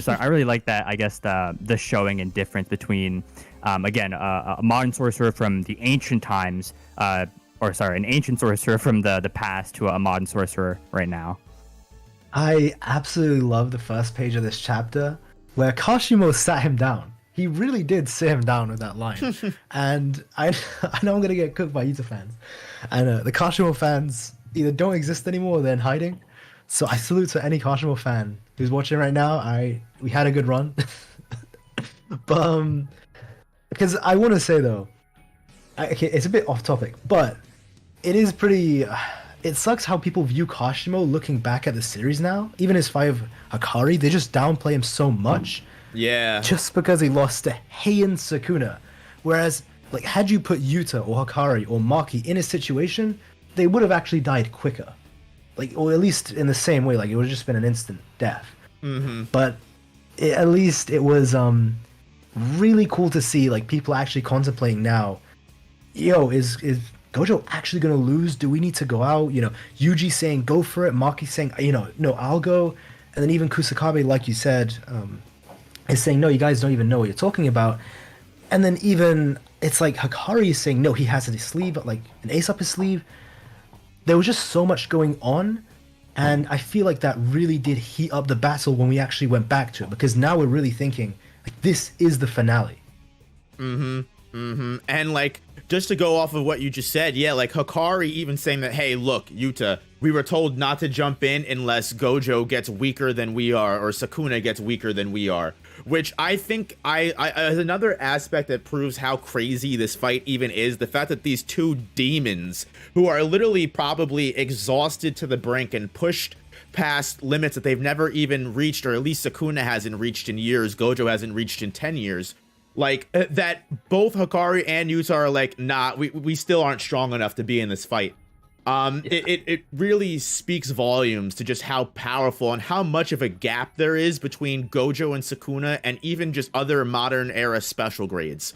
So I really like that, I guess, the showing and difference between, again, a modern sorcerer from the ancient times, an ancient sorcerer from the past to a modern sorcerer right now. I absolutely love the first page of this chapter where Kashimo sat him down. He really did sit him down with that line. And I know I'm going to get cooked by Yuta fans. And the Kashimo fans either don't exist anymore or they're in hiding. So I salute to any Kashimo fan who's watching right now. We had a good run. But because I want to say, though, okay, it's a bit off topic, but it is pretty... it sucks how people view Kashimo looking back at the series now. Even his 5 Hakari, they just downplay him so much. Yeah. Just because he lost to Heian Sukuna. Whereas, like, had you put Yuta or Hakari or Maki in a situation, they would have actually died quicker. Like, or at least in the same way, like, it would have just been an instant death. But at least it was really cool to see, like, people actually contemplating now, is Gojo actually going to lose? Do we need to go out? Yuji saying, go for it. Maki saying, no, I'll go. And then even Kusakabe, like you said, is saying, no, you guys don't even know what you're talking about. And then even, it's like Hakari is saying, no, he has in his sleeve, like an ace up his sleeve. There was just so much going on. And I feel like that really did heat up the battle when we actually went back to it. Because now we're really thinking, like, this is the finale. And, like, just to go off of what you just said, yeah, like Hakari even saying that, hey, look, Yuta, we were told not to jump in unless Gojo gets weaker than we are, or Sukuna gets weaker than we are, which I think is another aspect that proves how crazy this fight even is. The fact that these two demons, who are literally probably exhausted to the brink and pushed past limits that they've never even reached, or at least Sukuna hasn't reached in years, Gojo hasn't reached in 10 years, Like that both Hikari and Yuta are like, nah, we still aren't strong enough to be in this fight. It really speaks volumes to just how powerful and how much of a gap there is between Gojo and Sukuna and even just other modern era special grades.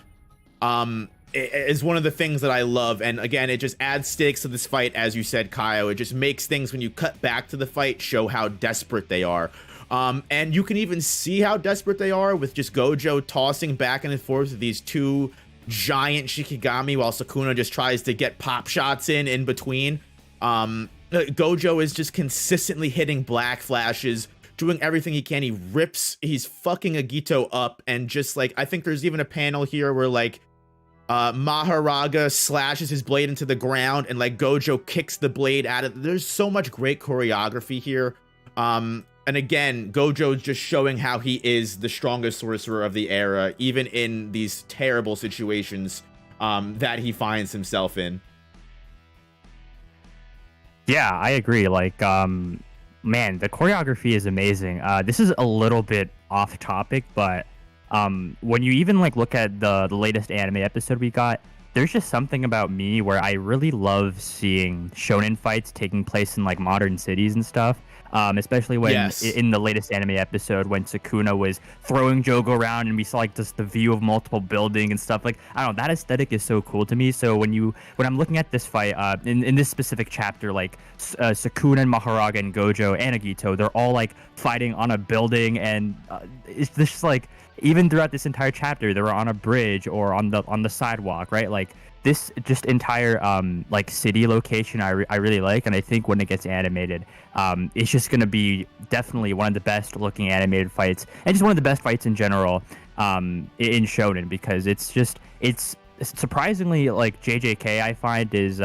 It is one of the things that I love, and again, it just adds stakes to this fight, as you said, Kaiyo. It just makes things, when you cut back to the fight, show how desperate they are. And you can even see how desperate they are with just Gojo tossing back and forth with these two giant Shikigami while Sukuna just tries to get pop shots in between. Gojo is just consistently hitting black flashes, doing everything he can. He's fucking Agito up, and just like, I think there's even a panel here where like Mahoraga slashes his blade into the ground and like Gojo kicks the blade at it. There's so much great choreography here. And again, Gojo's just showing how he is the strongest sorcerer of the era, even in these terrible situations that he finds himself in. Yeah, I agree. Like, man, the choreography is amazing. This is a little bit off topic, but when you even like look at the latest anime episode we got, there's just something about me where I really love seeing shonen fights taking place in like modern cities and stuff. Especially when in the latest anime episode when Sukuna was throwing Jogo around and we saw like just the view of multiple buildings and stuff. Like, I don't know, that aesthetic is so cool to me. So when I'm looking at this fight in this specific chapter, like Sukuna and Mahoraga and Gojo and Agito, they're all like fighting on a building, and it's just like, even throughout this entire chapter, they were on a bridge or on the sidewalk, right? Like, this just entire like city location I really like, and I think when it gets animated, it's just gonna be definitely one of the best looking animated fights, and just one of the best fights in general in shonen, because it's surprisingly, like, JJK I find is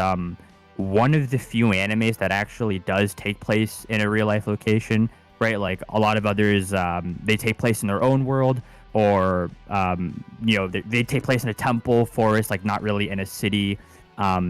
one of the few animes that actually does take place in a real life location, right? Like, a lot of others, they take place in their own world, or you know, they take place in a temple, forest, like not really in a city, a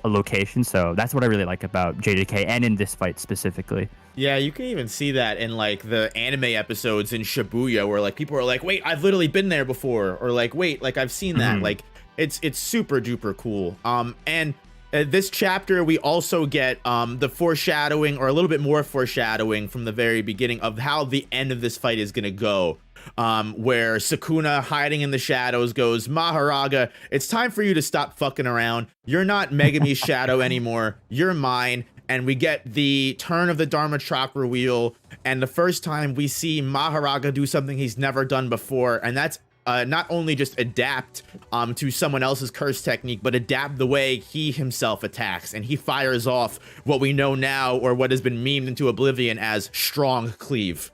location. So that's what I really like about JJK, and in this fight specifically. Yeah, you can even see that in like the anime episodes in Shibuya, where like people are like, wait, I've literally been there before, or like, wait, like I've seen that. Like, it's super duper cool. And this chapter, we also get the foreshadowing, or a little bit more foreshadowing from the very beginning, of how the end of this fight is gonna go. Where Sukuna, hiding in the shadows, goes, Mahoraga, it's time for you to stop fucking around. You're not Megami's shadow anymore. You're mine. And we get the turn of the Dharma Chakra wheel, and the first time we see Mahoraga do something he's never done before, and that's not only just adapt to someone else's curse technique, but adapt the way he himself attacks, and he fires off what we know now, or what has been memed into oblivion as strong cleave.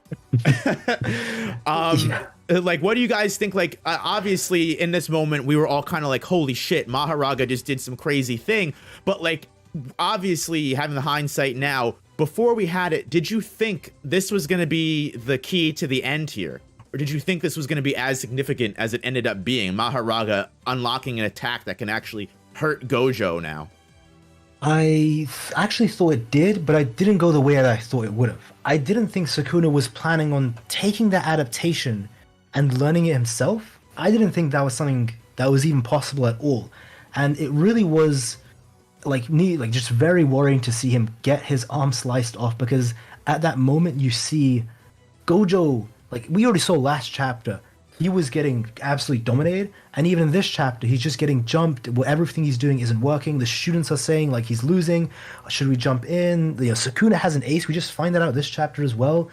Like, what do you guys think? Like, obviously in this moment we were all kind of like, holy shit, Mahoraga just did some crazy thing. But like, obviously having the hindsight now, before we had it, did you think this was going to be the key to the end here? Or did you think this was going to be as significant as it ended up being, Mahoraga unlocking an attack that can actually hurt Gojo now? I actually thought it did, but I didn't go the way that I thought it would have. I didn't think Sukuna was planning on taking that adaptation and learning it himself. I didn't think that was something that was even possible at all. And it really was like just very worrying to see him get his arm sliced off, because at that moment you see Gojo, like we already saw last chapter, he was getting absolutely dominated, and even in this chapter he's just getting jumped. Everything he's doing isn't working. The students are saying like he's losing. Should we jump in? You know, Sukuna has an ace. We just find that out this chapter as well.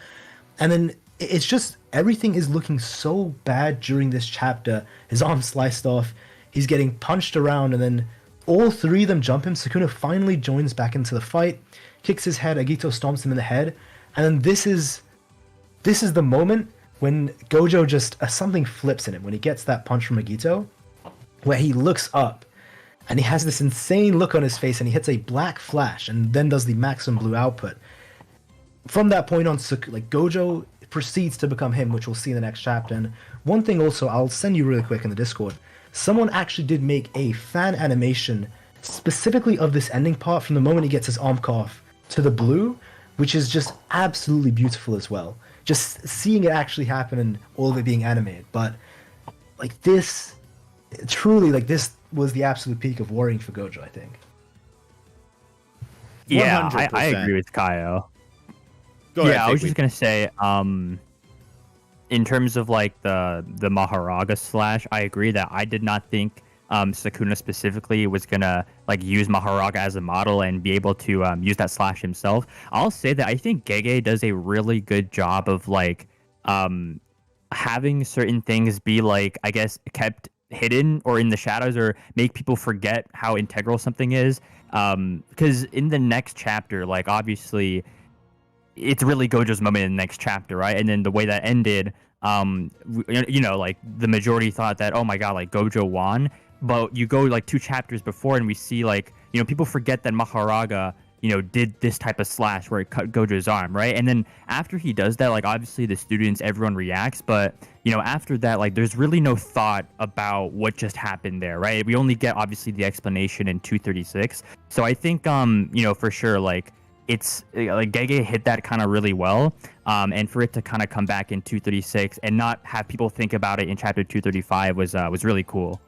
And then it's just everything is looking so bad during this chapter. His arm sliced off, he's getting punched around, and then all three of them jump him. Sukuna finally joins back into the fight, kicks his head, Agito stomps him in the head, and then this is the moment when Gojo just something flips in him when he gets that punch from Agito, where he looks up and he has this insane look on his face, and he hits a black flash and then does the maximum blue output. From that point on, like Gojo proceeds to become him, which we'll see in the next chapter. And one thing also, I'll send you really quick in the Discord. Someone actually did make a fan animation specifically of this ending part, from the moment he gets his arm cut off to the blue, which is just absolutely beautiful as well. Just seeing it actually happen and all of it being animated. But like this, truly, like this was the absolute peak of worrying for Gojo, I think. Yeah, 100%. I agree with Kaiyo. Go ahead, Yeah, I was TheFakeWeeb. just gonna say, in terms of like the Mahoraga slash, I agree that I did not think Sukuna specifically was gonna like use Mahoraga as a model and be able to use that slash himself. I'll say that I think Gege does a really good job of like having certain things be like, I guess, kept hidden or in the shadows or make people forget how integral something is. Because in the next chapter, like obviously it's really Gojo's moment in the next chapter, right? And then the way that ended, like the majority thought that, oh my god, like Gojo won. But you go like 2 chapters before and we see like, people forget that Mahoraga, did this type of slash where it cut Gojo's arm, right? And then after he does that, like obviously the students, everyone reacts, but after that, like there's really no thought about what just happened there, right? We only get obviously the explanation in 236. So I think, for sure, like it's like Gege hit that kind of really well, and for it to kind of come back in 236 and not have people think about it in chapter 235 was really cool.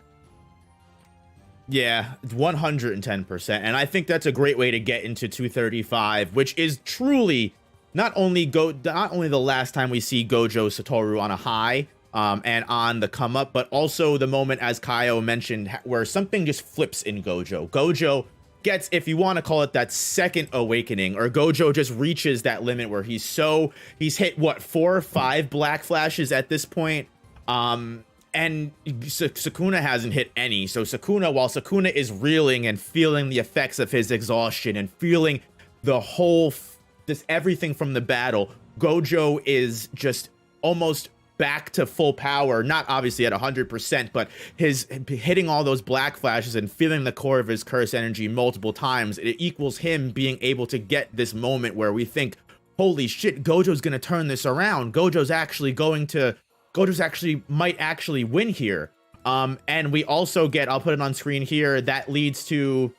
Yeah, 110%. And I think that's a great way to get into 235, which is truly not only the last time we see Gojo Satoru on a high and on the come up, but also the moment, as Kaiyo mentioned, where something just flips in Gojo. Gojo gets, if you want to call it that second awakening, or Gojo just reaches that limit where he's hit what, 4 or 5 black flashes at this point. And Sukuna hasn't hit any. So while Sukuna is reeling and feeling the effects of his exhaustion and feeling the whole, just everything from the battle, Gojo is just almost back to full power. Not obviously at 100%, but his hitting all those black flashes and feeling the core of his curse energy multiple times, it equals him being able to get this moment where we think, holy shit, Gojo's going to turn this around. Gojo's might actually win here. And we also get, I'll put it on screen here, that leads to,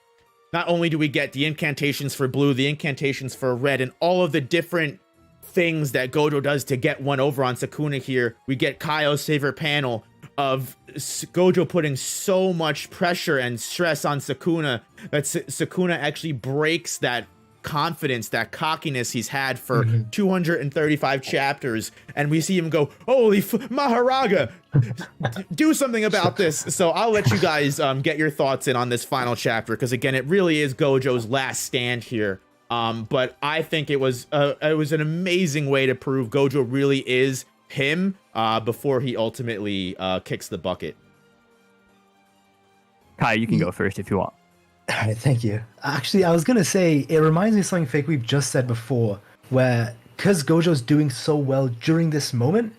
not only do we get the incantations for blue, the incantations for red, and all of the different things that Gojo does to get one over on Sukuna here, we get Kaiyo's favorite panel of Gojo putting so much pressure and stress on Sukuna that Sukuna actually breaks that confidence, that cockiness he's had for 235 chapters, and we see him go, holy Mahoraga, do something about this. So I'll let you guys get your thoughts in on this final chapter, because again, it really is Gojo's last stand here. But I think it was an amazing way to prove Gojo really is him before he ultimately kicks the bucket. Kai, you can go first if you want. All right, thank you. Actually, I was going to say, it reminds me of something FakeWeeb just said before, where, because Gojo's doing so well during this moment,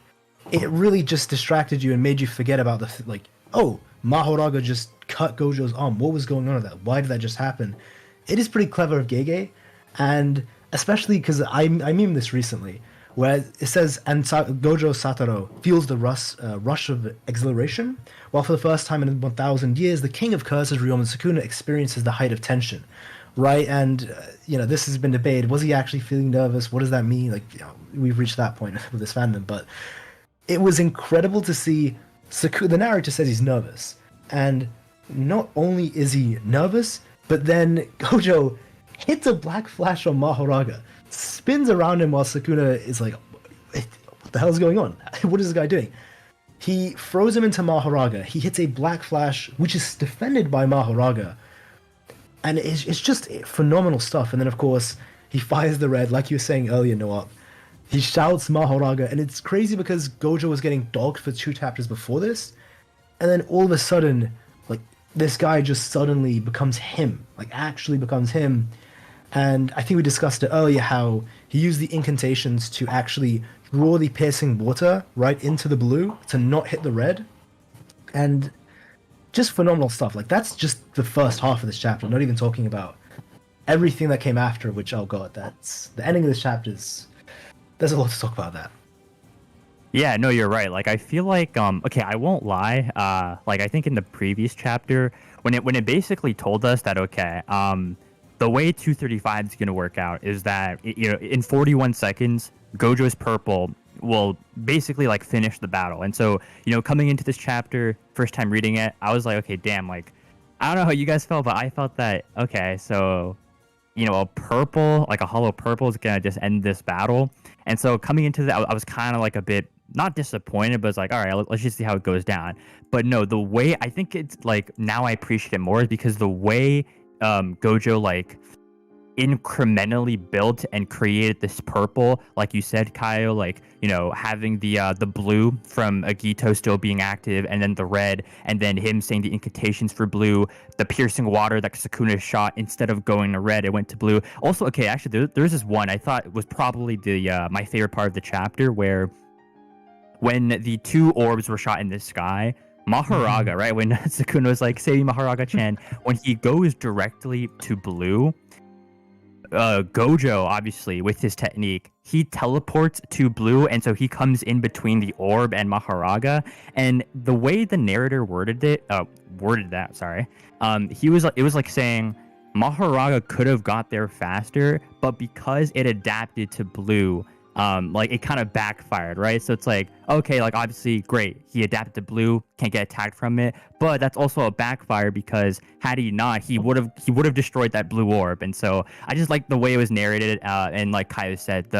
it really just distracted you and made you forget about Mahoraga just cut Gojo's arm. What was going on with that? Why did that just happen? It is pretty clever of Gege, and especially because I memed this recently, where it says, and Gojo Satoru feels the rush of exhilaration, while for the first time in 1,000 years, the king of curses, Ryomen Sukuna, experiences the height of tension, right? And, this has been debated. Was he actually feeling nervous? What does that mean? We've reached that point with this fandom, but it was incredible to see Sukuna. The narrator says he's nervous, and not only is he nervous, but then Gojo hits a black flash on Mahoraga, spins around him while Sukuna is like, what the hell is going on? What is this guy doing? He throws him into Mahoraga. He hits a black flash, which is defended by Mahoraga. And it's just phenomenal stuff. And then, of course, he fires the red, like you were saying earlier, Noah. He shouts Mahoraga. And it's crazy because Gojo was getting dogged for 2 chapters before this. And then all of a sudden, this guy just suddenly becomes him. Actually becomes him. And I think we discussed it earlier how he used the incantations to actually draw the piercing water right into the blue to not hit the red. And just phenomenal stuff. That's just the first half of this chapter, not even talking about everything that came after, which, oh god, that's the ending of this chapter. There's a lot to talk about that. Yeah, no, you're right. I feel okay, I won't lie. I think in the previous chapter, when it basically told us that, okay, the way 235 is going to work out is that, in 41 seconds, Gojo's purple will basically like finish the battle. And so, coming into this chapter, first time reading it, I was like, okay, damn, like, I don't know how you guys felt, but I felt that, okay, so, a purple, like a hollow purple is going to just end this battle. And so coming into that, I was kind of like a bit, not disappointed, but it's like, all right, let's just see how it goes down. But no, the way, I think it's like, now I appreciate it more is because the way Gojo, like, incrementally built and created this purple, like you said, Kaiyo, like, having the blue from Agito still being active, and then the red, and then him saying the incantations for blue, the piercing water that Sukuna shot, instead of going to red, it went to blue. Also, okay, actually, there's this one I thought was probably the my favorite part of the chapter, where when the two orbs were shot in the sky, Mahoraga, right, when Sukuna was like, say Mahoraga-chan, when he goes directly to blue, Gojo, obviously, with his technique, he teleports to blue, and so he comes in between the orb and Mahoraga. And the way the narrator worded that, sorry, it was like saying Mahoraga could have got there faster, but because it adapted to blue, like it kind of backfired, right? So it's like, okay, like obviously great, he adapted to blue, can't get attacked from it, but that's also a backfire because had he not, he would have destroyed that blue orb. And so I just like the way it was narrated, and like Kaiyo said,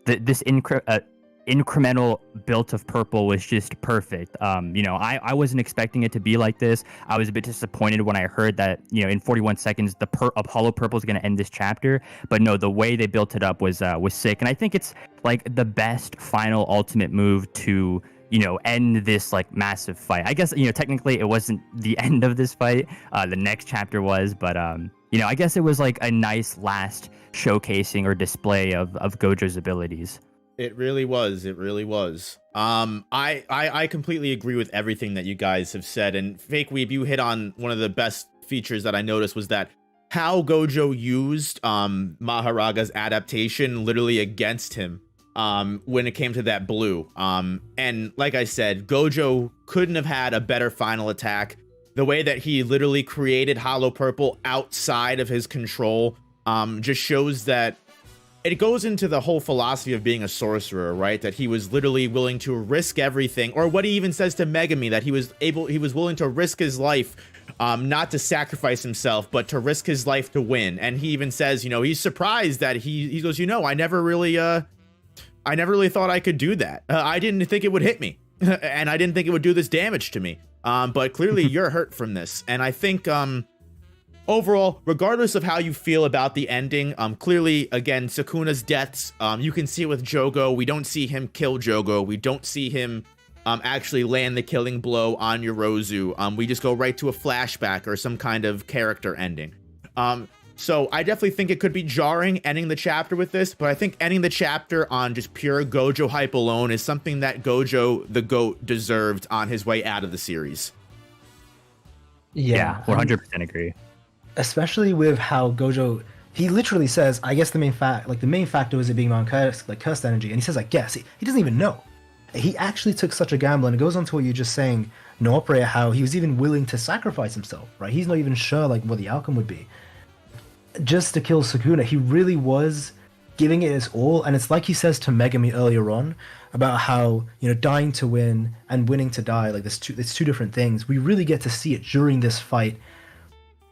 this incremental build of purple was just perfect. I wasn't expecting it to be like this. I was a bit disappointed when I heard that, in 41 seconds, the Hollow Purple is going to end this chapter. But no, the way they built it up was sick. And I think it's like the best final ultimate move to, end this like massive fight. I guess, technically it wasn't the end of this fight. The next chapter was, but, I guess it was like a nice last showcasing or display of Gojo's abilities. It really was. It really was. I completely agree with everything that you guys have said. And TheFakeWeeb, you hit on one of the best features that I noticed was that how Gojo used Mahoraga's adaptation literally against him when it came to that blue. And like I said, Gojo couldn't have had a better final attack. The way that he literally created Hollow Purple outside of his control just shows that it goes into the whole philosophy of being a sorcerer, right? That he was literally willing to risk everything, or what he even says to Megami, that he was willing to risk his life, not to sacrifice himself, but to risk his life to win. And he even says, he's surprised that he goes, I never really thought I could do that. I didn't think it would hit me, and I didn't think it would do this damage to me. But clearly you're hurt from this, and I think overall, regardless of how you feel about the ending, clearly, again, Sukuna's deaths, you can see it with Jogo. We don't see him kill Jogo. We don't see him actually land the killing blow on Yorozu. We just go right to a flashback or some kind of character ending. So I definitely think it could be jarring ending the chapter with this, but I think ending the chapter on just pure Gojo hype alone is something that Gojo, the GOAT, deserved on his way out of the series. Yeah, 100% agree. Especially with how Gojo, he literally says, I guess the main factor was it being on cursed energy, and he says, I guess. He doesn't even know. He actually took such a gamble, and it goes on to what you're just saying, no operator, how he was even willing to sacrifice himself, right? He's not even sure like what the outcome would be. Just to kill Sukuna, he really was giving it his all, and it's like he says to Megami earlier on about how, dying to win and winning to die, like it's two different things. We really get to see it during this fight,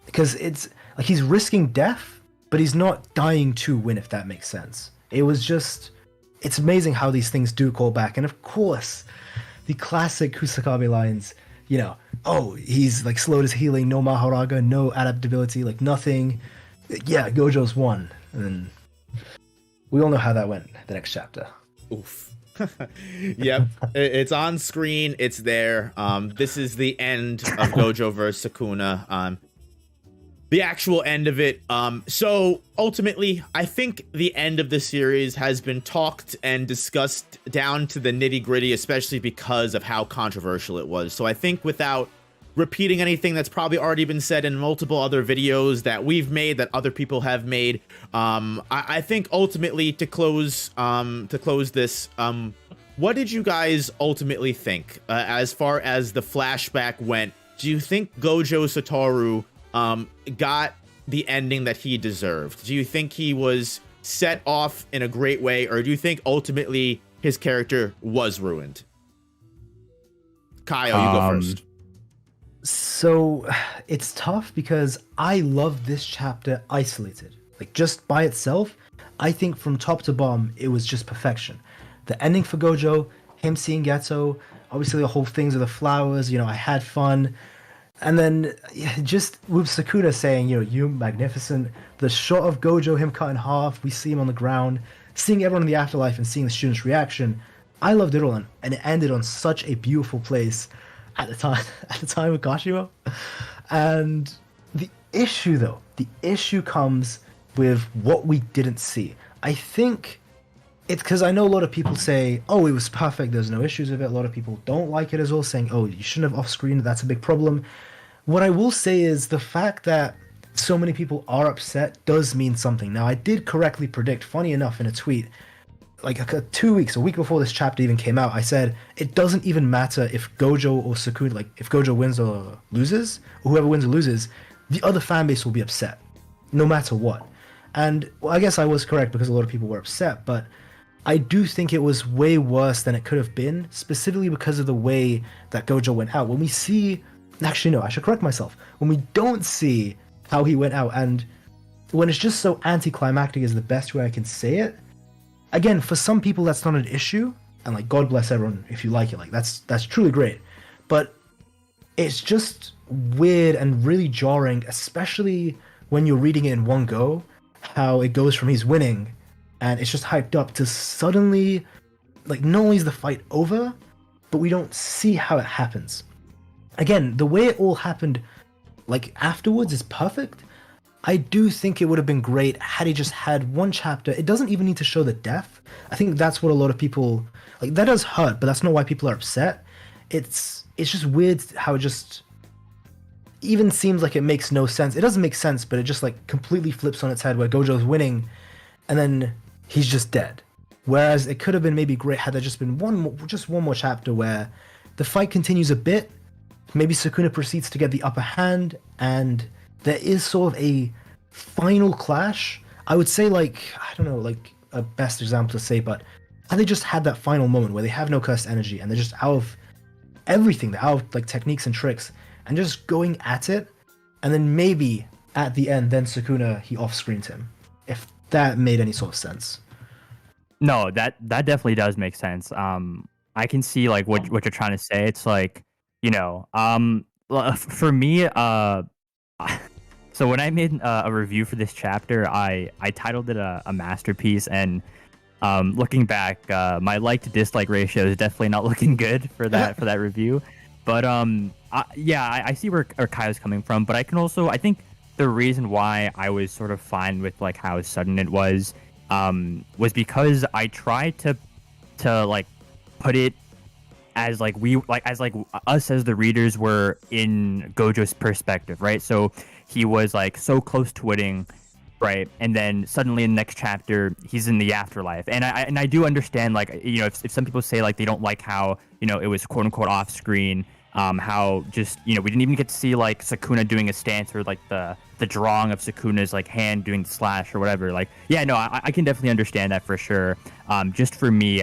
because it's like he's risking death, but he's not dying to win, if that makes sense. It's amazing how these things do call back. And of course, the classic Kusakabe lines, he's like slowed his healing, no Mahoraga, no adaptability, like nothing. Yeah, Gojo's won. And we all know how that went the next chapter. Oof. Yep, it's on screen, it's there. This is the end of Gojo vs. Sukuna. The actual end of it. So ultimately, I think the end of the series has been talked and discussed down to the nitty gritty, especially because of how controversial it was. So I think without repeating anything that's probably already been said in multiple other videos that we've made, that other people have made, I think ultimately to close this, what did you guys ultimately think as far as the flashback went? Do you think Gojo Satoru got the ending that he deserved? Do you think he was set off in a great way, or do you think ultimately his character was ruined? Kyle, you go first. So it's tough because I love this chapter isolated. Like just by itself, I think from top to bottom, it was just perfection. The ending for Gojo, him seeing Geto, obviously the whole things with the flowers, you know, I had fun. And then just with Sukuna saying, you know, you're magnificent. The shot of Gojo, him cut in half, we see him on the ground, seeing everyone in the afterlife and seeing the students' reaction. I loved it all, and it ended on such a beautiful place at the time of Gashimo. And the issue comes with what we didn't see. I think it's because I know a lot of people say, oh, it was perfect, there's no issues with it. A lot of people don't like it as well, saying, oh, you shouldn't have off-screened, that's a big problem. What I will say is the fact that so many people are upset does mean something. Now, I did correctly predict, funny enough, in a tweet, like 2 weeks, a week before this chapter even came out, I said, it doesn't even matter if Gojo or Sukuna, like if Gojo wins or loses, or whoever wins or loses, the other fan base will be upset, no matter what. And well, I guess I was correct because a lot of people were upset, but I do think it was way worse than it could have been, specifically because of the way that Gojo went out. When we see, actually no, I should correct myself, when we don't see how he went out, and when it's just so anticlimactic is the best way I can say it. Again, for some people that's not an issue, and like God bless everyone if you like it, like that's truly great. But it's just weird and really jarring, especially when you're reading it in one go, how it goes from he's winning and it's just hyped up to suddenly, like not only is the fight over, but we don't see how it happens. Again, the way it all happened, like afterwards, is perfect. I do think it would have been great had he just had one chapter. It doesn't even need to show the death. I think that's what a lot of people, like, that does hurt, but that's not why people are upset. It's just weird how it just even seems like it makes no sense. It doesn't make sense, but it just like completely flips on its head where Gojo's winning and then he's just dead. Whereas it could have been maybe great had there just been one more chapter where the fight continues a bit. Maybe Sukuna proceeds to get the upper hand and there is sort of a final clash. I would say, like, I don't know, like a best example to say, but how they just had that final moment where they have no cursed energy and they're just out of everything. They're out of like techniques and tricks and just going at it. And then maybe at the end, then Sukuna, he off-screened him. If that made any sort of sense. No, that definitely does make sense. I can see like what you're trying to say. It's like, you know, for me, so when I made a review for this chapter, I titled it a masterpiece, and looking back, my like to dislike ratio is definitely not looking good for that review. But I see where Kai's coming from, but I think the reason why I was sort of fine with like how sudden it was because I tried to like put it as like us as the readers were in Gojo's perspective, right? So he was like so close to winning, right? And then suddenly in the next chapter, he's in the afterlife. And I do understand, like, you know, if some people say like they don't like how, you know, it was quote unquote off screen, how just, you know, we didn't even get to see like Sukuna doing a stance or like the drawing of Sukuna's like hand doing the slash or whatever. Like, yeah, no, I can definitely understand that for sure. Just for me,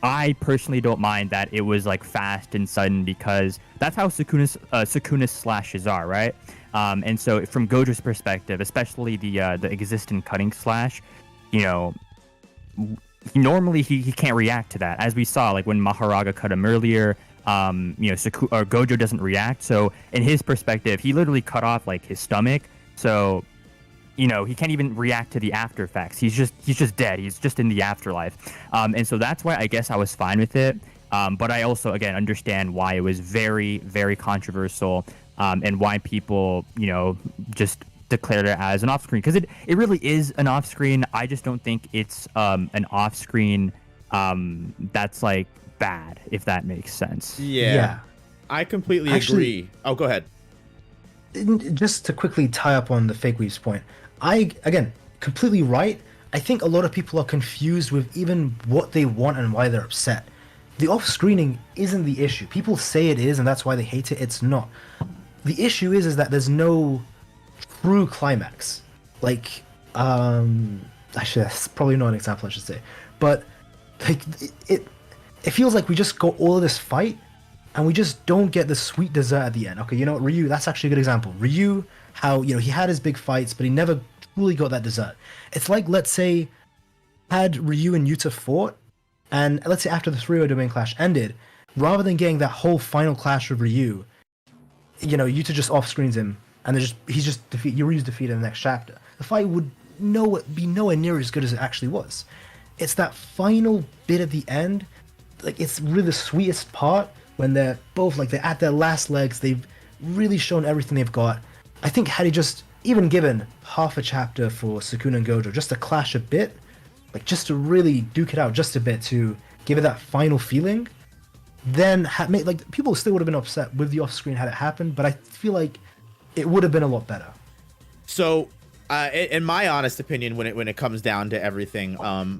I personally don't mind that it was like fast and sudden because that's how Sukuna's slashes are, right? And so from Gojo's perspective, especially the existent cutting slash, you know, normally he can't react to that, as we saw like when Mahoraga cut him earlier. You know, Gojo doesn't react, so in his perspective, he literally cut off like his stomach, so you know, he can't even react to the after effects. He's just dead. He's just in the afterlife. And so that's why I guess I was fine with it. But I also, again, understand why it was very, very controversial, and why people, you know, just declared it as an off-screen. Because it really is an off-screen. I just don't think it's an off-screen that's, like, bad, if that makes sense. Yeah. I completely agree. Oh, go ahead. Just to quickly tie up on the TheFakeWeeb's point, again, completely right. I think a lot of people are confused with even what they want and why they're upset. The off-screening isn't the issue. People say it is, and that's why they hate it. It's not. The issue is that there's no true climax. Like, actually, that's probably not an example I should say. But like it feels like we just got all of this fight and we just don't get the sweet dessert at the end. Okay, you know what, Ryu, that's actually a good example. Ryu, how, you know, he had his big fights, but he never truly got that dessert. It's like, let's say, had Ryu and Yuta fought, and let's say after the 3-0 domain clash ended, rather than getting that whole final clash with Ryu, you know, Yuta just off-screens him, and Ryu's defeated in the next chapter. The fight would be nowhere near as good as it actually was. It's that final bit at the end, like, it's really the sweetest part when they're both, like, they're at their last legs, they've really shown everything they've got. I think had he just even given half a chapter for Sukuna and Gojo, just to clash a bit, like, just to really duke it out just a bit, to give it that final feeling, then like, people still would have been upset with the off-screen had it happened, but I feel like it would have been a lot better. So, in my honest opinion, when it comes down to everything,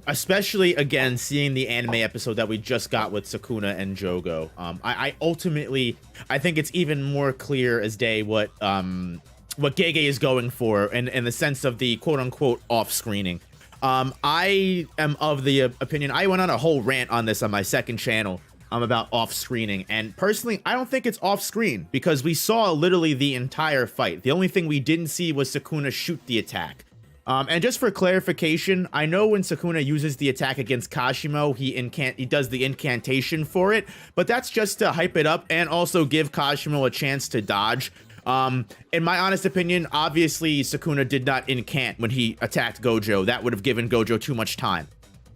especially again seeing the anime episode that we just got with Sukuna and Jogo, I ultimately think it's even more clear as day what Gege is going for in the sense of the quote unquote off screening. I am of the opinion, I went on a whole rant on this on my second channel about off-screening, and personally I don't think it's off-screen because we saw literally the entire fight. The only thing we didn't see was Sukuna shoot the attack. And just for clarification, I know when Sukuna uses the attack against Kashimo, he does the incantation for it, but that's just to hype it up and also give Kashimo a chance to dodge. In my honest opinion, obviously Sukuna did not incant when he attacked Gojo. That would have given Gojo too much time.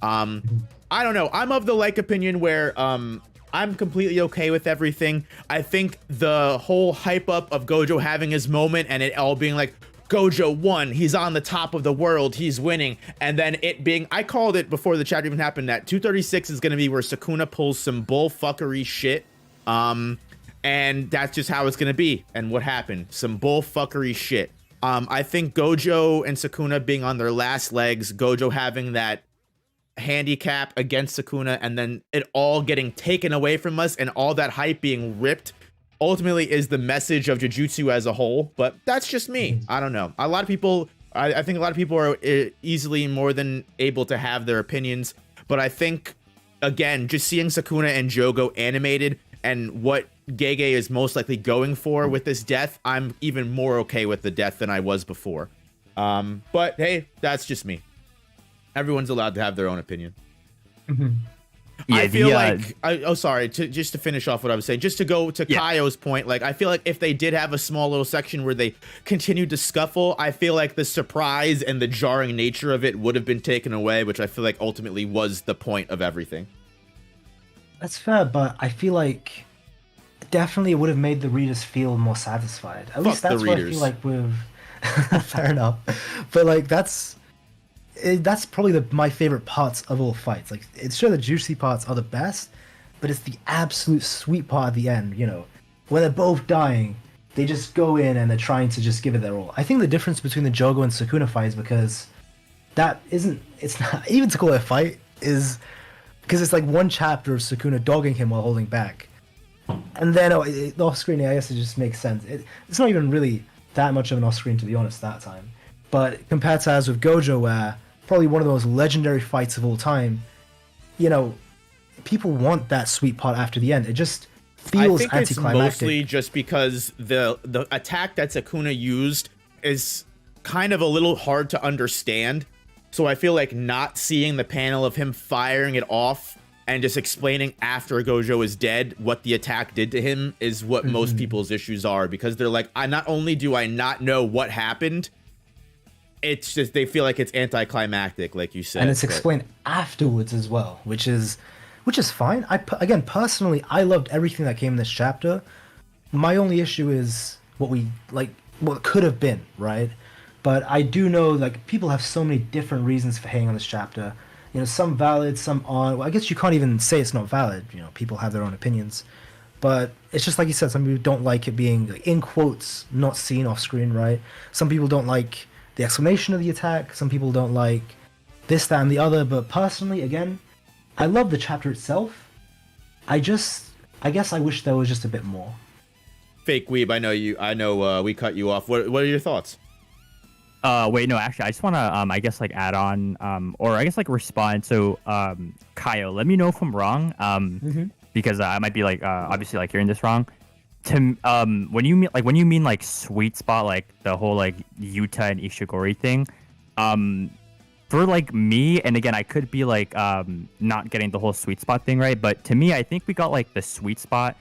I don't know. I'm of the opinion where I'm completely okay with everything. I think the whole hype up of Gojo having his moment and it all being like, Gojo won, he's on the top of the world, he's winning, and then it being, I called it before the chapter even happened, that 236 is going to be where Sukuna pulls some bullfuckery shit, and that's just how it's going to be. And what happened? Some bullfuckery shit. I think Gojo and Sukuna being on their last legs, Gojo having that handicap against Sukuna, and then it all getting taken away from us and all that hype being ripped ultimately is the message of Jujutsu as a whole. But that's just me. I don't know. A lot of people, I think a lot of people are easily more than able to have their opinions, but I think, again, just seeing Sukuna and Jogo animated and what Gege is most likely going for with this death, I'm even more okay with the death than I was before. But hey, that's just me. Everyone's allowed to have their own opinion. Mm-hmm. Yeah, I feel like, just to finish off what I was saying, just to go to Kaio's point, like, I feel like if they did have a small little section where they continued to scuffle, I feel like the surprise and the jarring nature of it would have been taken away, which I feel like ultimately was the point of everything. That's fair, but I feel like definitely it would have made the readers feel more satisfied. At least that's what I feel like with... Fair enough. But, like, that's probably my favorite parts of all fights. Like, it's sure the juicy parts are the best, but it's the absolute sweet part at the end, you know, when they're both dying, they just go in and they're trying to just give it their all. I think the difference between the Jogo and Sukuna fight is because it's not even to call it a fight, is because it's like one chapter of Sukuna dogging him while holding back, and then off-screen, I guess it just makes sense. It's not even really that much of an off-screen, to be honest, that time. But compared to as with Gojo, where probably one of the most legendary fights of all time, you know, people want that sweet part after the end. It just feels anticlimactic. I think it's mostly just because the attack that Sukuna used is kind of a little hard to understand. So I feel like not seeing the panel of him firing it off and just explaining after Gojo is dead what the attack did to him is what most people's issues are, because they're like, not only do I not know what happened, it's just they feel like it's anticlimactic, like you said, and it's explained afterwards as well, which is fine. Again, personally, I loved everything that came in this chapter. My only issue is what could have been, right? But I do know, like, people have so many different reasons for hating on this chapter. You know, some valid, some aren't. Well, I guess you can't even say it's not valid. You know, people have their own opinions. But it's just like you said, some people don't like it being, like, in quotes, not seen off screen, right? Some people don't like the explanation of the attack. Some people don't like this, that, and the other. But personally, again, I love the chapter itself. I guess I wish there was just a bit more. FakeWeeb, I know we cut you off. What are your thoughts? Wait, no, actually, I just want to, I guess, like, add on, or I guess, like, respond. So, Kaio, let me know if I'm wrong, because I might be, like, obviously, like, hearing this wrong. When you mean, like, sweet spot, like, the whole, like, Yuta and Ishigori thing, for, like, me, and again, I could be, like, not getting the whole sweet spot thing right, but to me, I think we got, like, the sweet spot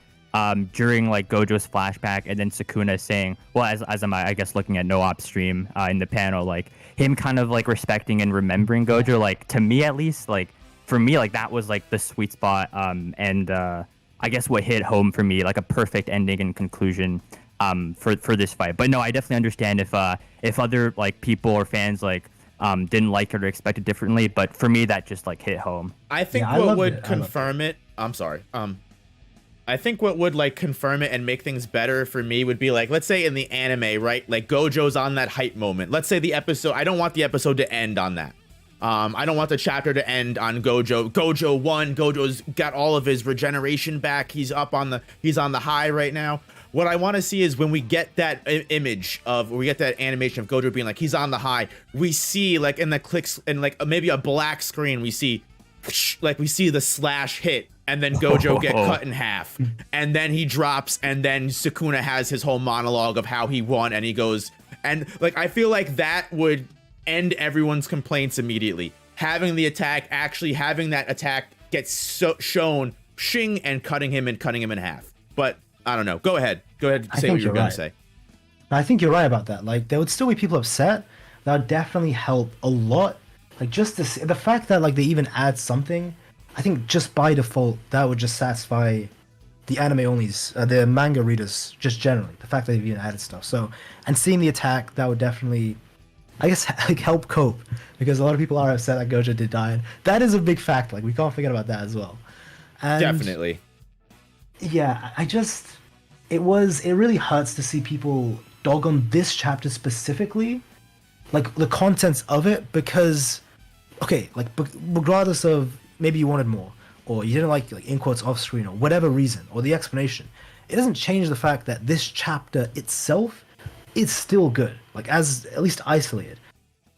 during like Gojo's flashback, and then Sukuna saying, well, as I'm I guess looking at No Op stream in the panel, like him kind of like respecting and remembering Gojo, like to me at least, like for me, like that was like the sweet spot, and I guess what hit home for me, like a perfect ending and conclusion for this fight. But no, I definitely understand if other like people or fans like didn't like it or expected differently, but for me that just like hit home. I think what would confirm it. I'm sorry. I think what would like confirm it and make things better for me would be like, let's say in the anime, right? Like Gojo's on that hype moment. Let's say the episode, I don't want the episode to end on that. I don't want the chapter to end on Gojo. Gojo won. Gojo's got all of his regeneration back. He's on the high right now. What I want to see is when we get that image of, we get that animation of Gojo being like, he's on the high. We see like in the clicks and like maybe a black screen, we see the slash hit. And then Gojo get cut in half, and then he drops, and then Sukuna has his whole monologue of how he won, and he goes, and like I feel like that would end everyone's complaints immediately. Having the attack, actually having that attack get shown, shing, and cutting him in half. But I don't know. Go ahead and say what you're gonna say. I think you're right about that. Like there would still be people upset. That would definitely help a lot. Like just the fact that like they even add something. I think just by default, that would just satisfy the anime onlys, the manga readers, just generally. The fact that they've even added stuff. So, and seeing the attack, that would definitely, I guess, like help cope, because a lot of people are upset that Gojo did die. And that is a big factor. Like we can't forget about that as well. And definitely. Yeah, it really hurts to see people dog on this chapter specifically, like the contents of it, because, okay, like regardless of. Maybe you wanted more, or you didn't like in quotes off screen, or whatever reason, or the explanation. It doesn't change the fact that this chapter itself is still good, like as at least isolated.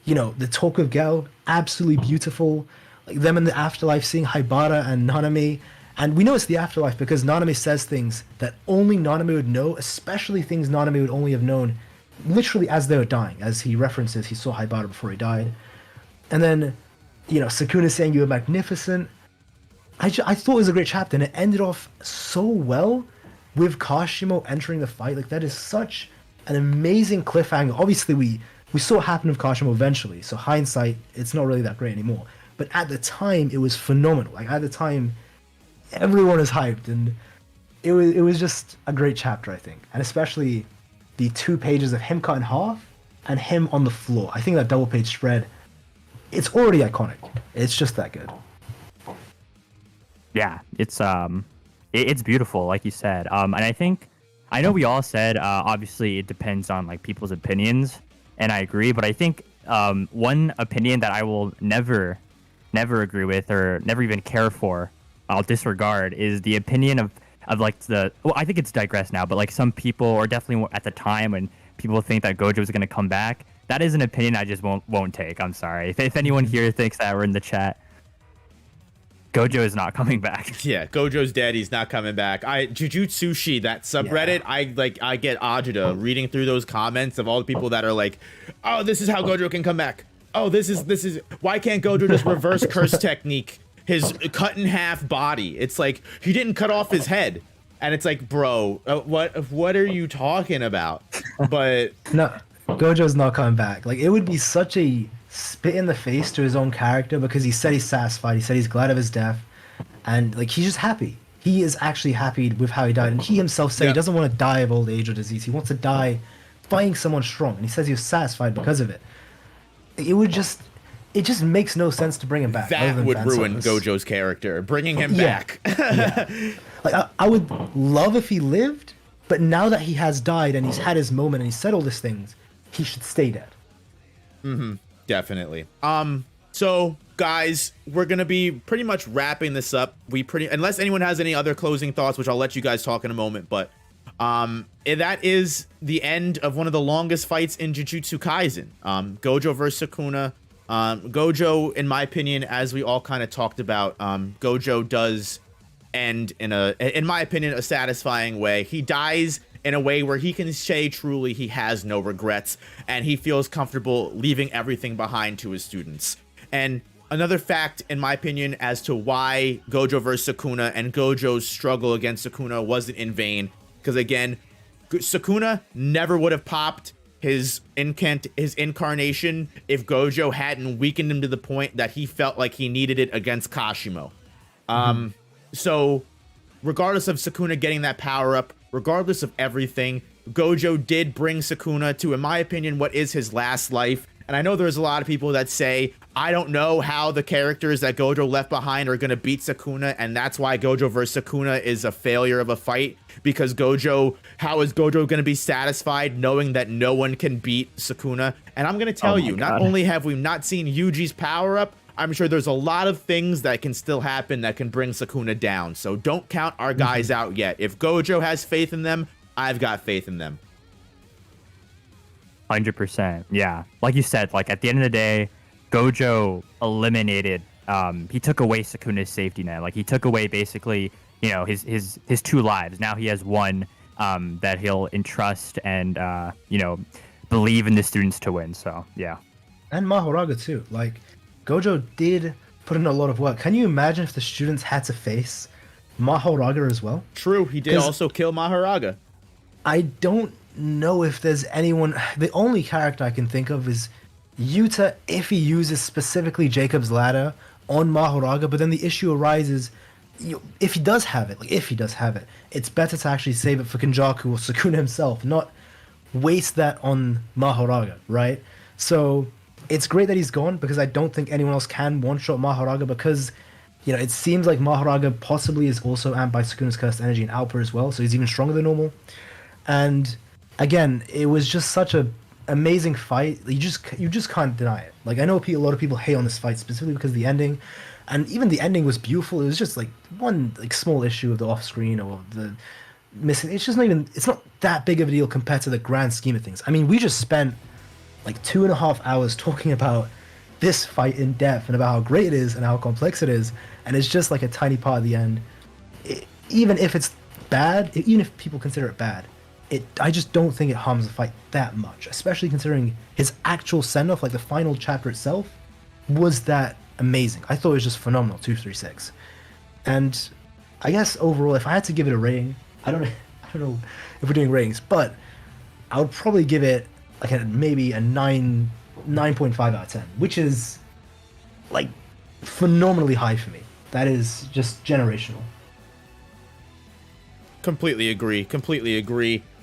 You know, the talk of Gao, absolutely beautiful. Like them in the afterlife, seeing Haibara and Nanami, and we know it's the afterlife because Nanami says things that only Nanami would know, especially things Nanami would only have known, literally as they were dying. As he references, he saw Haibara before he died, and then. You know, Sukuna saying you were magnificent. I thought it was a great chapter, and it ended off so well with Kashimo entering the fight. Like that is such an amazing cliffhanger. Obviously, we saw it happen with Kashimo eventually, so hindsight, it's not really that great anymore. But at the time, it was phenomenal. Like at the time, everyone is hyped, and it was just a great chapter, I think, and especially the 2 pages of him cut in half and him on the floor. I think that double page spread. It's already iconic. It's just that good. Yeah, it's beautiful, like you said. And I know we all said obviously it depends on like people's opinions, and I agree. But I think one opinion that I will never agree with or never even care for, I'll disregard, is the opinion of like I think it's digressed now, but like some people, or definitely at the time when people think that Gojo was going to come back. That is an opinion I just won't take. I'm sorry. If anyone here thinks that, we're in the chat. Gojo is not coming back. Yeah, Gojo's dead. He's not coming back. Jujutsushi, that subreddit, yeah. I get agita reading through those comments of all the people that are like, oh, this is how Gojo can come back. Oh, this is why can't Gojo just reverse curse technique his cut in half body? It's like he didn't cut off his head. And it's like, bro, what are you talking about? But no. Gojo's not coming back. Like, it would be such a spit in the face to his own character because he said he's satisfied. He said he's glad of his death. And, like, he's just happy. He is actually happy with how he died. And he himself said he doesn't want to die of old age or disease. He wants to die fighting someone strong. And he says he was satisfied because of it. It just makes no sense to bring him back. That would ruin Gojo's character. Bringing him back. Yeah. Like, I would love if he lived, but now that he has died and he's had his moment and he said all these things, he should stay dead. Definitely. So guys, we're gonna be pretty much wrapping this up. Unless anyone has any other closing thoughts, which I'll let you guys talk in a moment, but That is the end of one of the longest fights in Jujutsu Kaisen. Gojo versus Sukuna. Gojo, in my opinion, as we all kind of talked about, Gojo does end in my opinion, a satisfying way. He dies in a way where he can say truly he has no regrets and he feels comfortable leaving everything behind to his students. And another fact, in my opinion, as to why Gojo versus Sukuna and Gojo's struggle against Sukuna wasn't in vain, because again, Sukuna never would have popped his incarnation if Gojo hadn't weakened him to the point that he felt like he needed it against Kashimo. So regardless of Sukuna getting that power up, regardless of everything, Gojo did bring Sukuna to, in my opinion, what is his last life. And I know there's a lot of people that say, I don't know how the characters that Gojo left behind are going to beat Sukuna, and that's why Gojo versus Sukuna is a failure of a fight, because how is Gojo going to be satisfied knowing that no one can beat Sukuna? And I'm going to tell you, not only have we not seen Yuji's power up, I'm sure there's a lot of things that can still happen that can bring Sukuna down. So don't count our guys out yet. If Gojo has faith in them, I've got faith in them. 100%. Yeah. Like you said, like at the end of the day, Gojo eliminated, he took away Sukuna's safety net. Like he took away basically, his two lives. Now he has one that he'll entrust and, believe in the students to win. So, yeah. And Mahoraga too. Like, Gojo did put in a lot of work. Can you imagine if the students had to face Mahoraga as well? True, he did also kill Mahoraga. I don't know if there's anyone. The only character I can think of is Yuta if he uses specifically Jacob's Ladder on Mahoraga, but then the issue arises, if he does have it, it's better to actually save it for Kenjaku or Sukuna himself, not waste that on Mahoraga, right? So it's great that he's gone, because I don't think anyone else can one-shot Mahoraga, because, it seems like Mahoraga possibly is also amped by Sukuna's cursed energy and output as well, so he's even stronger than normal. And again, it was just such a amazing fight. You just can't deny it. Like, I know a lot of people hate on this fight specifically because of the ending, and even the ending was beautiful. It was just like one small issue of the off-screen or the missing. It's not that big of a deal compared to the grand scheme of things. I mean, we just spent like 2.5 hours talking about this fight in depth and about how great it is and how complex it is, and it's just like a tiny part of the end. Even if it's bad, even if people consider it bad, I just don't think it harms the fight that much, especially considering his actual send-off, like the final chapter itself, was that amazing. I thought it was just phenomenal, 236. And I guess overall, if I had to give it a rating, I don't know if we're doing ratings, but I would probably give it like maybe a 9.5 out of 10, which is like phenomenally high for me. That is just generational. Completely agree.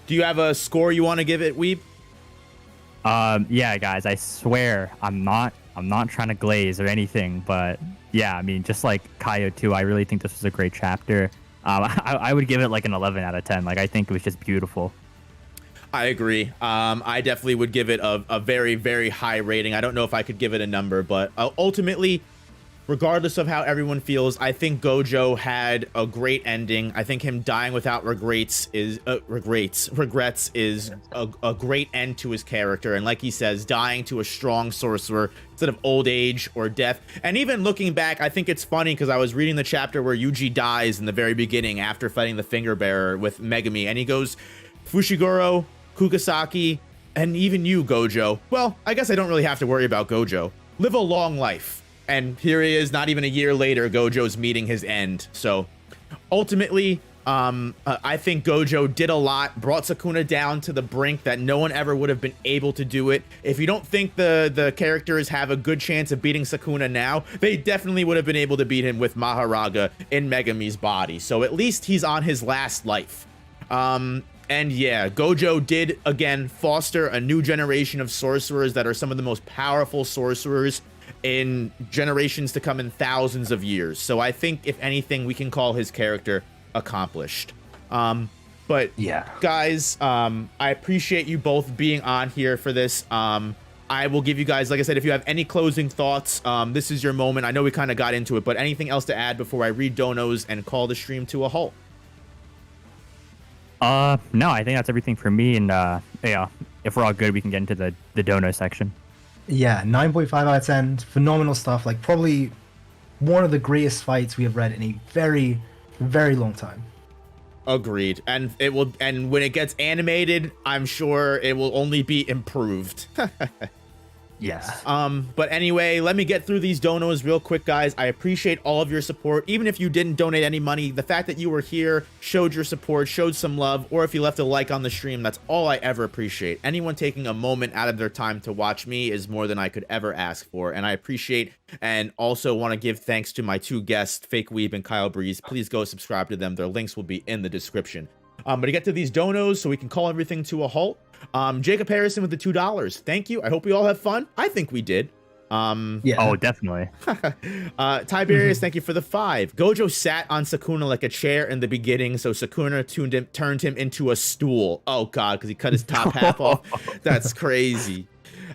Do you have a score you want to give it, Weeb? Yeah, guys, I swear I'm not trying to glaze or anything, but yeah, I mean, just like Kaiyo too, I really think this was a great chapter. I would give it like an 11 out of 10. Like, I think it was just beautiful. I agree. I definitely would give it a very, very high rating. I don't know if I could give it a number, but ultimately, regardless of how everyone feels, I think Gojo had a great ending. I think him dying without regrets is a great end to his character. And like he says, dying to a strong sorcerer instead of old age or death. And even looking back, I think it's funny because I was reading the chapter where Yuji dies in the very beginning after fighting the Finger Bearer with Megami, and he goes, Fushiguro, Kugasaki, and even you, Gojo. Well, I guess I don't really have to worry about Gojo. Live a long life. And here he is, not even a year later, Gojo's meeting his end. So ultimately, I think Gojo did a lot, brought Sukuna down to the brink that no one ever would have been able to do it. If you don't think the characters have a good chance of beating Sukuna now, they definitely would have been able to beat him with Mahoraga in Megami's body. So at least he's on his last life. And yeah, Gojo did, again, foster a new generation of sorcerers that are some of the most powerful sorcerers in generations to come, in thousands of years. So I think, if anything, we can call his character accomplished. But yeah, guys, I appreciate you both being on here for this. I will give you guys, like I said, if you have any closing thoughts, this is your moment. I know we kind of got into it, but anything else to add before I read donos and call the stream to a halt? No, I think that's everything for me. And yeah, if we're all good, we can get into the dono section. Yeah, 9.5 out of 10. Phenomenal stuff. Like, probably one of the greatest fights we have read in a very, very long time. Agreed. And it will, and when it gets animated, I'm sure it will only be improved. Yes. But anyway, let me get through these donos real quick, guys. I appreciate all of your support. Even if you didn't donate any money, the fact that you were here, showed your support, showed some love, or if you left a like on the stream, that's all I ever appreciate. Anyone taking a moment out of their time to watch me is more than I could ever ask for, and I appreciate and also want to give thanks to my two guests, TheFakeWeeb and KaiyoBreeze. Please go subscribe to them. Their links will be in the description. But to get to these donos so we can call everything to a halt, Jacob Harrison with the $2. Thank you. I hope we all have fun. I think we did. Yeah. Oh, definitely. Tiberius, thank you for the 5. Gojo sat on Sukuna like a chair in the beginning, so Sukuna turned him into a stool. Oh god, because he cut his top half off. That's crazy.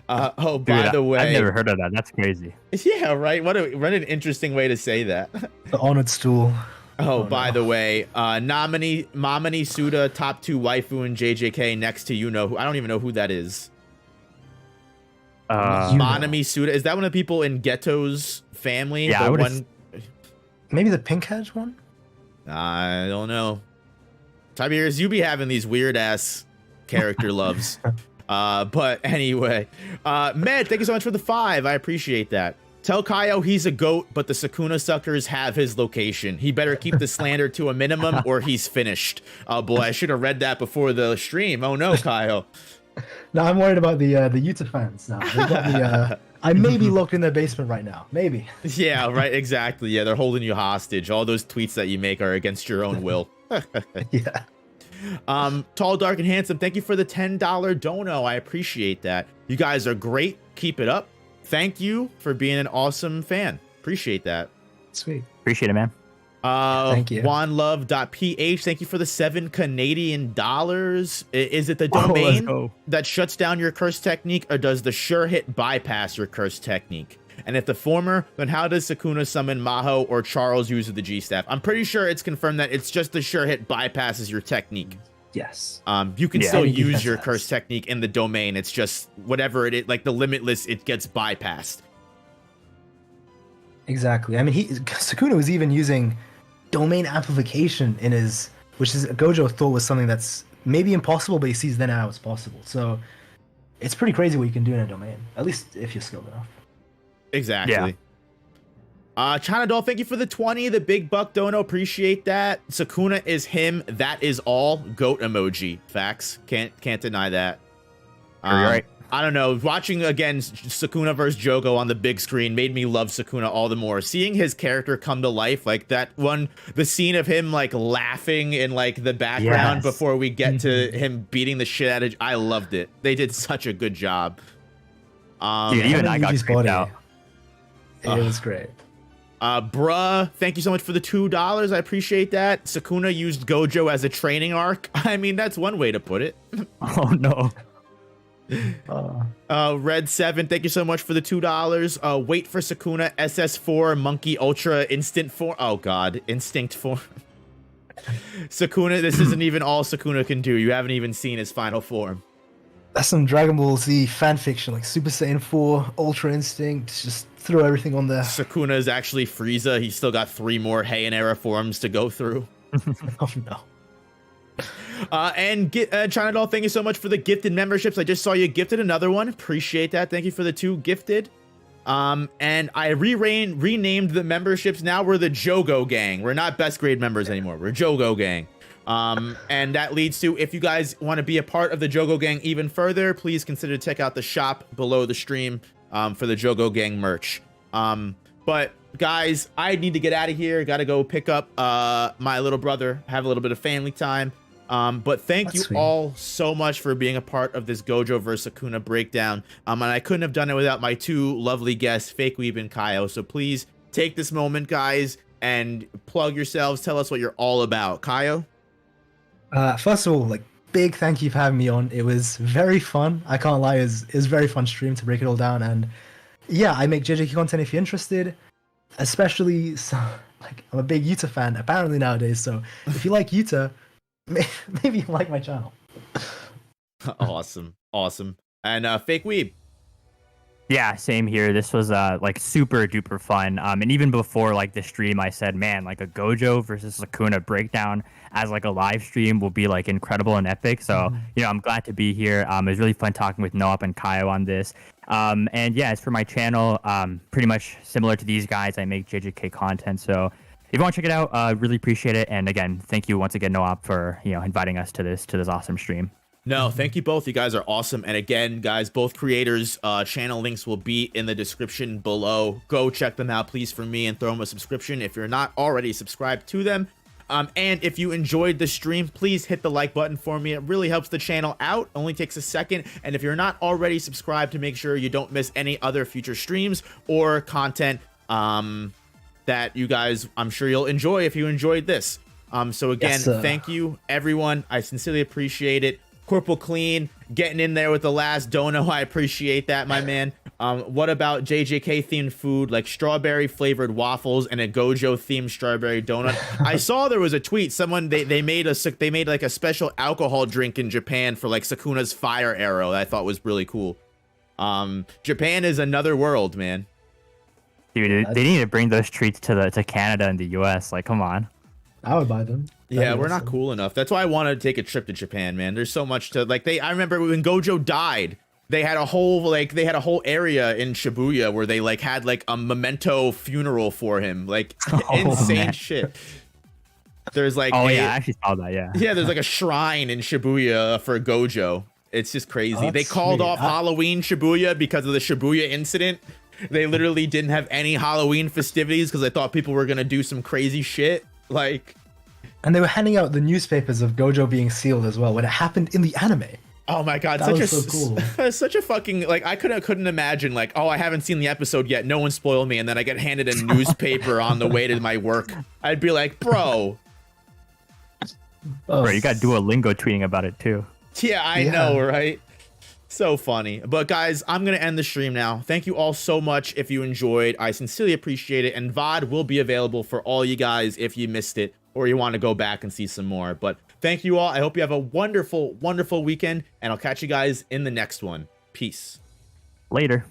Oh, by the way, I've never heard of that. That's crazy. Yeah, right. What an interesting way to say that. The honored stool. Oh, by the way, Mamani Suda, top 2 waifu and JJK next to who. I don't even know who that is. Manami Suda. Is that one of the people in Ghetto's family? Yeah, maybe the pink head one? I don't know. Tiberius, you be having these weird ass character loves. But anyway, Med, thank you so much for the 5. I appreciate that. Tell Kaiyo he's a goat, but the Sukuna suckers have his location. He better keep the slander to a minimum or he's finished. Oh boy, I should have read that before the stream. Oh no, Kaiyo. No, I'm worried about the Yuta fans now. They got the, I may be locked in their basement right now. Maybe. Yeah, right, exactly. Yeah, they're holding you hostage. All those tweets that you make are against your own will. Yeah. Tall, dark, and handsome, thank you for the $10 dono. I appreciate that. You guys are great. Keep it up. Thank you for being an awesome fan. Appreciate that. Sweet. Appreciate it, man. Thank you. OneLove.ph, thank you for the $7 Canadian. Is it the domain that shuts down your curse technique, or does the sure hit bypass your curse technique? And if the former, then how does Sukuna summon Maho or Charles use the G-Staff? I'm pretty sure it's confirmed that it's just the sure hit bypasses your technique. Yes. You can still use your curse technique in the domain. It's just whatever it is, like the limitless, it gets bypassed. Exactly. I mean, Sukuna was even using domain amplification in his, which is Gojo thought was something that's maybe impossible, but he sees then how it's possible. So it's pretty crazy what you can do in a domain, at least if you're skilled enough. Exactly. Yeah. China Doll, thank you for the 20, the big buck dono. Appreciate that. Sukuna is him. That is all. Goat emoji. Facts. Can't deny that. You're right. I don't know. Watching again Sukuna versus Jogo on the big screen made me love Sukuna all the more. Seeing his character come to life, like that one, the scene of him like laughing in like the background before we get to him beating the shit out of. I loved it. They did such a good job. Dude, even I got creeped out. It was great. Bruh, thank you so much for the $2. I appreciate that. Sukuna used Gojo as a training arc. I mean, that's one way to put it. Oh no. Red 7, thank you so much for the $2. Wait for Sukuna SS4 Monkey Ultra Instant Form. Oh god, Instinct Form. Sukuna, this isn't even all Sukuna can do. You haven't even seen his final form. That's some Dragon Ball Z fan fiction, like Super Saiyan 4, Ultra Instinct, just throw everything on there. Sukuna is actually Frieza. He's still got 3 more Heian era forms to go through. Oh no. And China Doll, thank you so much for the gifted memberships. I just saw you gifted another one. Appreciate that. Thank you for the 2 gifted. And I renamed the memberships. Now we're the Jogo Gang. We're not best grade members anymore. We're Jogo Gang. And that leads to, if you guys want to be a part of the Jogo Gang even further, please consider to check out the shop below the stream for the Jogo Gang merch. But guys, I need to get out of here. Got to go pick up my little brother, have a little bit of family time. But thank you all so much for being a part of this Gojo vs Sukuna breakdown. And I couldn't have done it without my 2 lovely guests, TheFakeWeeb and Kaiyo. So please take this moment, guys, and plug yourselves. Tell us what you're all about. Kaiyo? First of all, like, big thank you for having me on. It was very fun. I can't lie, it was very fun stream to break it all down. And yeah, I make JJK content if you're interested. Especially, so, like, I'm a big Yuta fan, apparently nowadays. So if you like Yuta, maybe you like my channel. Awesome. And Fake Weeb. Yeah, same here. This was like super duper fun. And even before like the stream, I said, man, like a Gojo versus Sukuna breakdown as like a live stream will be like incredible and epic. So I'm glad to be here. It was really fun talking with Noop and Kaiyo on this. And yeah, as for my channel, pretty much similar to these guys, I make JJK content. So if you want to check it out, really appreciate it. And again, thank you once again, Noop, for inviting us to this awesome stream. No, thank you both. You guys are awesome. And again, guys, both creators' channel links will be in the description below. Go check them out, please, for me, and throw them a subscription if you're not already subscribed to them. And if you enjoyed the stream, please hit the like button for me. It really helps the channel out. Only takes a second. And if you're not already subscribed, to make sure you don't miss any other future streams or content that you guys, I'm sure you'll enjoy if you enjoyed this. So again, thank you, everyone. I sincerely appreciate it. Corporal Clean getting in there with the last dono. I appreciate that, my man. What about JJK themed food like strawberry flavored waffles and a Gojo themed strawberry donut? I saw there was a tweet. Someone they made like a special alcohol drink in Japan for like Sukuna's fire arrow that I thought was really cool. Japan is another world, man. Dude, they need to bring those treats to Canada and the US. Like, come on. I would buy them. Yeah, we're not cool enough. That's why I wanted to take a trip to Japan, man. There's so much to like. I remember when Gojo died, they had a whole area in Shibuya where they like had like a memento funeral for him, like insane shit. There's like yeah, I actually saw that. Yeah, there's like a shrine in Shibuya for Gojo. It's just crazy. They called off Halloween Shibuya because of the Shibuya incident. They literally didn't have any Halloween festivities because they thought people were gonna do some crazy shit. Like, and they were handing out the newspapers of Gojo being sealed as well when it happened in the anime. Oh my god, that was so cool. Such a fucking, like, I couldn't imagine, like, oh, I haven't seen the episode yet, no one spoiled me, and then I get handed a newspaper on the way to my work. I'd be like, bro. Bro, you got Duolingo tweeting about it too. Yeah, I know, right? So funny. But guys, I'm gonna end the stream now. Thank you all so much if you enjoyed. I sincerely appreciate it, and VOD will be available for all you guys if you missed it or you want to go back and see some more. But thank you all. I hope you have a wonderful, wonderful weekend, and I'll catch you guys in the next one. Peace. Later.